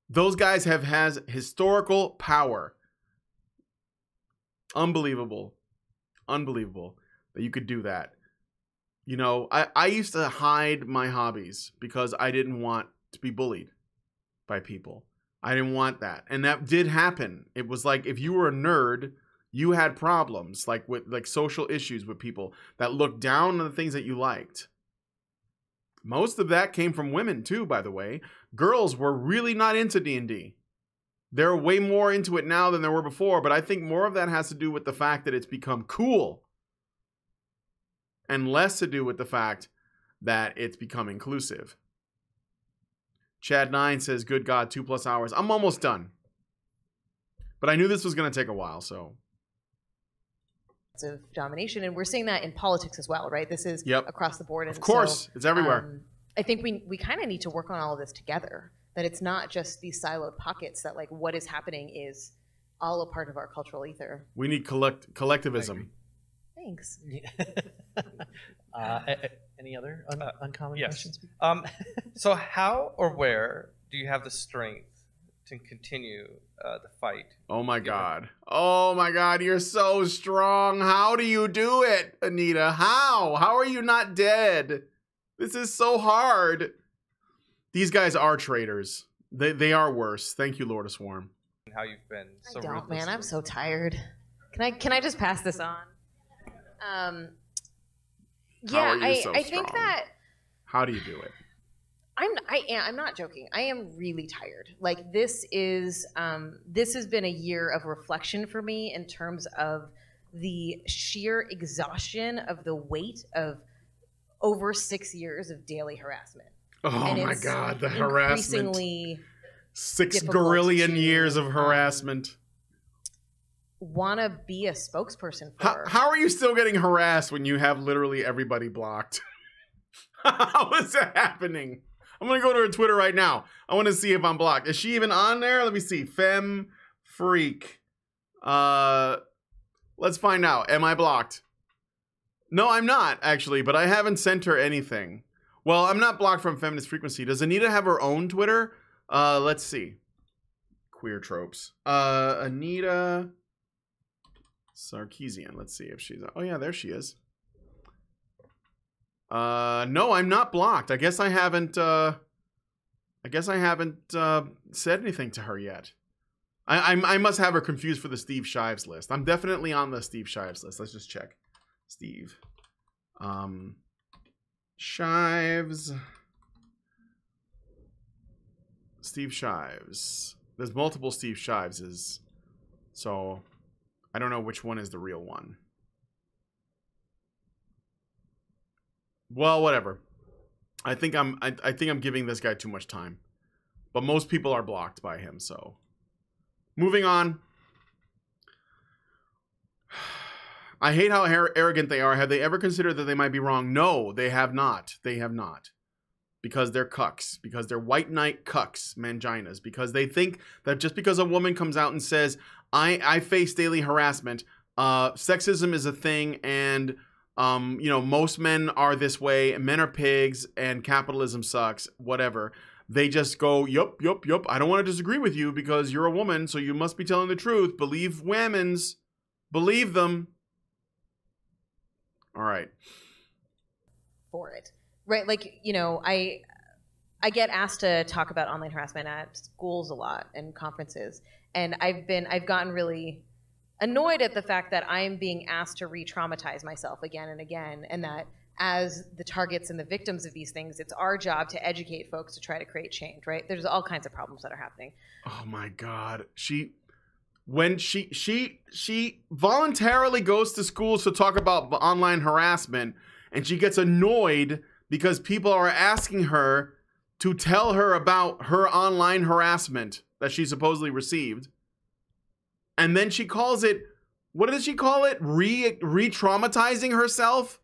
those guys has historical power. Unbelievable. Unbelievable that you could do that. You know, I used to hide my hobbies because I didn't want to be bullied by people. I didn't want that. And that did happen. It was like, if you were a nerd, you had problems, like with social issues with people that looked down on the things that you liked. Most of that came from women too, by the way. Girls were really not into D&D. They're way more into it now than they were before, but I think more of that has to do with the fact that it's become cool and less to do with the fact that it's become inclusive. Chad9 says, good God, 2+ hours. I'm almost done. But I knew this was going to take a while, so. Of domination, and we're seeing that in politics as well, right? This is across the board. And of course, so, it's everywhere. I think we kind of need to work on all of this together. That it's not just these siloed pockets, that like what is happening is all a part of our cultural ether. We need collectivism. Thanks. Any other uncommon questions? So how or where do you have the strength to continue the fight? Oh my God. Oh my God, you're so strong. How do you do it, Anita? How? How are you not dead? This is so hard. These guys are traitors. They are worse. Thank you, Lord of Swarm. How you've been so I don't, ruthless. man. I'm so tired. Can I just pass this on? How are you so I think strong? that How do you do it? I'm not joking. I am really tired. Like this has been a year of reflection for me in terms of the sheer exhaustion of the weight of over 6 years of daily harassment. Oh And my it's God, the harassment. increasingly 6 difficult gorillion to, years of harassment. Want to be a spokesperson for. How are you still getting harassed when you have literally everybody blocked? How is that happening? I'm going to go to her Twitter right now. I want to see if I'm blocked. Is she even on there? Let me see. Fem Freak. Let's find out. Am I blocked? No, I'm not, actually, but I haven't sent her anything. Well, I'm not blocked from Feminist Frequency. Does Anita have her own Twitter? Let's see. Queer tropes. Anita Sarkeesian. Let's see if she's... Oh, yeah, there she is. No, I'm not blocked. I guess I haven't said anything to her yet. I must have her confused for the Steve Shives list. I'm definitely on the Steve Shives list. Let's just check. Steve. Shives. Steve Shives. There's multiple Steve Shiveses. So I don't know which one is the real one. Well, whatever. I think I'm giving this guy too much time. But most people are blocked by him, so. Moving on. I hate how arrogant they are. Have they ever considered that they might be wrong? No, they have not. They have not. Because they're cucks. Because they're white knight cucks, manginas. Because they think that just because a woman comes out and says, I face daily harassment, sexism is a thing, and most men are this way, and men are pigs, and capitalism sucks, whatever. They just go, yup. I don't want to disagree with you because you're a woman, so you must be telling the truth. Believe women's. Believe them. All right. For it. Right, like, I get asked to talk about online harassment at schools a lot and conferences, and I've gotten really annoyed at the fact that I'm being asked to re-traumatize myself again and again, and that as the targets and the victims of these things, it's our job to educate folks to try to create change, right? There's all kinds of problems that are happening. Oh my God. When she voluntarily goes to schools to talk about online harassment, and she gets annoyed because people are asking her to tell her about her online harassment that she supposedly received. And then she calls it, what did she call it? Re-traumatizing herself?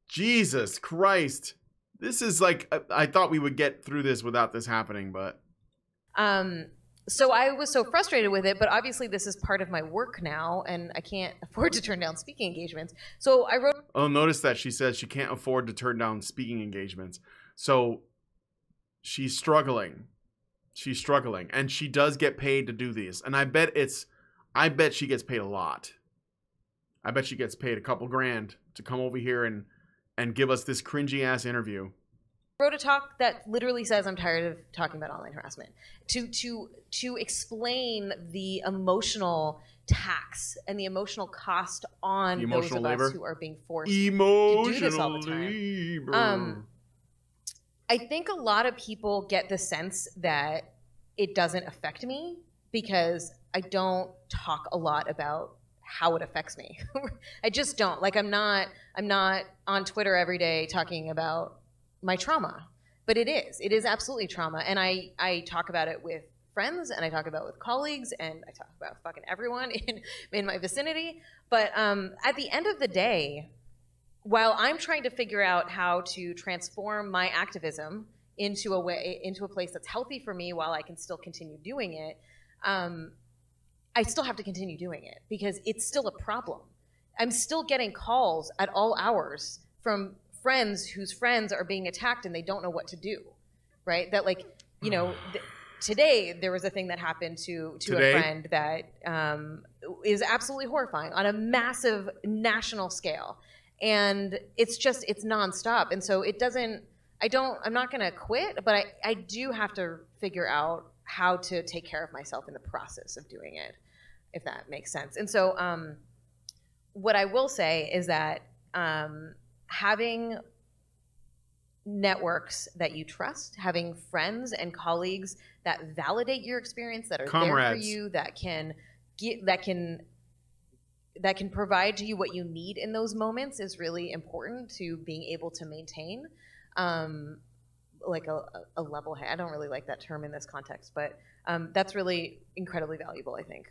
Jesus Christ. This is like, I thought we would get through this without this happening, but. So I was so frustrated with it, but obviously this is part of my work now, and I can't afford to turn down speaking engagements. So I wrote. Oh, notice that she says she can't afford to turn down speaking engagements. So she's struggling. She's struggling, and she does get paid to do these. And I bet she gets paid a lot. I bet she gets paid a couple grand to come over here and give us this cringy ass interview. Wrote a talk that literally says I'm tired of talking about online harassment to explain the emotional tax and the emotional cost on those of us who are being forced to do this all the time. I think a lot of people get the sense that it doesn't affect me because I don't talk a lot about how it affects me. I just don't. Like I'm not on Twitter every day talking about my trauma, but it is absolutely trauma, and I talk about it with friends, and I talk about it with colleagues, and I talk about fucking everyone in my vicinity. But at the end of the day, while I'm trying to figure out how to transform my activism into a place that's healthy for me while I can still continue doing it, I still have to continue doing it because it's still a problem. I'm still getting calls at all hours from friends whose friends are being attacked and they don't know what to do, right? That today there was a thing that happened to a friend that is absolutely horrifying on a massive national scale. And it's nonstop. And so I'm not gonna quit, but I do have to figure out how to take care of myself in the process of doing it, if that makes sense. And so what I will say is that having networks that you trust, having friends and colleagues that validate your experience, that are there for you, that can provide to you what you need in those moments is really important to being able to maintain like a level head. I don't really like that term in this context, but that's really incredibly valuable, I think.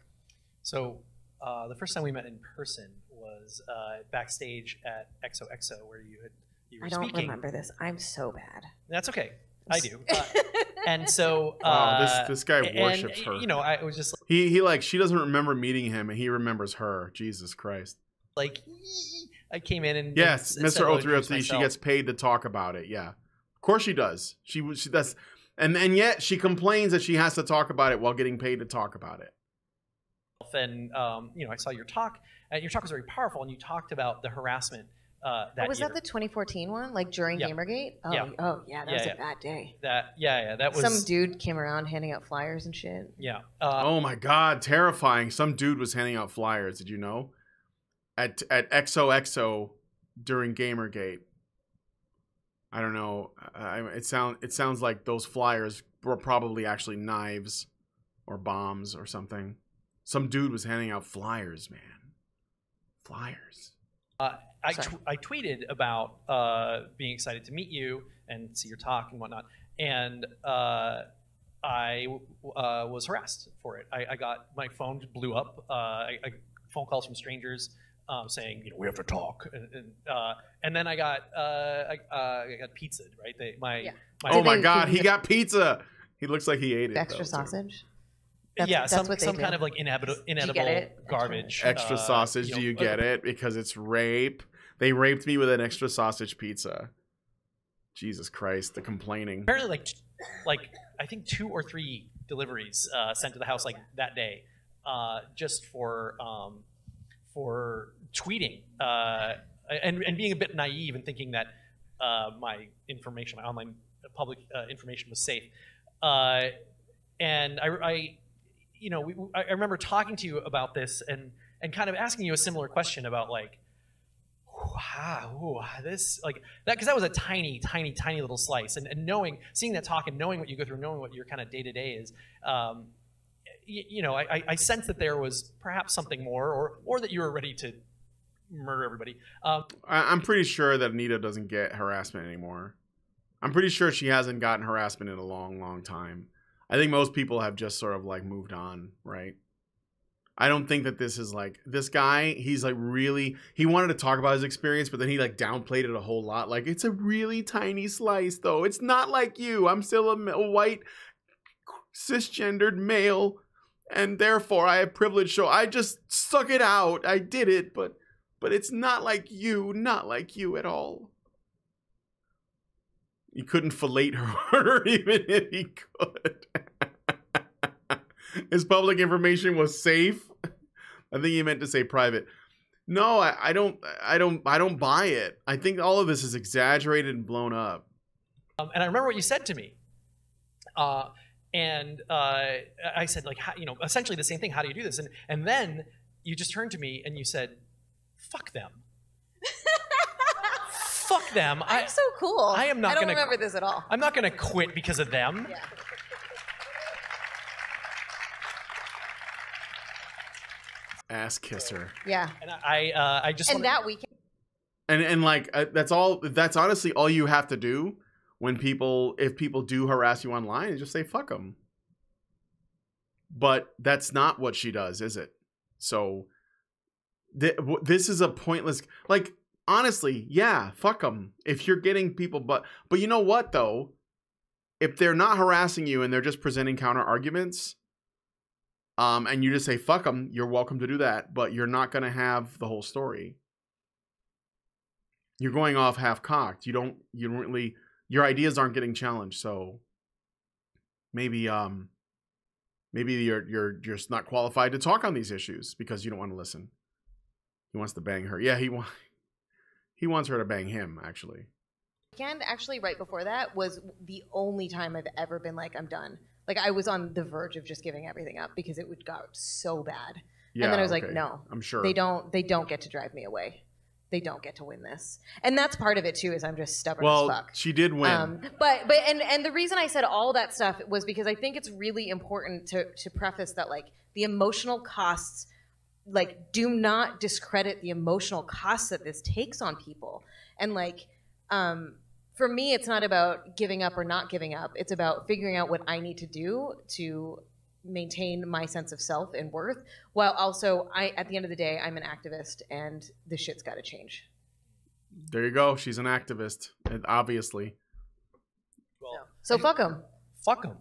So the first time we met in person was backstage at XOXO, where you were speaking. I don't speaking. remember this. I'm so bad. That's okay. I do. And so this guy worships her. You know, I was just he like, she doesn't remember meeting him, and he remembers her. Jesus Christ. Like, I came in and yes, and Mr. 0303. She gets paid to talk about it. Yeah, of course she does. She that's and yet she complains that she has to talk about it while getting paid to talk about it. And you know, I saw your talk. Your talk was very powerful, and you talked about the harassment. Was that the 2014 one, like during Gamergate? Oh yeah, that was a bad day. That was some dude came around handing out flyers and shit. Yeah. Oh my God, terrifying! Some dude was handing out flyers. Did you know? At XOXO during Gamergate. I don't know. It sounds like those flyers were probably actually knives or bombs or something. Some dude was handing out flyers, man. Flyers. I tweeted about being excited to meet you and see your talk and whatnot, and I was harassed for it. I got, my phone blew up. I phone calls from strangers saying, you know, we have to talk, and then I got pizzaed, right? Oh my God, he got pizza. He looks like he ate it. Extra sausage. That's some kind of like inedible garbage. Extra sausage. Do you get it? Because it's rape. They raped me with an extra sausage pizza. Jesus Christ, the complaining. Apparently, like I think 2 or 3 deliveries sent to the house like that day, just for tweeting and being a bit naive and thinking that my information, my online public information was safe. And I remember talking to you about this and kind of asking you a similar question about like, this like that, because that was a tiny little slice, and seeing that talk and knowing what you go through, knowing what your kind of day to day is, I sense that there was perhaps something more, or that you were ready to murder everybody. I'm pretty sure that Anita doesn't get harassment anymore. I'm pretty sure she hasn't gotten harassment in a long time. I think most people have just sort of like moved on, right? I don't think that this is like, this guy, he's like really, he wanted to talk about his experience, but then he like downplayed it a whole lot. Like, it's a really tiny slice though. It's not like you. I'm still a white cisgendered male, and therefore I have privilege. So I just stuck it out. I did it, but it's not like you at all. He couldn't fillet her even if he could. His public information was safe. I think he meant to say private. No, I don't buy it. I think all of this is exaggerated and blown up. And I remember what you said to me. And I said, like, essentially the same thing. How do you do this? And then you just turned to me and you said, "Fuck them." Fuck them. I'm so cool. I am not going to remember this at all. I'm not going to quit because of them. Yeah. Ass kisser. Yeah. And I just that weekend. And like that's all. That's honestly all you have to do if people do harass you online, is just say fuck them. But that's not what she does, is it? So this is a pointless. Like, honestly, yeah, fuck them. If you're getting people, but you know what though? If they're not harassing you and they're just presenting counter arguments, and you just say fuck them, you're welcome to do that, but you're not going to have the whole story. You're going off half cocked. You don't really, your ideas aren't getting challenged. So maybe you're just not qualified to talk on these issues because you don't want to listen. He wants to bang her. Yeah, he wants her to bang him, actually. And actually, right before that was the only time I've ever been like, I'm done. Like, I was on the verge of just giving everything up because it got so bad. Yeah, and then I was like, no, I'm sure they don't get to drive me away. they don't get to win this. And that's part of it too, is I'm just stubborn as Well, fuck. she did win. But the reason I said all that stuff was because I think it's really important to preface that, like, the emotional costs, like, do not discredit the emotional costs that this takes on people. And like, for me, it's not about giving up or not giving up. It's about figuring out what I need to do to maintain my sense of self and worth, while also, at the end of the day, I'm an activist, and this shit's got to change. There you go. She's an activist, obviously. Well, so fuck them. Fuck them.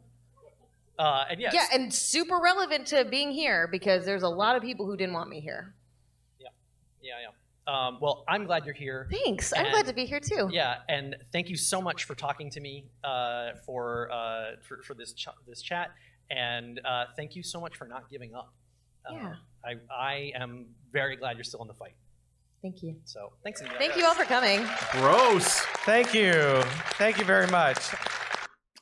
And yes. Yeah, and super relevant to being here, because there's a lot of people who didn't want me here. Yeah. Well, I'm glad you're here. Thanks. I'm glad to be here too. Yeah, and thank you so much for talking to me for this chat, and thank you so much for not giving up. Yeah. I am very glad you're still in the fight. Thank you. So thanks, Anita. Thank you all for coming. Gross. Thank you. Thank you very much.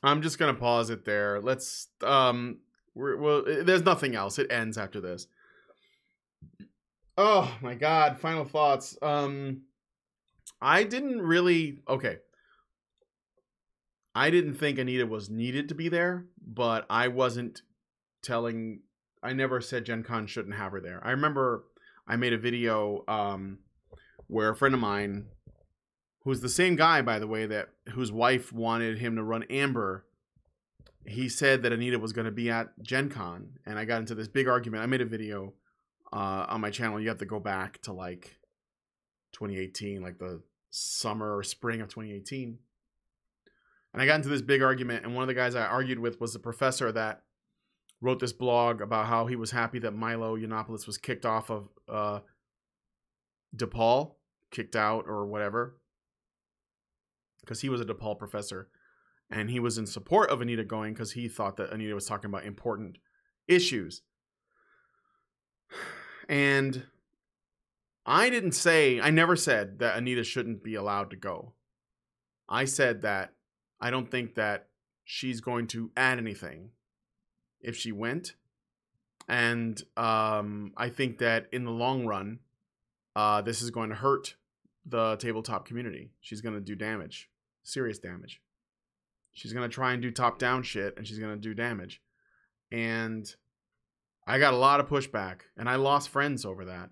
I'm just gonna pause it there. Let's well, there's nothing else. It ends after this. Oh my god, final thoughts. I didn't think Anita was needed to be there, but I never said GenCon shouldn't have her there. I remember I made a video where a friend of mine, who's the same guy, by the way, whose wife wanted him to run Amber, he said that Anita was going to be at GenCon, and I got into this big argument. I made a video on my channel. You have to go back to like 2018, like the summer or spring of 2018. And I got into this big argument, and one of the guys I argued with was the professor that wrote this blog about how he was happy that Milo Yiannopoulos was kicked off of DePaul, kicked out or whatever, because he was a DePaul professor, and he was in support of Anita going because he thought that Anita was talking about important issues. And I never said that Anita shouldn't be allowed to go. I said that I don't think that she's going to add anything if she went. And I think that in the long run, this is going to hurt the tabletop community. She's going to do damage, serious damage. She's going to try and do top-down shit, and she's going to do damage. And I got a lot of pushback, and I lost friends over that.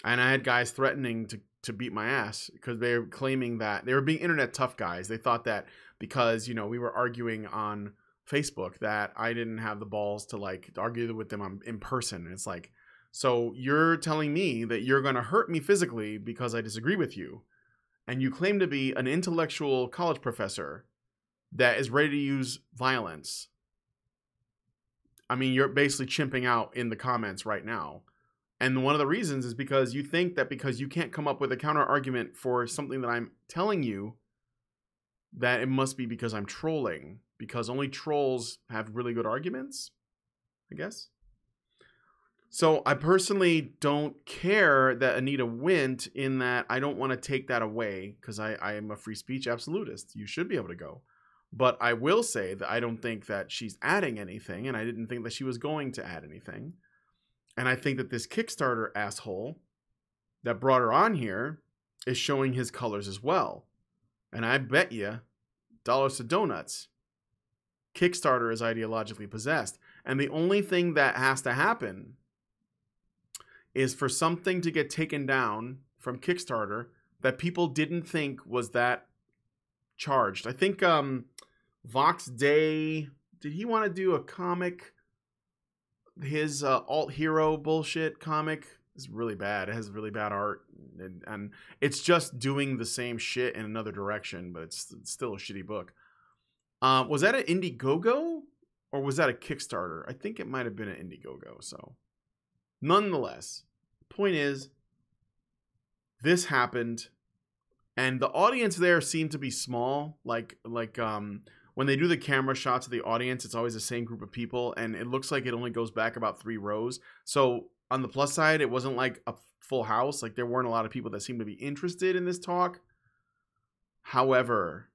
And I had guys threatening to beat my ass because they were claiming that they were being internet tough guys. They thought that because, you know, we were arguing on Facebook that I didn't have the balls to like argue with them in person. And it's like, so you're telling me that you're going to hurt me physically because I disagree with you, and you claim to be an intellectual college professor that is ready to use violence. I mean, you're basically chimping out in the comments right now. And one of the reasons is because you think that because you can't come up with a counter argument for something that I'm telling you, that it must be because I'm trolling, because only trolls have really good arguments, I guess. So I personally don't care that Anita went, in that I don't want to take that away, because I am a free speech absolutist. You should be able to go. But I will say that I don't think that she's adding anything, and I didn't think that she was going to add anything. And I think that this Kickstarter asshole that brought her on here is showing his colors as well. And I bet you dollars to donuts, Kickstarter is ideologically possessed. And the only thing that has to happen is for something to get taken down from Kickstarter that people didn't think was that charged. I think Vox Day, did he want to do a comic? His alt hero bullshit comic is really bad. It has really bad art, and it's just doing the same shit in another direction, but it's still a shitty book. Was that an Indiegogo or was that a Kickstarter? I think it might have been an Indiegogo. So nonetheless, point is, this happened, and the audience there seemed to be small. Like when they do the camera shots of the audience, it's always the same group of people, and it looks like it only goes back about 3 rows. So on the plus side, it wasn't like a full house. Like there weren't a lot of people that seemed to be interested in this talk. However,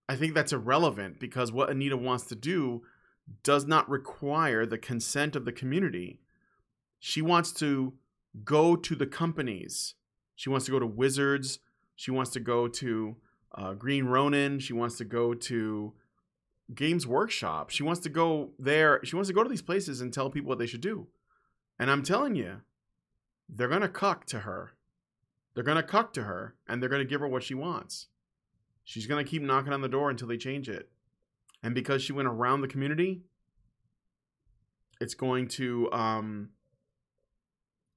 I think that's irrelevant, because what Anita wants to do does not require the consent of the community. She wants to go to the companies. She wants to go to Wizards. She wants to go to Green Ronin. She wants to go to Games Workshop. She wants to go there. She wants to go to these places and tell people what they should do. And I'm telling you, they're going to cuck to her. They're going to cuck to her, and they're going to give her what she wants. She's going to keep knocking on the door until they change it. And because she went around the community, it's going to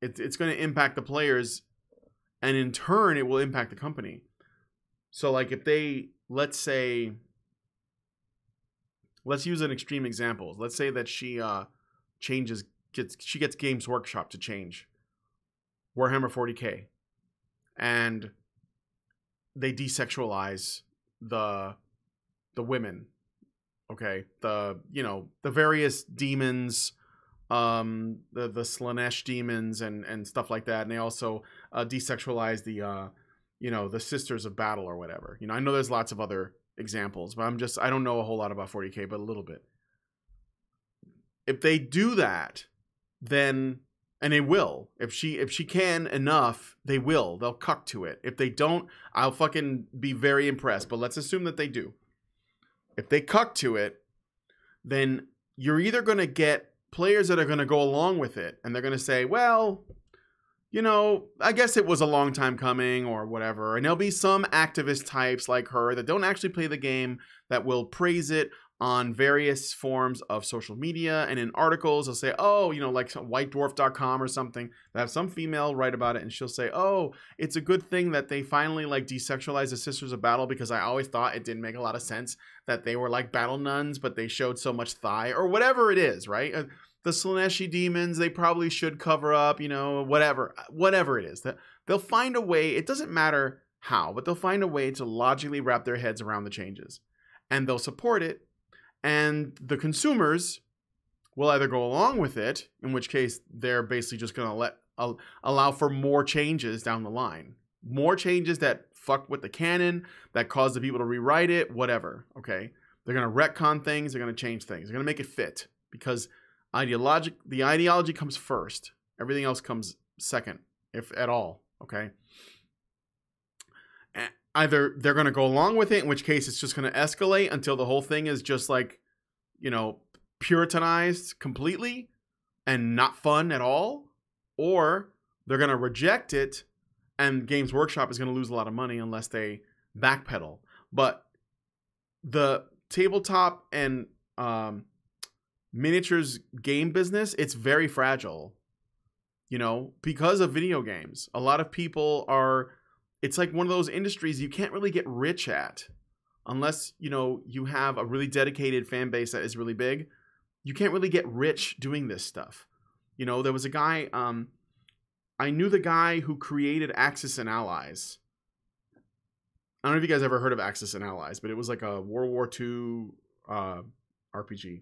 it's going to impact the players, and in turn, it will impact the company. So, like, if they, let's use an extreme example. Let's say that she gets Games Workshop to change Warhammer 40K, and they desexualize the women. Okay, the various demons, the Slanesh demons and stuff like that, and they also desexualize the Sisters of Battle or whatever. I know there's lots of other examples, but I don't know a whole lot about 40K, but a little bit. If they do that, then, and they will, if she can enough, they will. They'll cuck to it. If they don't, I'll fucking be very impressed. But let's assume that they do. If they cuck to it, then you're either going to get players that are going to go along with it, and they're going to say, well, I guess it was a long time coming or whatever. And there'll be some activist types like her that don't actually play the game that will praise it on various forms of social media and in articles. They'll say, oh, like whitedwarf.com or something, that have some female write about it, and she'll say, oh, it's a good thing that they finally like desexualized the Sisters of Battle, because I always thought it didn't make a lot of sense that they were like battle nuns, but they showed so much thigh, or whatever it is, right? The Slaneshi demons, they probably should cover up, whatever it is. They'll find a way, it doesn't matter how, but they'll find a way to logically wrap their heads around the changes. And they'll support it. And the consumers will either go along with it, in which case they're basically just going to allow for more changes down the line. More changes that fuck with the canon, that cause the people to rewrite it, whatever, okay? They're going to retcon things, they're going to change things. They're going to make it fit, because the ideology comes first. Everything else comes second, if at all, okay? Either they're going to go along with it, in which case it's just going to escalate until the whole thing is just like, puritanized completely and not fun at all. Or they're going to reject it, and Games Workshop is going to lose a lot of money unless they backpedal. But the tabletop and miniatures game business, it's very fragile, because of video games. A lot of people it's like one of those industries you can't really get rich at unless, you have a really dedicated fan base that is really big. You can't really get rich doing this stuff. There was a guy, I knew the guy who created Axis and Allies. I don't know if you guys ever heard of Axis and Allies, but it was like a World War II RPG.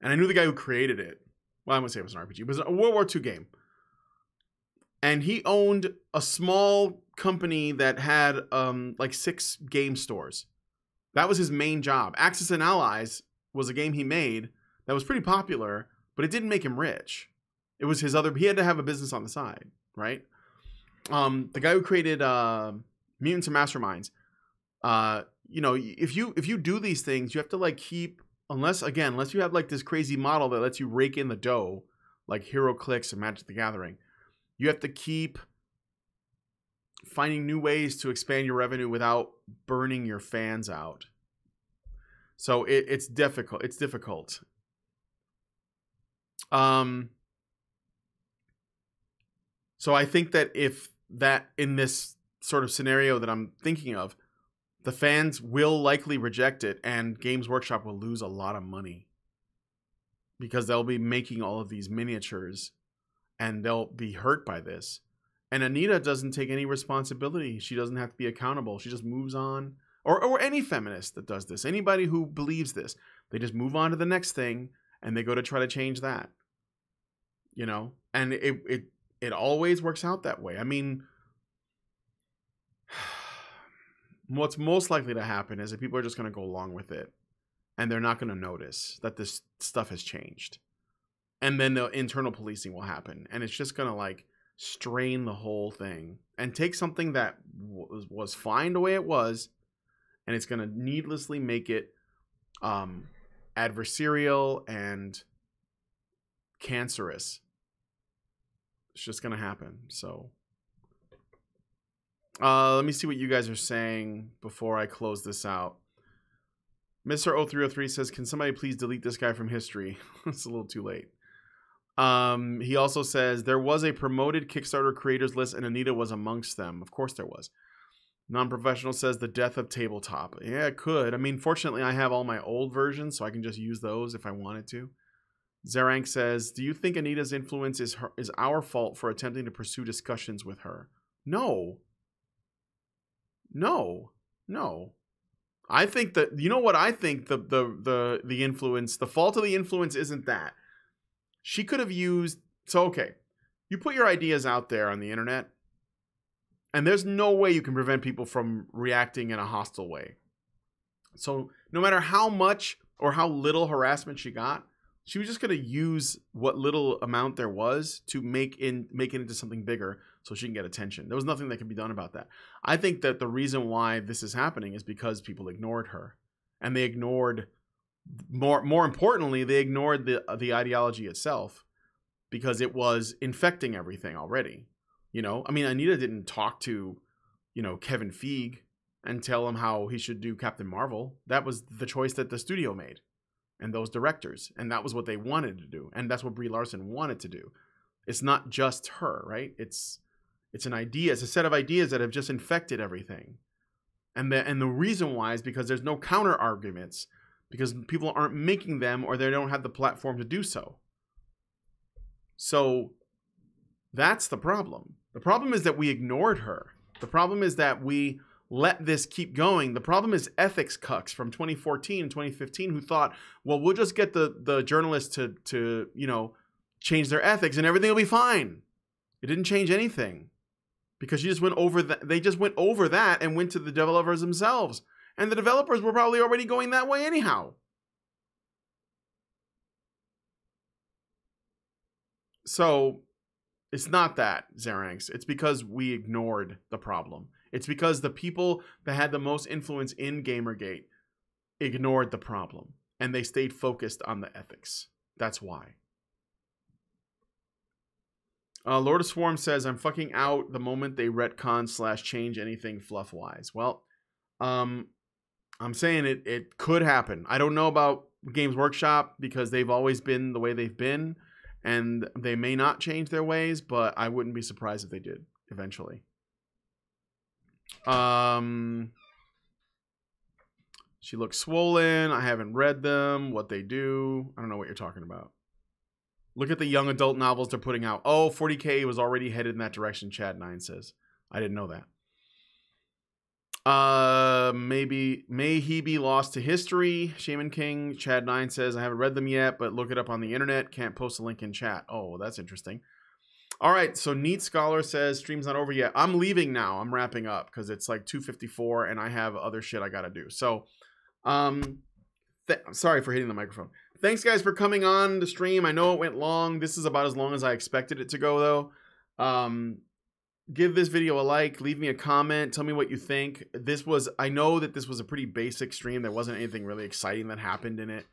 And I knew the guy who created it. Well, I wouldn't say it was an RPG, but it was a World War II game. And he owned a small company that had like 6 game stores. That was his main job. Axis and Allies was a game he made that was pretty popular, but it didn't make him rich. It was he had to have a business on the side, right? The guy who created Mutants and Masterminds, if you do these things, you have to like keep, unless you have like this crazy model that lets you rake in the dough, like HeroClix and Magic the Gathering. You have to keep finding new ways to expand your revenue without burning your fans out. So it's difficult. It's difficult. So I think that in this sort of scenario that I'm thinking of, the fans will likely reject it, and Games Workshop will lose a lot of money because they'll be making all of these miniatures. And they'll be hurt by this. And Anita doesn't take any responsibility. She doesn't have to be accountable. She just moves on. Or any feminist that does this. Anybody who believes this. They just move on to the next thing, and they go to try to change that. And it always works out that way. I mean, what's most likely to happen is that people are just going to go along with it. And they're not going to notice that this stuff has changed. and then the internal policing will happen, and it's just gonna like strain the whole thing and take something that was fine the way it was, and it's gonna needlessly make it adversarial and cancerous. It's just gonna happen. So let me see what you guys are saying before I close this out. Mr. 0303 says, can somebody please delete this guy from history? It's a little too late. He also says, there was a promoted Kickstarter creators list and Anita was amongst them. Of course there was. Non-professional says, the death of Tabletop. Yeah, it could. I mean, fortunately, I have all my old versions, so I can just use those if I wanted to. Zerank says, do you think Anita's influence is our fault for attempting to pursue discussions with her? No. No. No. I think that, you know what I think the influence, the fault of the influence isn't that. She could have used, so okay, you put your ideas out there on the internet, and there's no way you can prevent people from reacting in a hostile way. So no matter how much or how little harassment she got, she was just going to use what little amount there was to make it into something bigger so she can get attention. There was nothing that could be done about that. I think that the reason why this is happening is because people ignored her, and they ignored, more importantly, they ignored the ideology itself, because it was infecting everything already. You know, I mean, Anita didn't talk to, you know, Kevin Feige and tell him how he should do Captain Marvel. That was the choice that the studio made and those directors, and that was what they wanted to do, and that's what Brie Larson wanted to do. It's not just her, right? It's an idea. It's a set of ideas that have just infected everything, and the reason why is because there's no counter arguments, because people aren't making them, or they don't have the platform to do so. So that's the problem. The problem is that we ignored her. The problem is that we let this keep going. The problem is ethics cucks from 2014 and 2015 who thought, well, we'll just get the journalists to you know, change their ethics and everything will be fine. It didn't change anything, because you just went over that. They just went over that and went to the developers themselves, and the developers were probably already going that way anyhow. So it's not that, Zeranx. It's because we ignored the problem. It's because the people that had the most influence in Gamergate ignored the problem, and they stayed focused on the ethics. That's why. Lord of Swarm says, I'm fucking out the moment they retcon / change anything fluff-wise. Well, I'm saying it could happen. I don't know about Games Workshop, because they've always been the way they've been, and they may not change their ways, but I wouldn't be surprised if they did eventually. She looks swollen. I haven't read them. What they do, I don't know what you're talking about. Look at the young adult novels they're putting out. Oh, 40K was already headed in that direction, Chad9 says. I didn't know that. Maybe may he be lost to history, Shaman King. Chad9 says, I haven't read them yet, but look it up on the internet. Can't post a link in chat. Oh, that's interesting. All right, so Neat Scholar says, stream's not over yet. I'm leaving now. I'm wrapping up because it's like 2:54 and I have other shit I got to do. So, sorry for hitting the microphone. Thanks, guys, for coming on the stream. I know it went long. This is about as long as I expected it to go, though. Give this video a like. Leave me a comment. Tell me what you think. I know that this was a pretty basic stream. There wasn't anything really exciting that happened in it.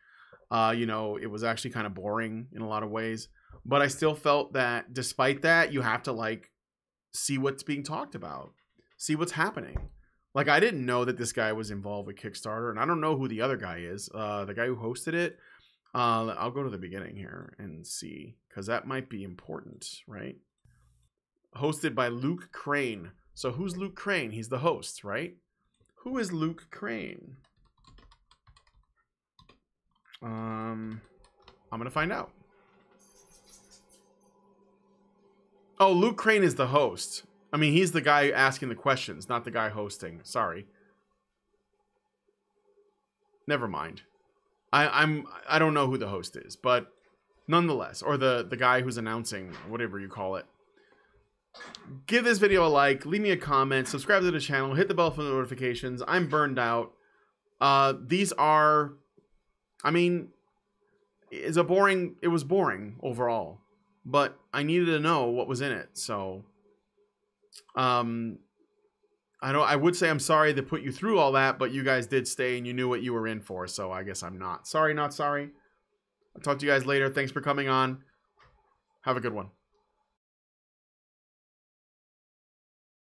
You know, it was actually kind of boring in a lot of ways. But I still felt that despite that, you have to, like, see what's being talked about. See what's happening. Like, I didn't know that this guy was involved with Kickstarter, and I don't know who the other guy is. The guy who hosted it. I'll go to the beginning here and see, because that might be important, right? Hosted by Luke Crane. So who's Luke Crane? He's the host, right? Who is Luke Crane? I'm gonna find out. Oh, Luke Crane is the host. I mean, he's the guy asking the questions, not the guy hosting. Sorry. Never mind. I don't know who the host is, but nonetheless, or the guy who's announcing, whatever you call it. Give this video a like, leave me a comment, subscribe to the channel, hit the bell for the notifications. I'm burned out. These are, I mean, It was boring overall, but I needed to know what was in it. So, I would say I'm sorry to put you through all that, but you guys did stay and you knew what you were in for. So I guess I'm not sorry. I'll talk to you guys later. Thanks for coming on. Have a good one.